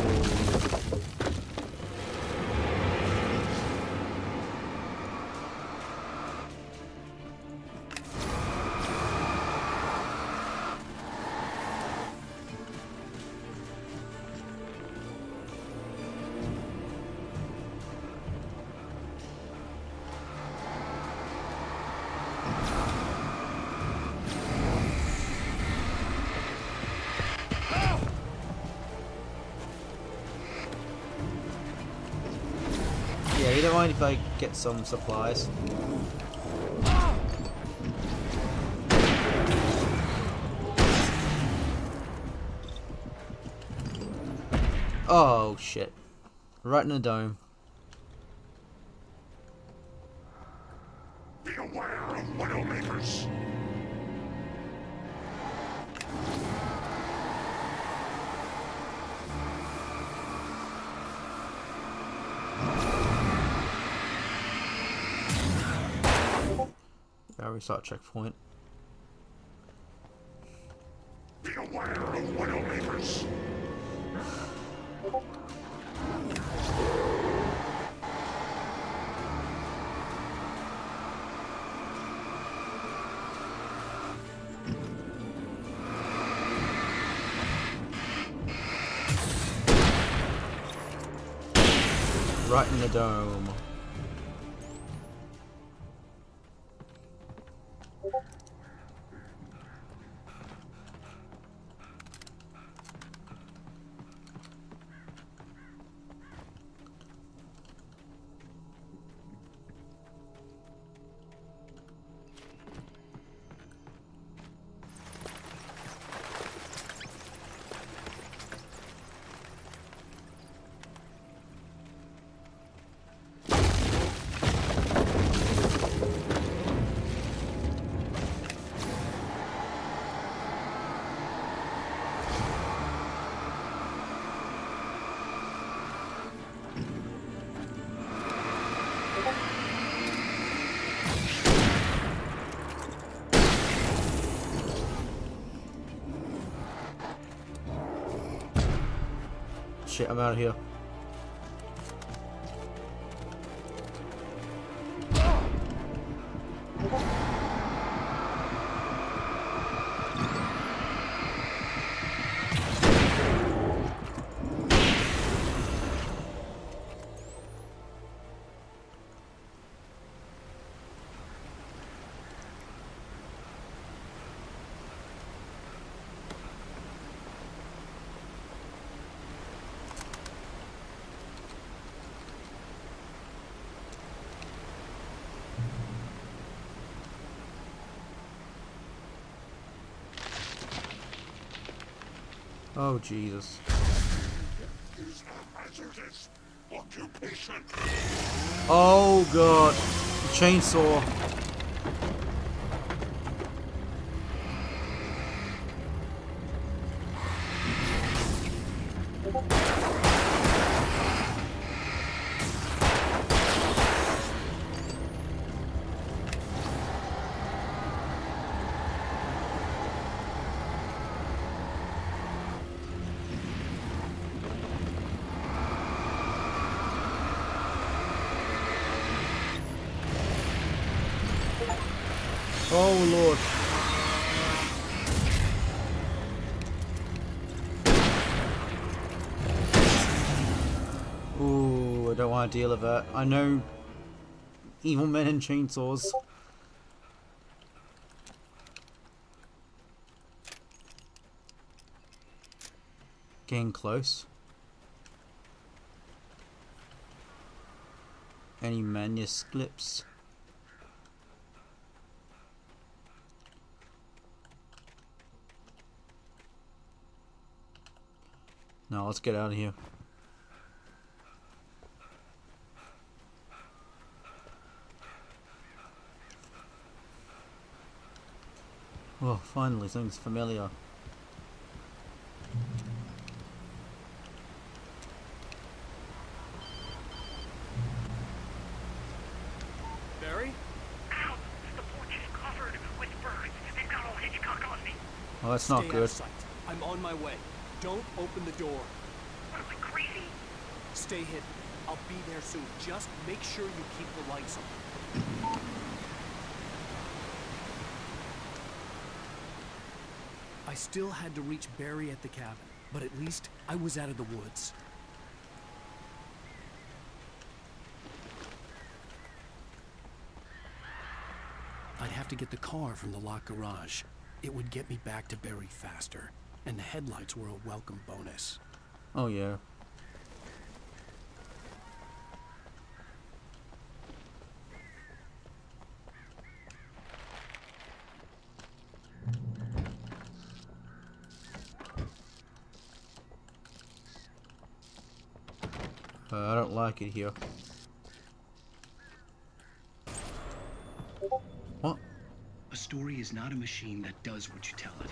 Yeah, you don't mind if I get some supplies? Oh shit. Right in the dome. Be aware of Widowmakers. Restart checkpoint. Be aware of Widowmakers. Right in the dome. Shit, I'm out of here. Oh, Jesus. Is a hazardous occupation. Oh, God. Chainsaw. Oh, Lord. idea of that. I know evil men and chainsaws. Getting close. Any manuscripts? No, let's get out of here. Oh, finally, something's familiar. Barry? Ow! The porch is covered with birds. They've got all Hitchcock on me. Oh, that's not Stay out good. of sight. I'm on my way. Don't open the door. What am I, crazy? Stay hidden. I'll be there soon. Just make sure you keep the lights on. I still had to reach Barry at the cabin, but at least I was out of the woods. I'd have to get the car from the locked garage. It would get me back to Barry faster, and the headlights were a welcome bonus. Oh yeah. I don't like it here. What? A story is not a machine that does what you tell it.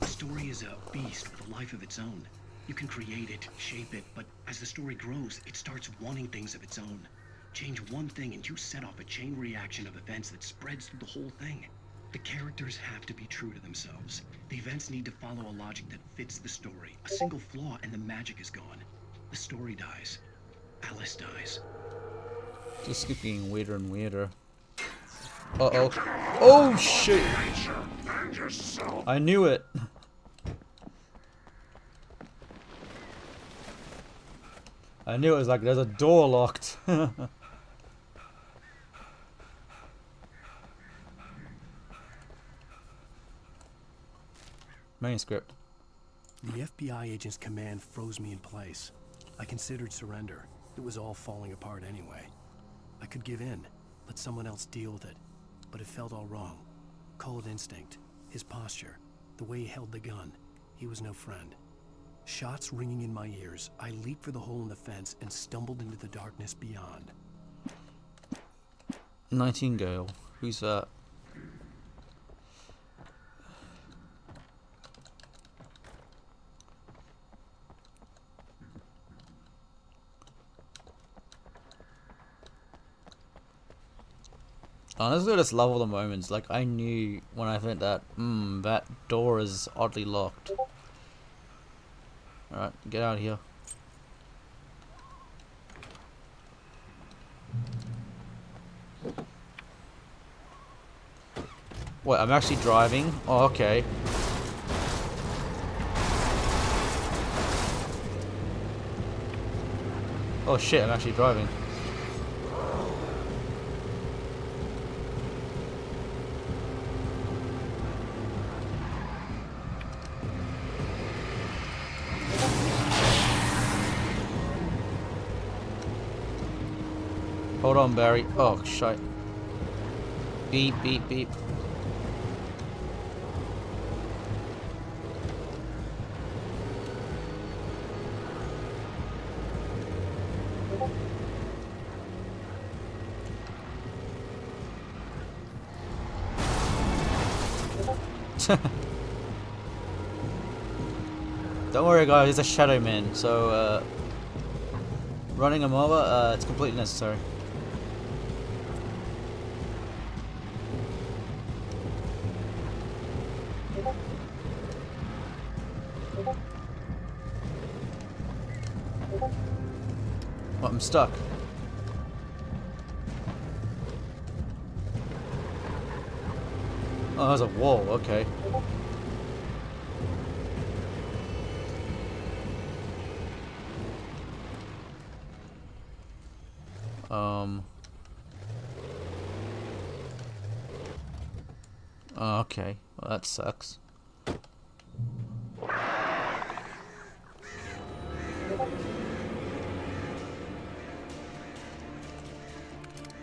A story is a beast with a life of its own. You can create it, shape it, but as the story grows, it starts wanting things of its own. Change one thing and you set off a chain reaction of events that spreads through the whole thing. The characters have to be true to themselves. The events need to follow a logic that fits the story. A single flaw and the magic is gone. The story dies. Alice dies. This keeps getting weirder and weirder. Uh-oh. Oh, shit! I knew it! I knew it was like, there's a door locked. Manuscript. The FBI agent's command froze me in place. I considered surrender. It was all falling apart anyway. I could give in, let someone else deal with it. But it felt all wrong. Call it instinct. His posture. The way he held the gun. He was no friend. Shots ringing in my ears, I leaped for the hole in the fence and stumbled into the darkness beyond. Nightingale. Who's that? Honestly, I just love all the moments. Like, I knew when I think that, that door is oddly locked. Alright, get out of here. Wait, I'm actually driving? Oh, okay. Oh shit, I'm actually driving. Hold on, Barry. Oh, shite. Beep, beep, beep. Don't worry, guys. He's a shadow man, so running him over, it's completely necessary. What, I'm stuck. Oh, there's a wall, okay. Okay, well, that sucks.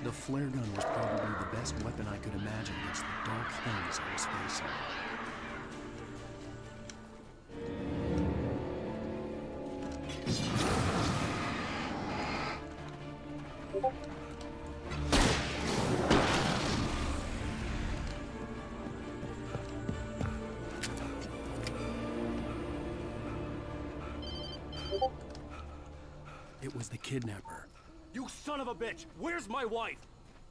The flare gun was probably the best weapon I could imagine against the dark things I was facing. It was the kidnapper. You son of a bitch! Where's my wife?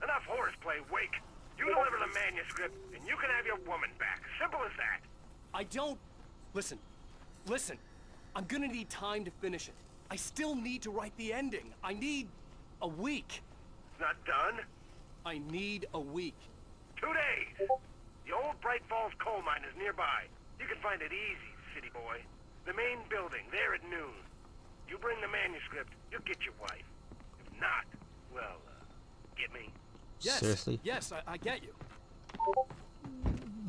Enough horseplay, Wake. You deliver the manuscript, and you can have your woman back. Simple as that. I don't... Listen. Listen. I'm gonna need time to finish it. I still need to write the ending. I need... a week. It's not done? I need a week. 2 days. The old Bright Falls coal mine is nearby. You can find it easy, city boy. The main building, there at noon. You bring the manuscript, you'll get your wife. If not, well, get me? Yes. Seriously? Yes, I get you.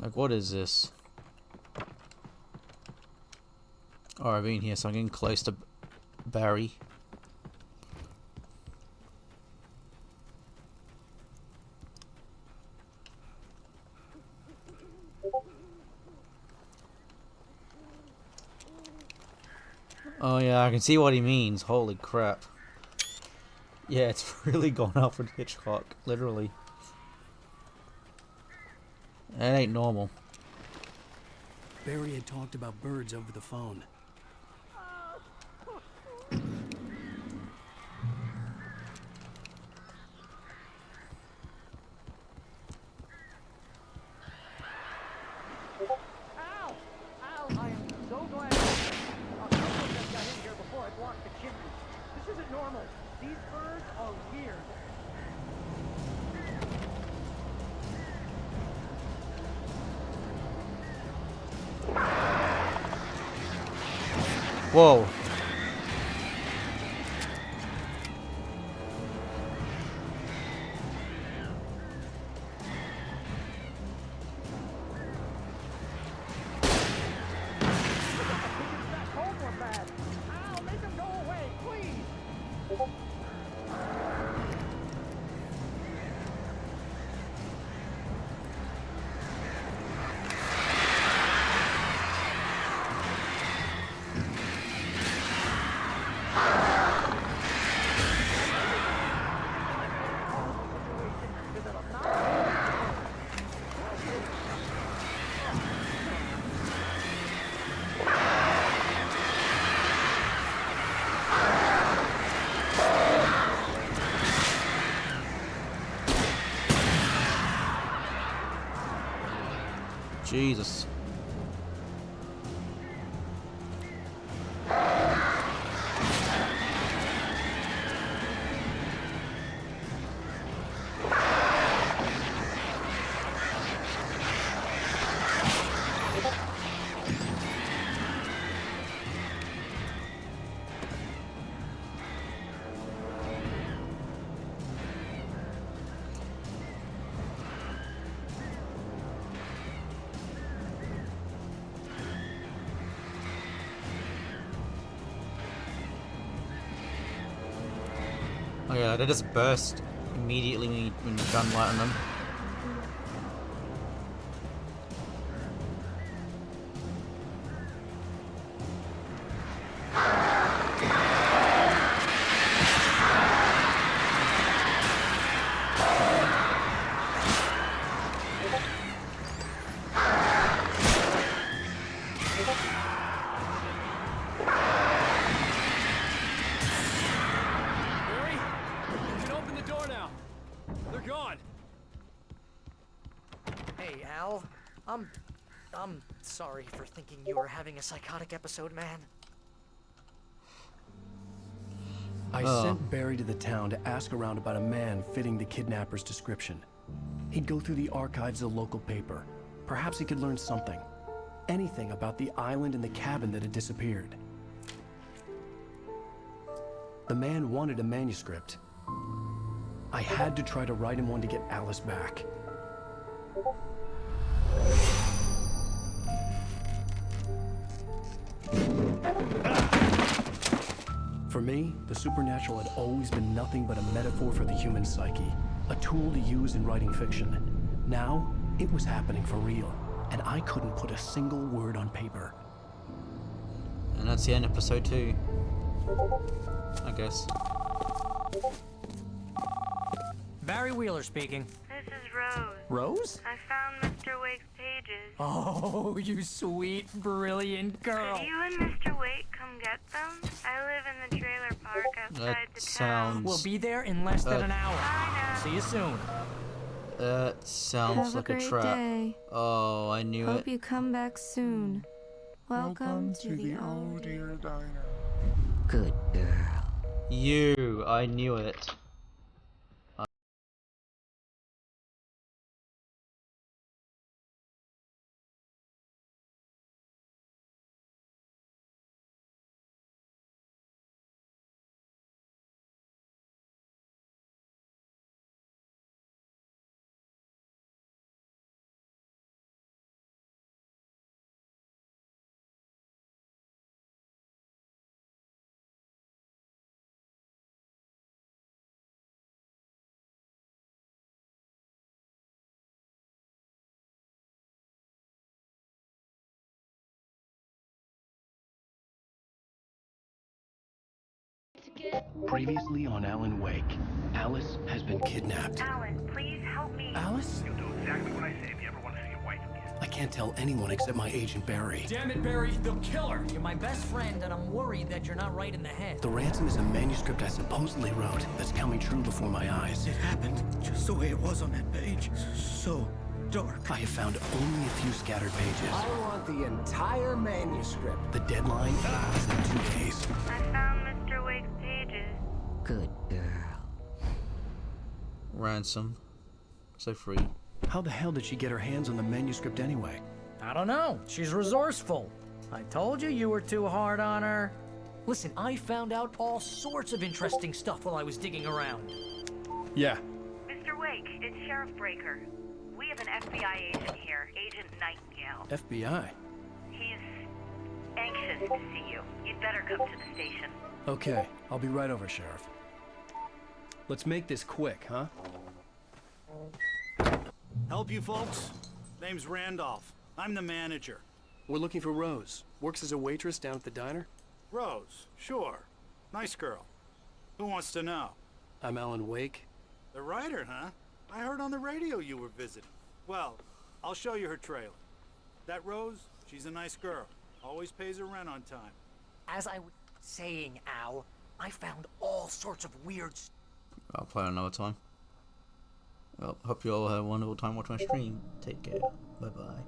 Like, what is this? Oh, I've been here, so I'm getting close to Barry. Oh yeah, I can see what he means. Holy crap. Yeah, it's really gone Alfred Hitchcock, literally. That ain't normal. Barry had talked about birds over the phone. Ow! Ow! I am so glad. Got in here before I blocked the chimney. This isn't normal. These birds are weird. Whoa. Ow! Make them go away, please! Jesus. Oh yeah, they just burst immediately when you're done lighting them. Barry, you can open the door now. They're gone. Hey, Al. I'm sorry for thinking you were having a psychotic episode, man. I sent Barry to the town to ask around about a man fitting the kidnapper's description. He'd go through the archives of the local paper. Perhaps he could learn something. Anything about the island and the cabin that had disappeared. The man wanted a manuscript. I had to try to write him one to get Alice back. For me, the supernatural had always been nothing but a metaphor for the human psyche, a tool to use in writing fiction. Now, it was happening for real, and I couldn't put a single word on paper. And that's the end of episode 2. I guess. Barry Wheeler speaking. This is Rose. Rose? I found Mr. Wake's pages. Oh, you sweet, brilliant girl. Could you and Mr. Wake come get them? I live in the trailer park outside the town. We'll be there in less than an hour. See you soon. That sounds Have like a a great trap. day. Oh, I knew Hope it. you come back soon. Welcome to the Oh Dear Diner. Good girl. You, I knew it. Previously on Alan Wake, Alice has been kidnapped. Alan, please help me. Alice? You'll do exactly what I say if you ever want to see your wife again. I can't tell anyone except my agent Barry. Damn it, Barry, they'll kill her. You're my best friend, and I'm worried that you're not right in the head. The ransom is a manuscript I supposedly wrote that's coming true before my eyes. It happened just the way it was on that page. So dark. I have found only a few scattered pages. I want the entire manuscript. The deadline is in 2 days. I found Mr. Wake's pages. Good girl. Ransom. So free. How the hell did she get her hands on the manuscript anyway? I don't know. She's resourceful. I told you you were too hard on her. Listen, I found out all sorts of interesting stuff while I was digging around. Yeah. Mr. Wake, it's Sheriff Breaker. We have an FBI agent here, Agent Nightingale. FBI? He's anxious to see you. You'd better come to the station. Okay, I'll be right over, Sheriff. Let's make this quick, huh? Help you folks? Name's Randolph. I'm the manager. We're looking for Rose. Works as a waitress down at the diner. Rose, sure. Nice girl. Who wants to know? I'm Alan Wake. The writer, huh? I heard on the radio you were visiting. Well, I'll show you her trailer. That Rose, she's a nice girl. Always pays her rent on time. As I was saying, Al, I found all sorts of weird... I'll play another time. Well, hope you all have a wonderful time watching my stream. Take care. Bye bye.